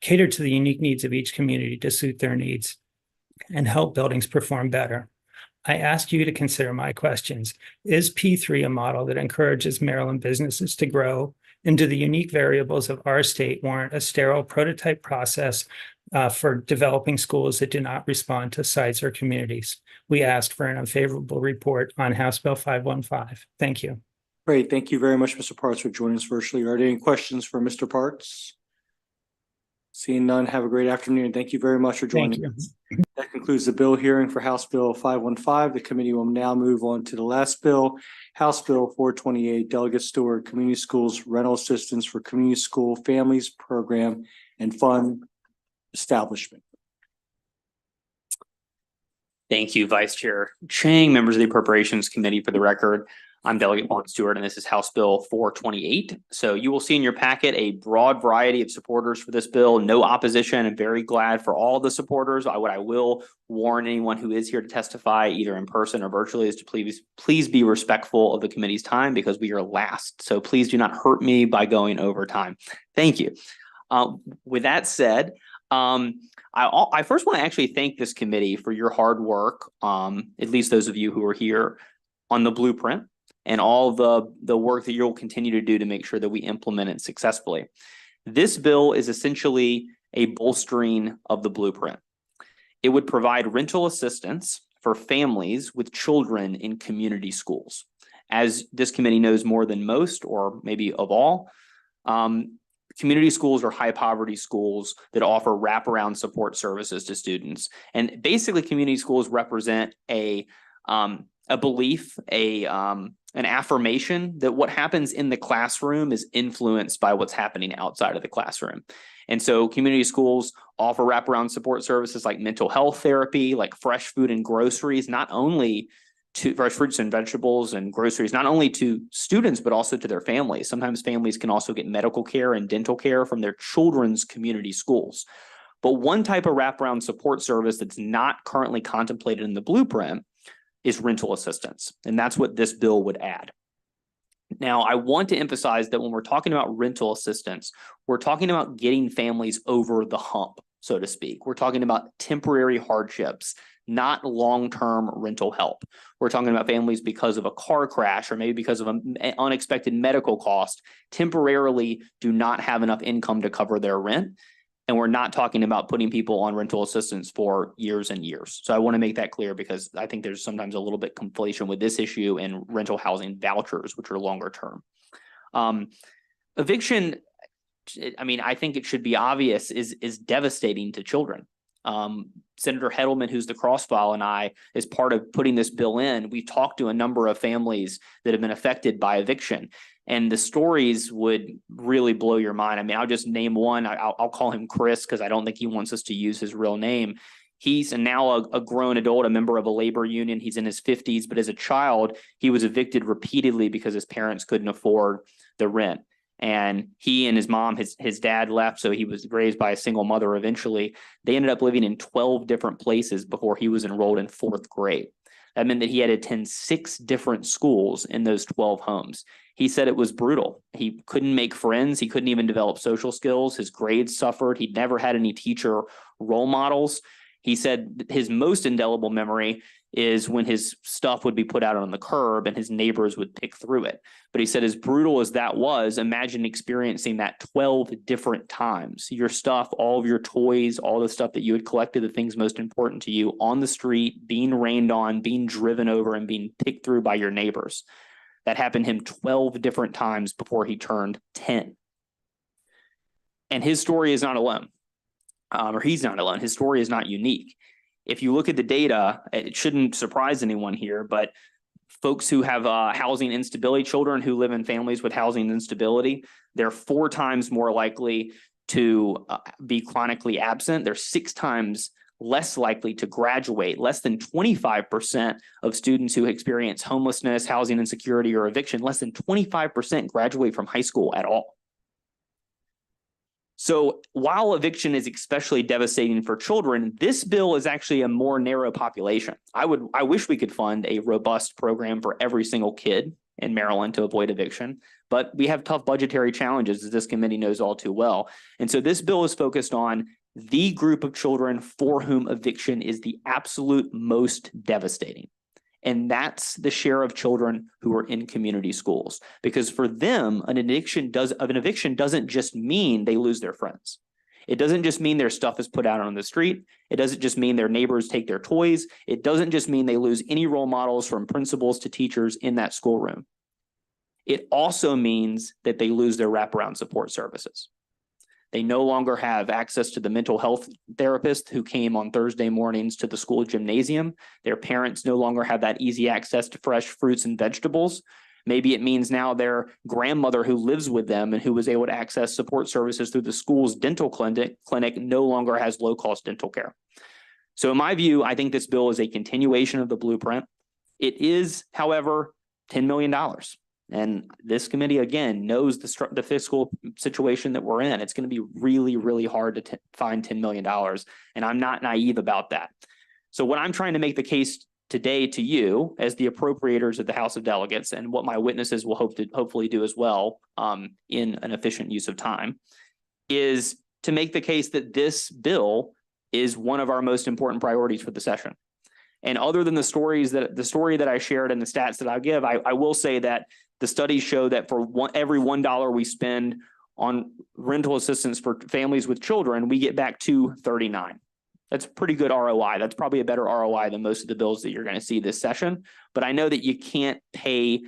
cater to the unique needs of each community to suit their needs and help buildings perform better. I ask you to consider my questions. Is P3 a model that encourages Maryland businesses to grow? And do the unique variables of our state warrant a sterile prototype process for developing schools that do not respond to sites or communities? We asked for an unfavorable report on House Bill 515. Thank you. Great. Thank you very much, Mr. Parts, for joining us virtually. Are there any questions for Mr. Parts? Seeing none, have a great afternoon. Thank you very much for joining us. That concludes the bill hearing for House Bill 515. The committee will now move on to the last bill, House Bill 428, Delegate Stewart, Community Schools Rental Assistance for Community School Families Program and Fund Establishment. Thank you, Vice Chair Chang, members of the Appropriations Committee. For the record, I'm Delegate Martin Stewart, and this is House Bill 428. So you will see in your packet a broad variety of supporters for this bill, no opposition. I'm very glad for all the supporters. What I will warn anyone who is here to testify, either in person or virtually, is to please be respectful of the committee's time because we are last. So please do not hurt me by going over time. Thank you. With that said, I first want to actually thank this committee for your hard work, at least those of you who are here, on the blueprint and all the work that you'll continue to do to make sure that we implement it successfully. This bill is essentially a bolstering of the blueprint. It would provide rental assistance for families with children in community schools. As this committee knows more than most, or maybe of all, community schools are high poverty schools that offer wraparound support services to students. And basically community schools represent a belief, an affirmation that what happens in the classroom is influenced by what's happening outside of the classroom. And so community schools offer wraparound support services like mental health therapy, like fresh food and groceries, not only to fresh fruits and vegetables and groceries, not only to students, but also to their families. Sometimes families can also get medical care and dental care from their children's community schools. But one type of wraparound support service that's not currently contemplated in the blueprint is rental assistance. And that's what this bill would add. Now, I want to emphasize that when we're talking about rental assistance, we're talking about getting families over the hump, so to speak. We're talking about temporary hardships, not long-term rental help. We're talking about families because of a car crash or maybe because of an unexpected medical cost, temporarily do not have enough income to cover their rent. And we're not talking about putting people on rental assistance for years and years. So I want to make that clear because I think there's sometimes a little bit conflation with this issue and rental housing vouchers, which are longer term. Eviction, I mean, I think it should be obvious, is devastating to children. Senator Hedelman, who's the cross-file, and I, as part of putting this bill in, we've talked to a number of families that have been affected by eviction. And the stories would really blow your mind. I mean, I'll just name one. I'll call him Chris because I don't think he wants us to use his real name. He's now a grown adult, a member of a labor union. He's in his 50s, but as a child, he was evicted repeatedly because his parents couldn't afford the rent. And he and his mom, his dad left, so he was raised by a single mother eventually. They ended up living in 12 different places before he was enrolled in 4th grade. That meant that he had to attend 6 different schools in those 12 homes. He said it was brutal. He couldn't make friends. He couldn't even develop social skills. His grades suffered. He'd never had any teacher role models. He said his most indelible memory is when his stuff would be put out on the curb and his neighbors would pick through it. But he said, as brutal as that was, imagine experiencing that 12 different times. Your stuff, all of your toys, all the stuff that you had collected, the things most important to you on the street, being rained on, being driven over, and being picked through by your neighbors. That happened to him 12 different times before he turned 10. And his story is not alone, or he's not alone. His story is not unique. If you look at the data, it shouldn't surprise anyone here, but folks who have housing instability, children who live in families with housing instability, they're 4 times more likely to be chronically absent. They're 6 times less likely to graduate. Less than 25% of students who experience homelessness, housing insecurity, or eviction, less than 25% graduate from high school at all. So while eviction is especially devastating for children, this bill is actually a more narrow population. I wish we could fund a robust program for every single kid in Maryland to avoid eviction, but we have tough budgetary challenges, as this committee knows all too well. And so this bill is focused on the group of children for whom eviction is the absolute most devastating. And that's the share of children who are in community schools. Because for them, an eviction doesn't just mean they lose their friends. It doesn't just mean their stuff is put out on the street. It doesn't just mean their neighbors take their toys. It doesn't just mean they lose any role models from principals to teachers in that schoolroom. It also means that they lose their wraparound support services. They no longer have access to the mental health therapist who came on Thursday mornings to the school gymnasium. Their parents no longer have that easy access to fresh fruits and vegetables. Maybe it means now their grandmother who lives with them and who was able to access support services through the school's dental clinic no longer has low-cost dental care. So in my view, I think this bill is a continuation of the blueprint. It is, however, $10 million. And this committee, again, knows the fiscal situation that we're in. It's going to be really, really hard to find $10 million. And I'm not naive about that. So what I'm trying to make the case today to you as the appropriators of the House of Delegates, and what my witnesses will hopefully do as well in an efficient use of time, is to make the case that this bill is one of our most important priorities for the session. And other than the story that I shared and the stats that I give, I will say that the studies show that for every $1 we spend on rental assistance for families with children, we get back $2.39. That's pretty good ROI. That's probably a better ROI than most of the bills that you're going to see this session. But I know that you can't pay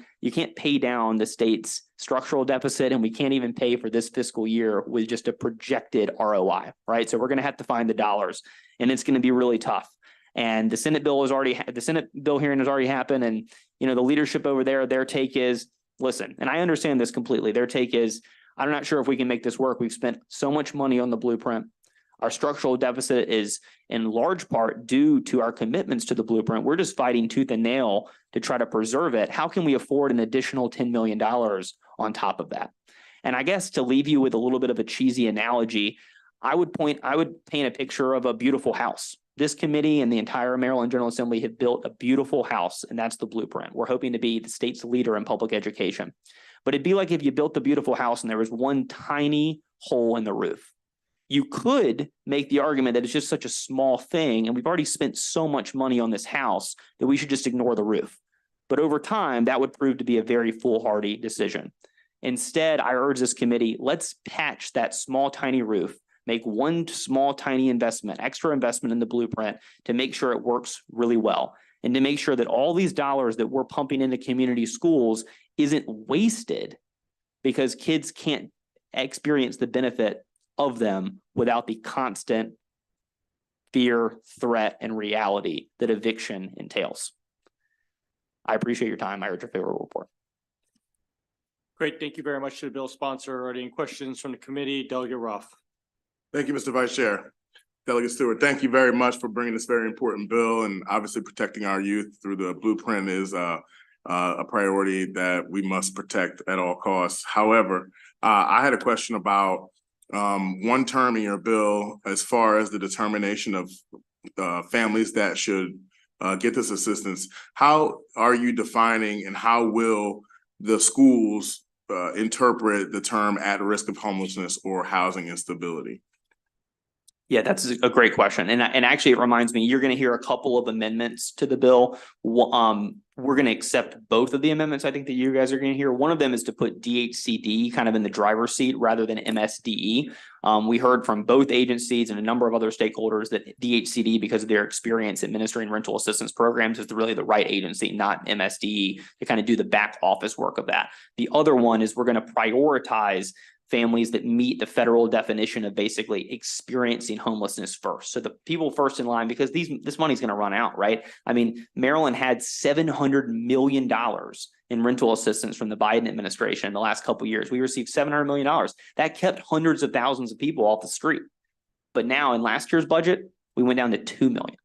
down the state's structural deficit, and we can't even pay for this fiscal year with just a projected ROI, right? So we're going to have to find the dollars, and it's going to be really tough. And the Senate bill hearing has already happened, and the leadership over there, their take is, listen, and I understand this completely. Their take is, I'm not sure if we can make this work. We've spent so much money on the blueprint. Our structural deficit is in large part due to our commitments to the blueprint. We're just fighting tooth and nail to try to preserve it. How can we afford an additional $10 million on top of that? And I guess to leave you with a little bit of a cheesy analogy, I would paint a picture of a beautiful house. This committee and the entire Maryland General Assembly have built a beautiful house, and that's the blueprint. We're hoping to be the state's leader in public education. But it'd be like if you built the beautiful house and there was one tiny hole in the roof. You could make the argument that it's just such a small thing, and we've already spent so much money on this house that we should just ignore the roof. But over time, that would prove to be a very foolhardy decision. Instead, I urge this committee, let's patch that small, tiny roof, make one small, tiny extra investment in the blueprint to make sure it works really well, and to make sure that all these dollars that we're pumping into community schools isn't wasted because kids can't experience the benefit of them without the constant fear, threat, and reality that eviction entails. I appreciate your time. I urge a favorable report. Great. Thank you very much to the bill sponsor. Are there any questions from the committee? Delegate Ruff. Thank you, Mr. Vice Chair. Delegate Stewart, thank you very much for bringing this very important bill, and obviously protecting our youth through the blueprint is a priority that we must protect at all costs. However, I had a question about one term in your bill as far as the determination of families that should get this assistance. How are you defining, and how will the schools interpret the term at risk of homelessness or housing instability? Yeah, that's a great question. And actually, it reminds me, you're going to hear a couple of amendments to the bill. We're going to accept both of the amendments I think that you guys are going to hear. One of them is to put DHCD kind of in the driver's seat rather than MSDE. We heard from both agencies and a number of other stakeholders that DHCD, because of their experience administering rental assistance programs, is really the right agency, not MSDE, to kind of do the back office work of that. The other one is we're going to prioritize families that meet the federal definition of basically experiencing homelessness first. So the people first in line, because this money's going to run out, right? I mean, Maryland had $700 million in rental assistance from the Biden administration in the last couple of years. We received $700 million. That kept hundreds of thousands of people off the street. But now in last year's budget, we went down to 2 million,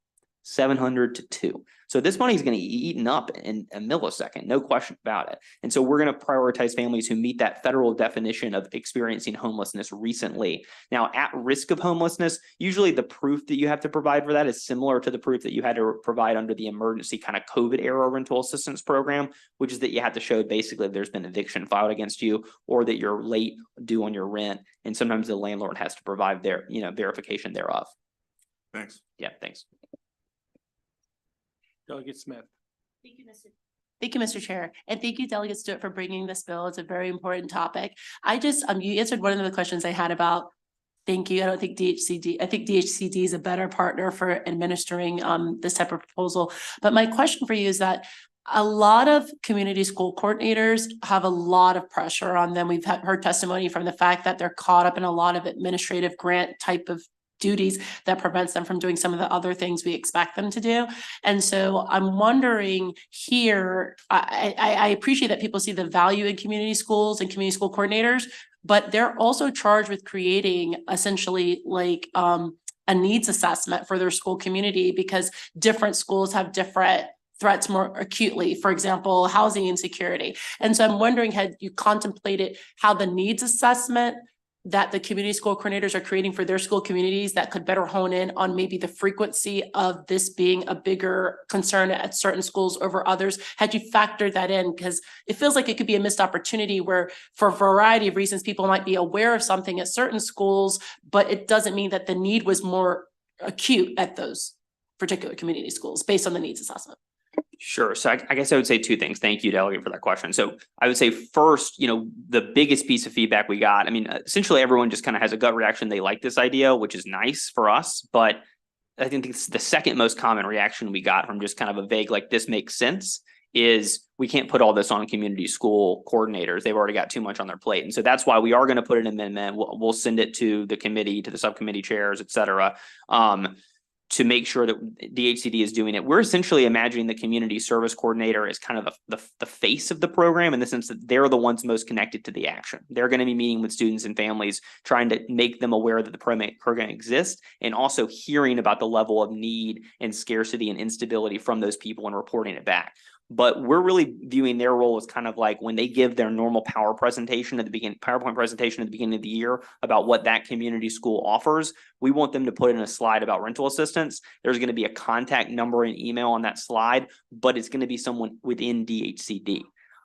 700 to 2. So this money is going to be eaten up in a millisecond, no question about it. And so we're going to prioritize families who meet that federal definition of experiencing homelessness recently. Now, at risk of homelessness, usually the proof that you have to provide for that is similar to the proof that you had to provide under the emergency kind of COVID era rental assistance program, which is that you have to show basically there's been eviction filed against you, or that you're late due on your rent. And sometimes the landlord has to provide their, verification thereof. Thanks. Yeah, thanks. Delegate Smith. Thank you, Mr. Chair. And thank you, Delegate Stewart, for bringing this bill. It's a very important topic. You answered one of the questions I had about, thank you. I don't think I think DHCD is a better partner for administering this type of proposal. But my question for you is that a lot of community school coordinators have a lot of pressure on them. We've heard testimony from the fact that they're caught up in a lot of administrative grant type of duties that prevents them from doing some of the other things we expect them to do. And so I'm wondering here, I appreciate that people see the value in community schools and community school coordinators, but they're also charged with creating essentially like a needs assessment for their school community, because different schools have different threats more acutely, for example, housing insecurity. And so I'm wondering, had you contemplated how the needs assessment that the community school coordinators are creating for their school communities that could better hone in on maybe the frequency of this being a bigger concern at certain schools over others? Had you factored that in? Because it feels like it could be a missed opportunity where, for a variety of reasons, people might be aware of something at certain schools, but it doesn't mean that the need was more acute at those. particular community schools based on the needs assessment? Sure. So I guess I would say two things. Thank you, Delegate, for that question. So I would say first, the biggest piece of feedback we got, I mean, essentially everyone just kind of has a gut reaction. They like this idea, which is nice for us. But I think it's the second most common reaction we got from just kind of a vague, like, this makes sense, is we can't put all this on community school coordinators. They've already got too much on their plate. And so that's why we are going to put an amendment. We'll send it to the committee, to the subcommittee chairs, et cetera, to make sure that DHCD is doing it. We're essentially imagining the community service coordinator as kind of the face of the program, in the sense that they're the ones most connected to the action. They're going to be meeting with students and families, trying to make them aware that the program exists, and also hearing about the level of need and scarcity and instability from those people and reporting it back. But we're really viewing their role as kind of like when they give their normal PowerPoint presentation at the beginning of the year about what that community school offers. We want them to put in a slide about rental assistance. There's going to be a contact number and email on that slide, but it's going to be someone within DHCD,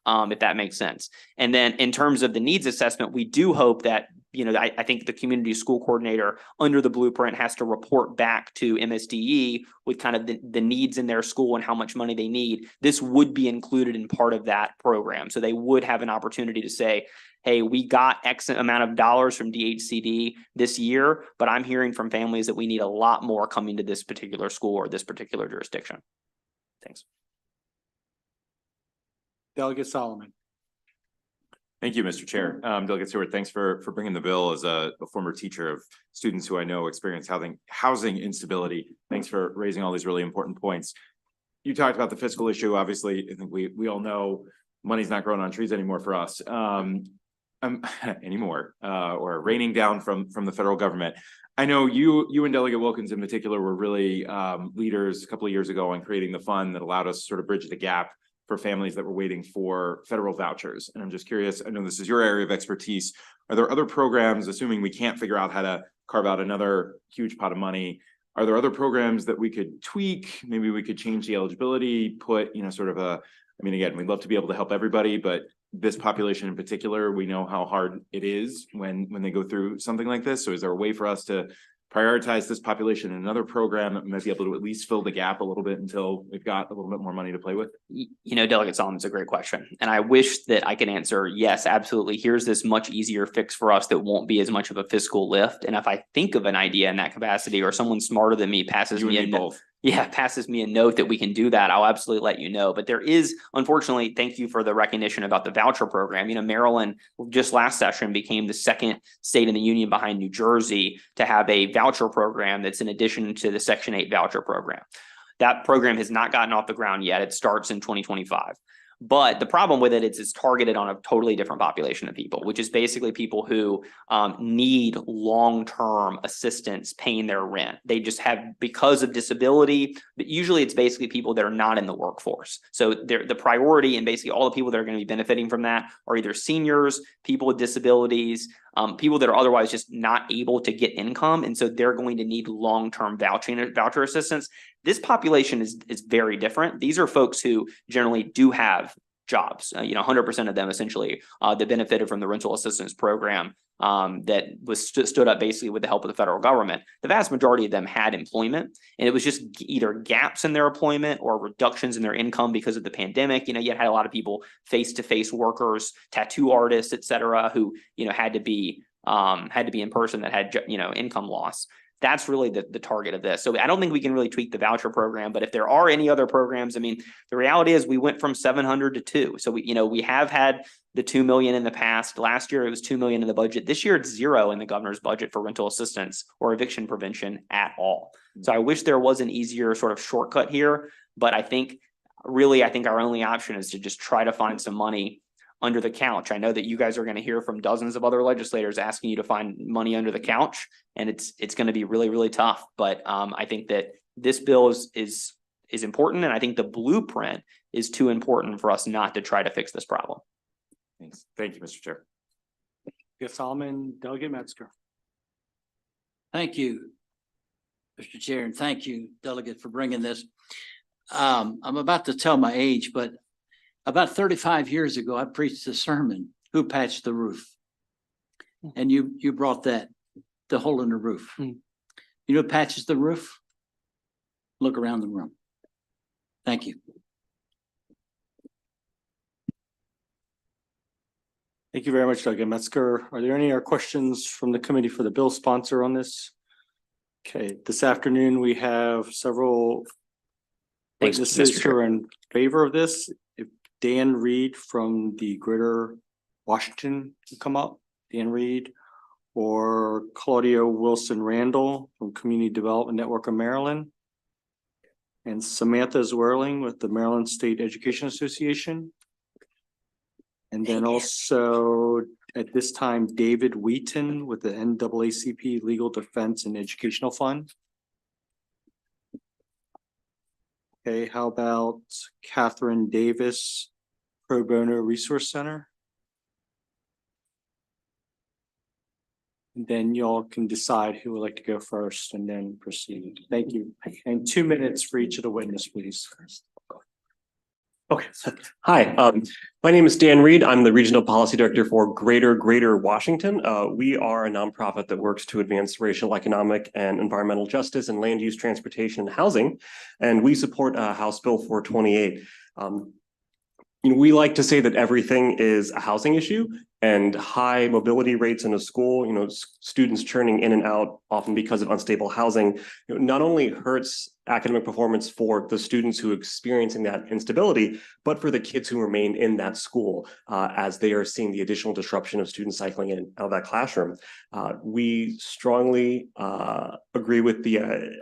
if that makes sense. And then in terms of the needs assessment, we do hope that, I think the community school coordinator under the blueprint has to report back to MSDE with kind of the needs in their school and how much money they need. This would be included in part of that program. So they would have an opportunity to say, hey, we got X amount of dollars from DHCD this year, but I'm hearing from families that we need a lot more coming to this particular school or this particular jurisdiction. Thanks. Delegate Solomon. Thank you, Mr. Chair. Delegate Stewart, thanks for bringing the bill. As a former teacher of students who I know experience housing instability, thanks for raising all these really important points. You talked about the fiscal issue. Obviously, I think we all know money's not growing on trees anymore for us anymore, or raining down from the federal government. I know you and Delegate Wilkins in particular were really leaders a couple of years ago on creating the fund that allowed us to sort of bridge the gap for families that were waiting for federal vouchers. And I'm just curious, I know this is your area of expertise. Are there other programs, assuming we can't figure out how to carve out another huge pot of money, are there other programs that we could tweak? Maybe we could change the eligibility, put, again, we'd love to be able to help everybody, but this population in particular, we know how hard it is when they go through something like this. So is there a way for us to prioritize this population in another program that might be able to at least fill the gap a little bit until we've got a little bit more money to play with? Delegate Solomon, it's a great question. And I wish that I could answer, yes, absolutely. Here's this much easier fix for us that won't be as much of a fiscal lift. And if I think of an idea in that capacity, or someone smarter than me passes me a note, passes me a note that we can do that, I'll absolutely let you know. But there is, unfortunately, thank you for the recognition about the voucher program. Maryland just last session became the second state in the union behind New Jersey to have a voucher program that's in addition to the Section 8 voucher program. That program has not gotten off the ground yet. It starts in 2025. But the problem with it is it's targeted on a totally different population of people, which is basically people who need long-term assistance paying their rent. They just have, because of disability, but usually it's basically people that are not in the workforce. So the priority, and basically all the people that are going to be benefiting from that are either seniors, people with disabilities, people that are otherwise just not able to get income. And so they're going to need long-term voucher assistance. This population is very different. These are folks who generally do have jobs, 100% of them essentially that benefited from the rental assistance program that was stood up basically with the help of the federal government. The vast majority of them had employment, and it was just either gaps in their employment or reductions in their income because of the pandemic. You had a lot of people, face-to-face workers, tattoo artists, et cetera, who had to be in person, that had income loss. That's really the target of this. So I don't think we can really tweak the voucher program, but if there are any other programs, the reality is we went from 700 to 2. So we have had the 2 million in the past. Last year it was 2 million in the budget. This year it's 0 in the governor's budget for rental assistance or eviction prevention at all. So I wish there was an easier sort of shortcut here, but I think our only option is to just try to find some money under the couch. I know that you guys are going to hear from dozens of other legislators asking you to find money under the couch, and it's going to be really, really tough. But I think that this bill is important, and I think the blueprint is too important for us not to try to fix this problem. Thanks. Thank you, Mr. Chair. Delegate Solomon, Delegate Metzger. Thank you, Mr. Chair, and thank you, Delegate, for bringing this. I'm about to tell my age, but about 35 years ago, I preached a sermon, "Who Patched the Roof?" And you brought that, the hole in the roof. You know who patches the roof? look around the room. Thank you. Thank you very much, Delegate Metzger. Are there any other questions from the committee for the bill sponsor on this? Okay, this afternoon we have several Thanks, witnesses Mr. who Chair. are in favor of this. If Dan Reed from the Greater Washington can come up, Dan Reed, or Claudio Wilson Randall from Community Development Network of Maryland, and Samantha Zwerling with the Maryland State Education Association. And then also at this time, David Wheaton with the NAACP Legal Defense and Educational Fund. Okay, how about Catherine Davis, Pro Bono Resource Center? And then y'all can decide who would like to go first and then proceed. Thank you. And 2 minutes for each of the witnesses, please. Okay, hi, my name is Dan Reed. I'm the Regional Policy Director for Greater Washington. We are a nonprofit that works to advance racial, economic, and environmental justice in land use, transportation, and housing. And we support House Bill 428. We like to say that everything is a housing issue, and high mobility rates in a school, students churning in and out often because of unstable housing, not only hurts academic performance for the students who are experiencing that instability, but for the kids who remain in that school as they are seeing the additional disruption of students cycling in and out of that classroom. We strongly agree with the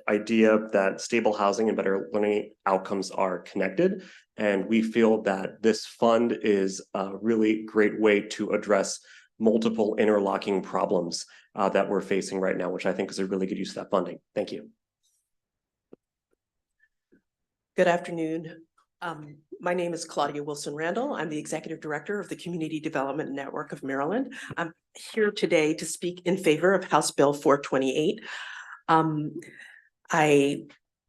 idea that stable housing and better learning outcomes are connected. And we feel that this fund is a really great way to address multiple interlocking problems that we're facing right now, which I think is a really good use of that funding. Thank you. Good afternoon. My name is Claudia Wilson Randall. I'm the Executive Director of the Community Development Network of Maryland. I'm here today to speak in favor of House Bill 428.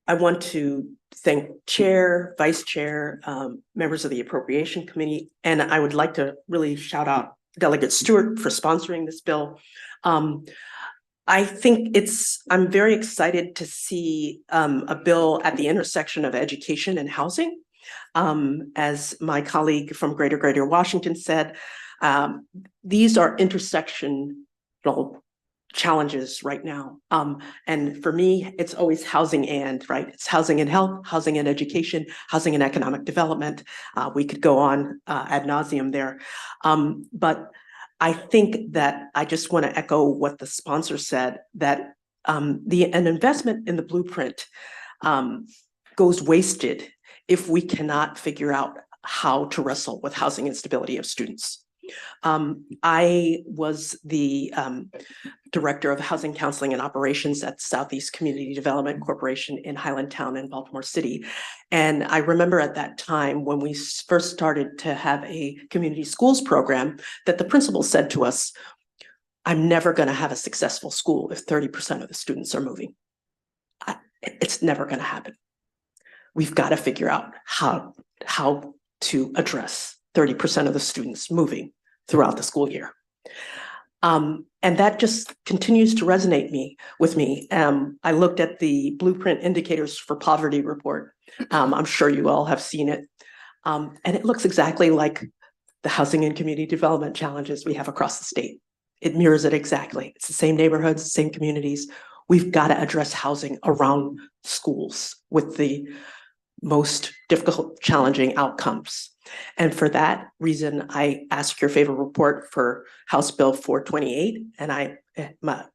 I want to thank Chair, Vice Chair, members of the Appropriation Committee, and I would like to really shout out Delegate Stewart for sponsoring this bill. I think I'm very excited to see a bill at the intersection of education and housing. As my colleague from Greater Washington said, these are intersectional challenges right now. And for me, it's always housing right? It's housing and health, housing and education, housing and economic development. We could go on ad nauseum there. But I think that I just want to echo what the sponsor said, that an investment in the blueprint goes wasted if we cannot figure out how to wrestle with housing instability of students. I was the Director of Housing Counseling and Operations at Southeast Community Development Corporation in Highlandtown in Baltimore City. And I remember at that time when we first started to have a community schools program that the principal said to us, I'm never going to have a successful school if 30% of the students are moving. It's never going to happen. We've got to figure out how to address 30% of the students moving throughout the school year. And that just continues to resonate with me. I looked at the Blueprint Indicators for Poverty report. I'm sure you all have seen it. And it looks exactly like the housing and community development challenges we have across the state. It mirrors it exactly. It's the same neighborhoods, the same communities. We've got to address housing around schools with the most difficult, challenging outcomes. And for that reason, I ask your favorite report for House Bill 428. And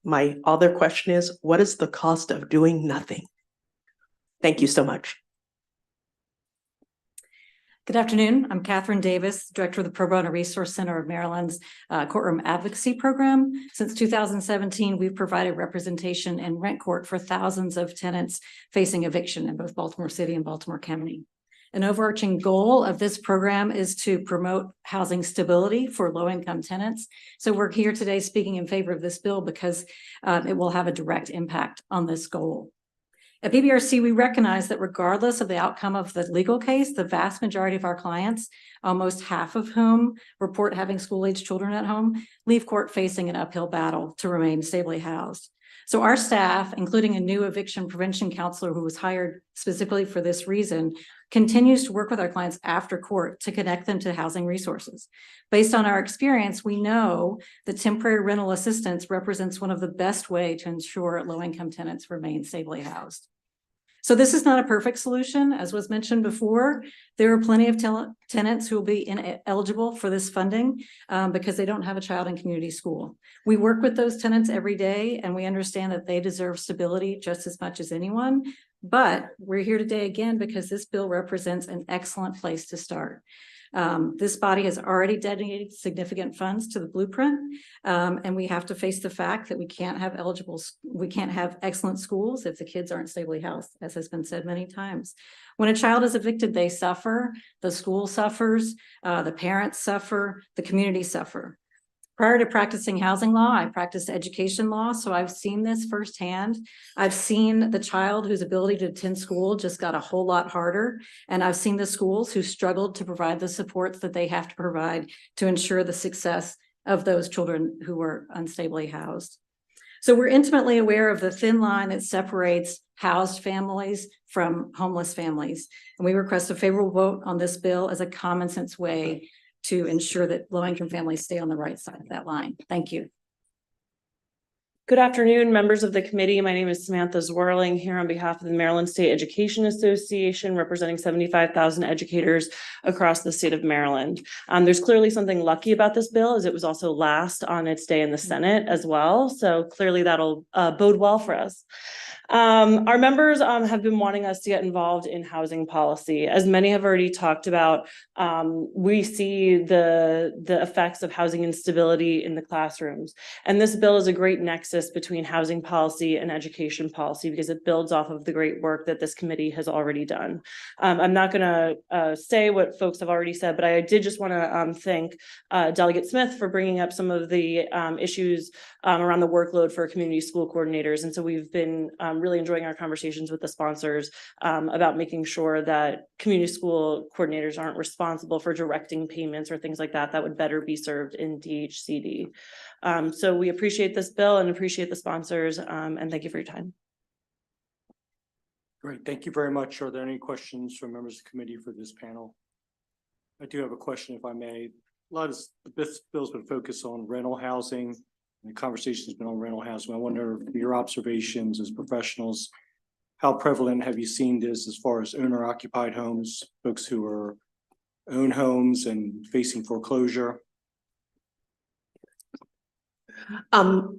my other question is, what is the cost of doing nothing? Thank you so much. Good afternoon. I'm Catherine Davis, Director of the Pro Bono Resource Center of Maryland's Courtroom Advocacy Program. Since 2017, we've provided representation in rent court for thousands of tenants facing eviction in both Baltimore City and Baltimore County. An overarching goal of this program is to promote housing stability for low-income tenants. So we're here today speaking in favor of this bill because it will have a direct impact on this goal. At BBRC, we recognize that regardless of the outcome of the legal case, the vast majority of our clients, almost half of whom report having school-aged children at home, leave court facing an uphill battle to remain stably housed. So our staff, including a new eviction prevention counselor who was hired specifically for this reason, continues to work with our clients after court to connect them to housing resources. Based on our experience, we know that temporary rental assistance represents one of the best ways to ensure low-income tenants remain stably housed. So this is not a perfect solution. As was mentioned before, there are plenty of tenants who will be ineligible for this funding because they don't have a child in community school. We work with those tenants every day, and we understand that they deserve stability just as much as anyone. But we're here today again because this bill represents an excellent place to start. This body has already dedicated significant funds to the blueprint, and we have to face the fact that we can't have excellent schools if the kids aren't stably housed, as has been said many times. When a child is evicted, they suffer, the school suffers, the parents suffer, the community suffer. Prior to practicing housing law, I practiced education law, so I've seen this firsthand. I've seen the child whose ability to attend school just got a whole lot harder, and I've seen the schools who struggled to provide the supports that they have to provide to ensure the success of those children who were unstably housed. So we're intimately aware of the thin line that separates housed families from homeless families, and we request a favorable vote on this bill as a common sense way to ensure that low-income families stay on the right side of that line. Thank you. Good afternoon, members of the committee. My name is Samantha Zwirling here on behalf of the Maryland State Education Association, representing 75,000 educators across the state of Maryland. There's clearly something lucky about this bill, as it was also last on its day in the Senate as well. So clearly that'll bode well for us. Our members have been wanting us to get involved in housing policy. As many have already talked about, we see the effects of housing instability in the classrooms. And this bill is a great nexus between housing policy and education policy because it builds off of the great work that this committee has already done. I'm not going to say what folks have already said, but I did just want to thank Delegate Smith for bringing up some of the issues around the workload for community school coordinators. And so we've been really enjoying our conversations with the sponsors about making sure that community school coordinators aren't responsible for directing payments or things like that that would better be served in DHCD. So we appreciate this bill and appreciate the sponsors, and thank you for your time. Great, thank you very much. Are there any questions from members of the committee for this panel? I do have a question, if I may. A lot of this bill's been focused on rental housing, and the conversation's been on rental housing. I wonder, your observations as professionals, how prevalent have you seen this as far as owner-occupied homes, folks who are own homes and facing foreclosure?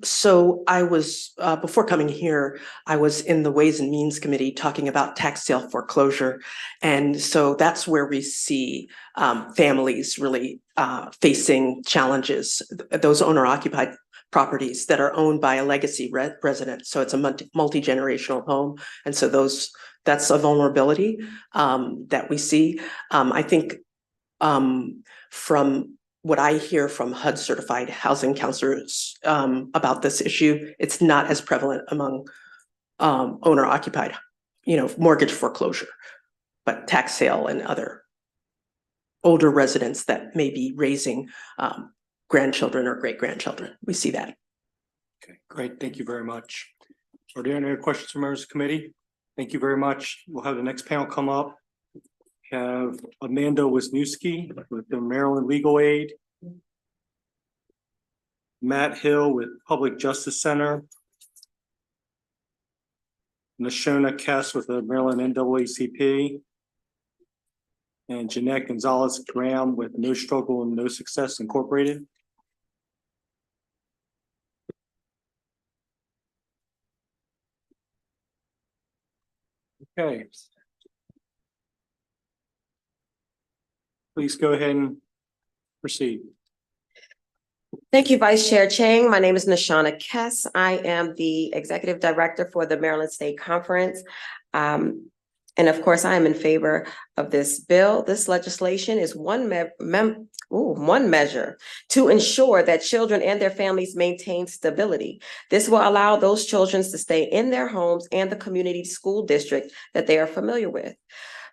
So I was, before coming here, I was in the Ways and Means Committee talking about tax sale foreclosure. And so that's where we see families really facing challenges, those owner-occupied properties that are owned by a legacy resident. So it's a multi-generational home. And so that's a vulnerability that we see. I think from what I hear from HUD certified housing counselors about this issue, it's not as prevalent among owner occupied, mortgage foreclosure, but tax sale and other older residents that may be raising grandchildren or great-grandchildren. We see that. Okay, great. Thank you very much. Are there any other questions from members of the committee? Thank you very much. We'll have the next panel come up. We have Amanda Wisniewski with the Maryland Legal Aid, Matt Hill with Public Justice Center, Nashona Kess with the Maryland NAACP, and Jeanette Gonzalez Graham with No Struggle and No Success Incorporated. Okay. Please go ahead and proceed. Thank you, Vice Chair Chang. My name is Nashona Kess. I am the Executive Director for the Maryland State Conference. And of course, I am in favor of this bill. This legislation is one measure to ensure that children and their families maintain stability. This will allow those children to stay in their homes and the community school district that they are familiar with.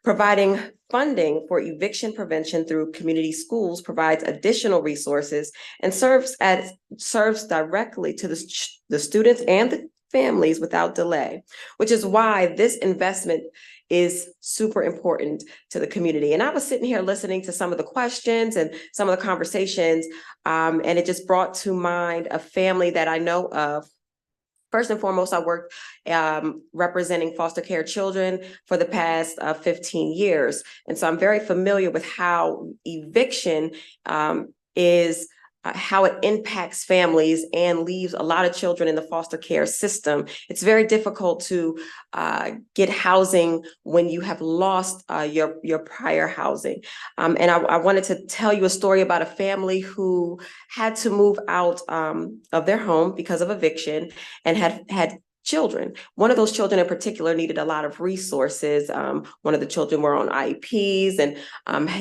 Providing funding for eviction prevention through community schools provides additional resources and serves directly to the students and families without delay, which is why this investment is super important to the community. And I was sitting here listening to some of the questions and some of the conversations, and it just brought to mind a family that I know of. First and foremost, I worked representing foster care children for the past 15 years. And so I'm very familiar with how eviction is how it impacts families and leaves a lot of children in the foster care system. It's very difficult to get housing when you have lost your prior housing. And I wanted to tell you a story about a family who had to move out of their home because of eviction and had children. One of those children in particular needed a lot of resources. One of the children were on IEPs and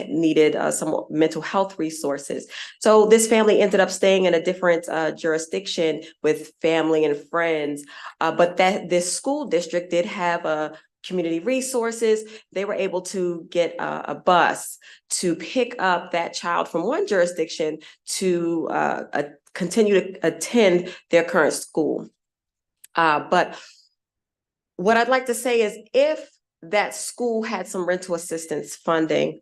needed some mental health resources. So this family ended up staying in a different jurisdiction with family and friends, but this school district did have community resources. They were able to get a bus to pick up that child from one jurisdiction to continue to attend their current school. But what I'd like to say is if that school had some rental assistance funding,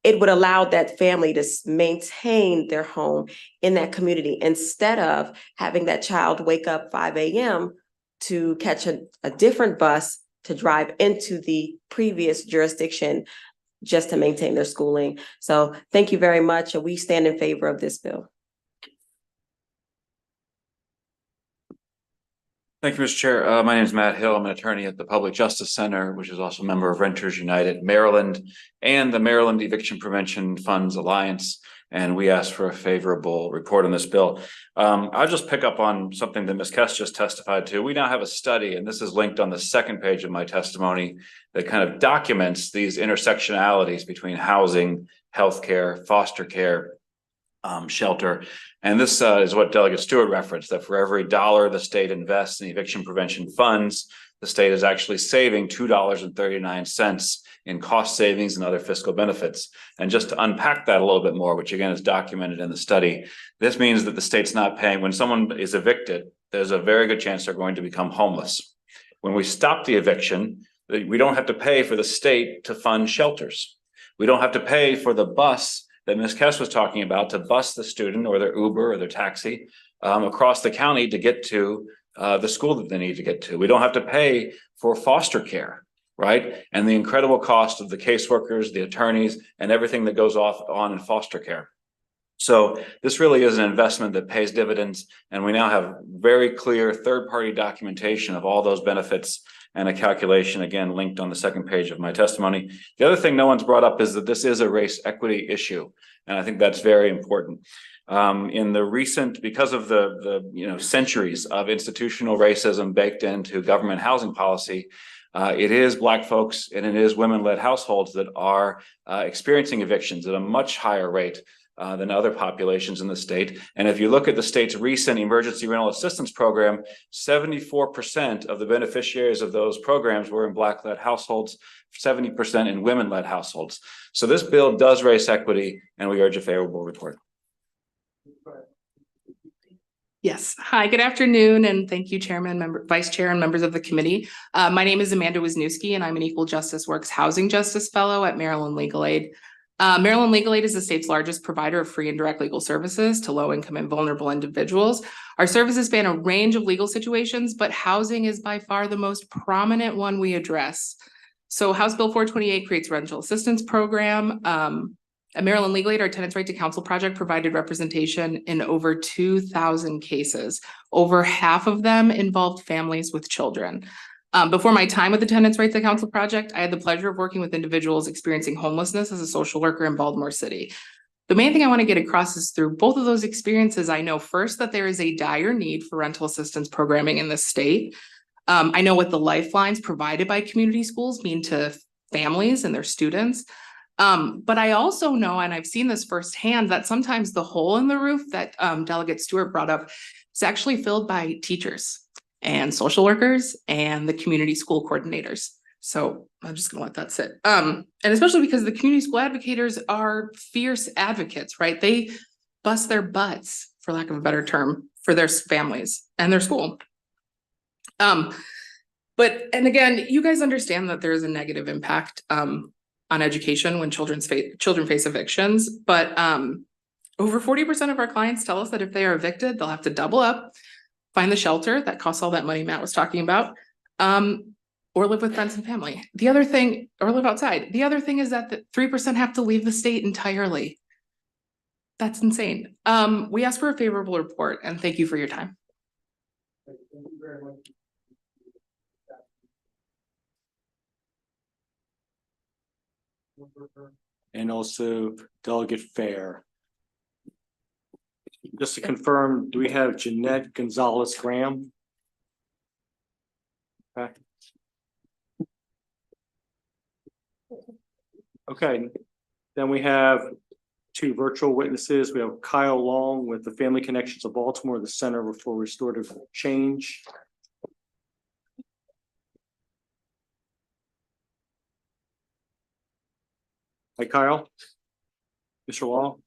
it would allow that family to maintain their home in that community instead of having that child wake up 5 a.m. to catch a different bus to drive into the previous jurisdiction just to maintain their schooling. So thank you very much. And we stand in favor of this bill. Thank you, Mr. Chair. My name is Matt Hill. I'm an attorney at the Public Justice Center, which is also a member of Renters United Maryland and the Maryland Eviction Prevention Funds Alliance. And we asked for a favorable report on this bill. I'll just pick up on something that Ms. Kess just testified to. We now have a study, and this is linked on the second page of my testimony, that kind of documents these intersectionalities between housing, healthcare, foster care, shelter. And this is what Delegate Stewart referenced, that for every dollar the state invests in eviction prevention funds, the state is actually saving $2.39 in cost savings and other fiscal benefits. And just to unpack that a little bit more, which again is documented in the study, this means that the state's not paying. When someone is evicted, there's a very good chance they're going to become homeless. When we stop the eviction, we don't have to pay for the state to fund shelters. We don't have to pay for the bus that Ms. Kess was talking about to bus the student or their Uber or their taxi across the county to get to the school that they need to get to. We don't have to pay for foster care, right? And the incredible cost of the caseworkers, the attorneys, and everything that goes on in foster care. So this really is an investment that pays dividends, and we now have very clear third-party documentation of all those benefits and a calculation, again, linked on the second page of my testimony. The other thing no one's brought up is that this is a race equity issue, and I think that's very important. In the recent, because of the centuries of institutional racism baked into government housing policy, it is Black folks and it is women-led households that are experiencing evictions at a much higher rate than other populations in the state. And if you look at the state's recent emergency rental assistance program, 74% of the beneficiaries of those programs were in Black-led households, 70% in women-led households. So this bill does race equity, and we urge a favorable report. Yes. Hi, good afternoon, and thank you, Chairman, Vice Chair, and members of the committee. My name is Amanda Wisniewski, and I'm an Equal Justice Works Housing Justice Fellow at Maryland Legal Aid. Maryland Legal Aid is the state's largest provider of free and direct legal services to low-income and vulnerable individuals. Our services span a range of legal situations, but housing is by far the most prominent one we address. So House Bill 428 creates a rental assistance program. At Maryland Legal Aid, our Tenants' Right to Counsel project provided representation in over 2,000 cases. Over half of them involved families with children. Before my time with the Tenants' Right to Counsel project, I had the pleasure of working with individuals experiencing homelessness as a social worker in Baltimore City. The main thing I want to get across is through both of those experiences, I know first that there is a dire need for rental assistance programming in this state. I know what the lifelines provided by community schools mean to families and their students. But I also know, and I've seen this firsthand, that sometimes the hole in the roof that Delegate Stewart brought up is actually filled by teachers and social workers and the community school coordinators. So I'm just gonna let that sit. And especially because the community school advocators are fierce advocates, right? They bust their butts, for lack of a better term, for their families and their school. But, and again, you guys understand that there is a negative impact on education when children face evictions, but over 40% of our clients tell us that if they are evicted, they'll have to double up, find the shelter that costs all that money Matt was talking about, or live with friends and family. The other thing, or live outside. The other thing is that the 3% have to leave the state entirely. That's insane. We ask for a favorable report, and thank you for your time. Thank you very much. And also Delegate Fair. Just to confirm, do we have Jeanette Gonzalez Graham? Okay. Okay, then we have two virtual witnesses. We have Kyle Long with the Family Connections of Baltimore, the Center for Restorative Change. Hi, Kyle. Mr. Long.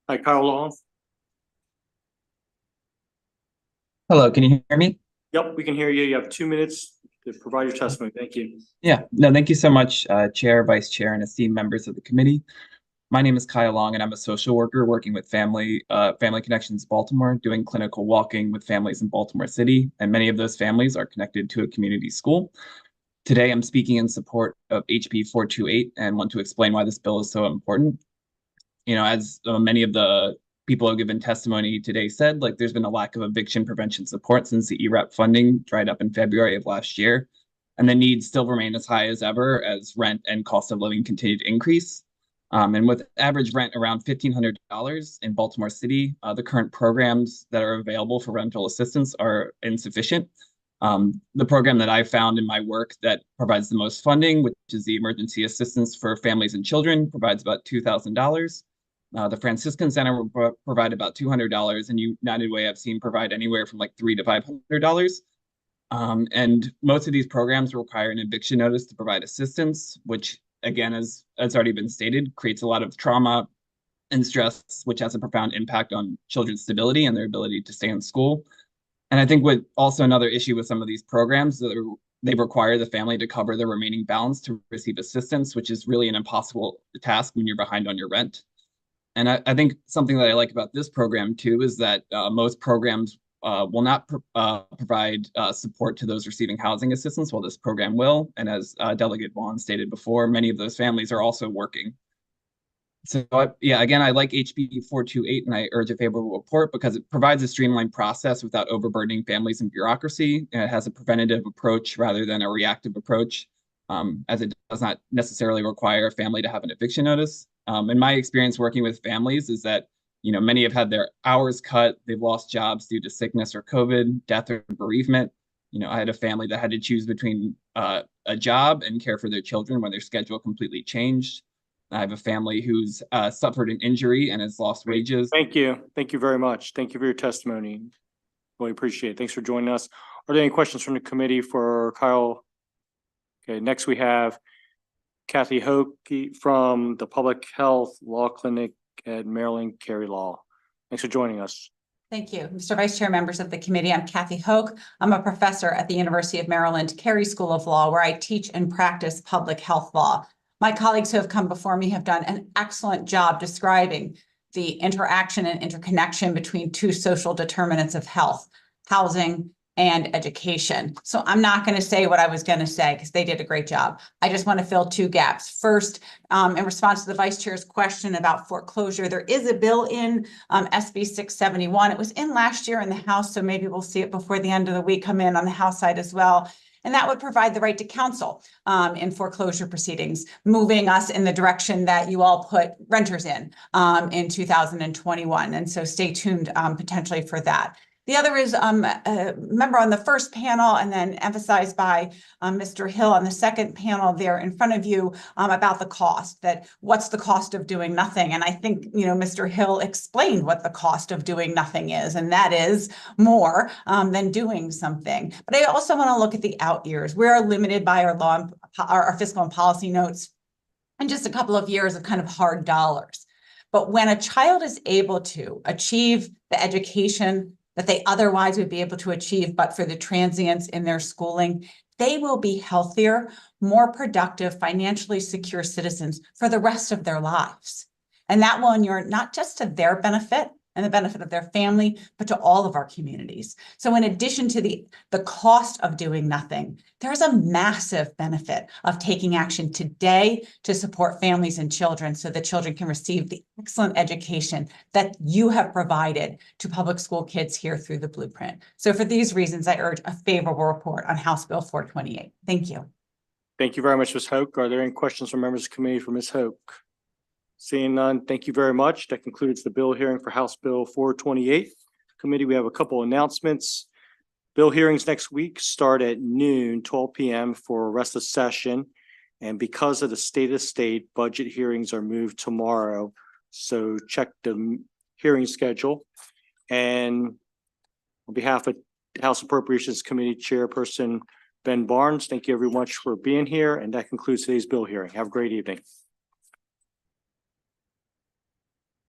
Hi, Kyle Long. Hello, can you hear me? Yep, we can hear you. You have 2 minutes to provide your testimony. Thank you. Yeah, no, thank you so much, Chair, Vice Chair, and esteemed members of the committee. My name is Kyle Long, and I'm a social worker working with Family Connections Baltimore, doing clinical walking with families in Baltimore City, and many of those families are connected to a community school. Today, I'm speaking in support of HB 428 and want to explain why this bill is so important. You know, as many of the people who have given testimony today said, like there's been a lack of eviction prevention support since the ERAP funding dried up in February of last year, and the needs still remain as high as ever as rent and cost of living continue to increase. And with average rent around $1,500 in Baltimore City, the current programs that are available for rental assistance are insufficient. The program that I found in my work that provides the most funding, which is the Emergency Assistance for Families and Children, provides about $2,000. The Franciscan Center will provide about $200, and United Way I've seen provide anywhere from like $300 to $500. And most of these programs require an eviction notice to provide assistance, which again, as already been stated, creates a lot of trauma and stress, which has a profound impact on children's stability and their ability to stay in school. And I think with also another issue with some of these programs, they require the family to cover the remaining balance to receive assistance, which is really an impossible task when you're behind on your rent. And I think something that I like about this program too is that most programs will not provide support to those receiving housing assistance, while this program will. And as Delegate Vaughn stated before, many of those families are also working. So yeah, again, I like HB 428 and I urge a favorable report because it provides a streamlined process without overburdening families and bureaucracy. And it has a preventative approach rather than a reactive approach, as it does not necessarily require a family to have an eviction notice. In my experience working with families is that, you know, many have had their hours cut, they've lost jobs due to sickness or COVID, death or bereavement. You know, I had a family that had to choose between a job and care for their children when their schedule completely changed. I have a family who's suffered an injury and has lost wages. Thank you. Thank you very much. Thank you for your testimony. Really appreciate it. Thanks for joining us. Are there any questions from the committee for Kyle? Okay, next we have Kathy Hoke from the Public Health Law Clinic at Maryland Carey Law. Thanks for joining us. Thank you. Mr. Vice Chair, members of the committee, I'm Kathy Hoke. I'm a professor at the University of Maryland Carey School of Law, where I teach and practice public health law. My colleagues who have come before me have done an excellent job describing the interaction and interconnection between two social determinants of health, housing and education. So I'm not going to say what I was going to say because they did a great job. I just want to fill two gaps. First, in response to the Vice Chair's question about foreclosure, there is a bill in SB 671. It was in last year in the House, so maybe we'll see it before the end of the week come in on the House side as well. And that would provide the right to counsel in foreclosure proceedings, moving us in the direction that you all put renters in 2021. And so stay tuned potentially for that. The other is a member on the first panel and then emphasized by Mr. Hill on the second panel there in front of you about the cost, that what's the cost of doing nothing? And I think, you know, Mr. Hill explained what the cost of doing nothing is, and that is more than doing something. But I also want to look at the out years. We are limited by our law, our fiscal and policy notes, and just a couple of years of kind of hard dollars. But when a child is able to achieve the education that they otherwise would be able to achieve, but for the transients in their schooling, they will be healthier, more productive, financially secure citizens for the rest of their lives. And that will inure not just to their benefit and the benefit of their family, but to all of our communities. So in addition to the cost of doing nothing, there's a massive benefit of taking action today to support families and children so that children can receive the excellent education that you have provided to public school kids here through the blueprint. So for these reasons, I urge a favorable report on House Bill 428. Thank you. Thank you very much, Ms. Hoke. Are there any questions from members of the committee for Ms. Hoke? Seeing none, thank you very much. That concludes the bill hearing for House Bill 428. Committee, we have a couple announcements. Bill hearings next week start at noon, 12 p.m. for the rest of the session. And because of the state, budget hearings are moved tomorrow. So check the hearing schedule. And on behalf of House Appropriations Committee Chairperson Ben Barnes, thank you very much for being here. And that concludes today's bill hearing. Have a great evening.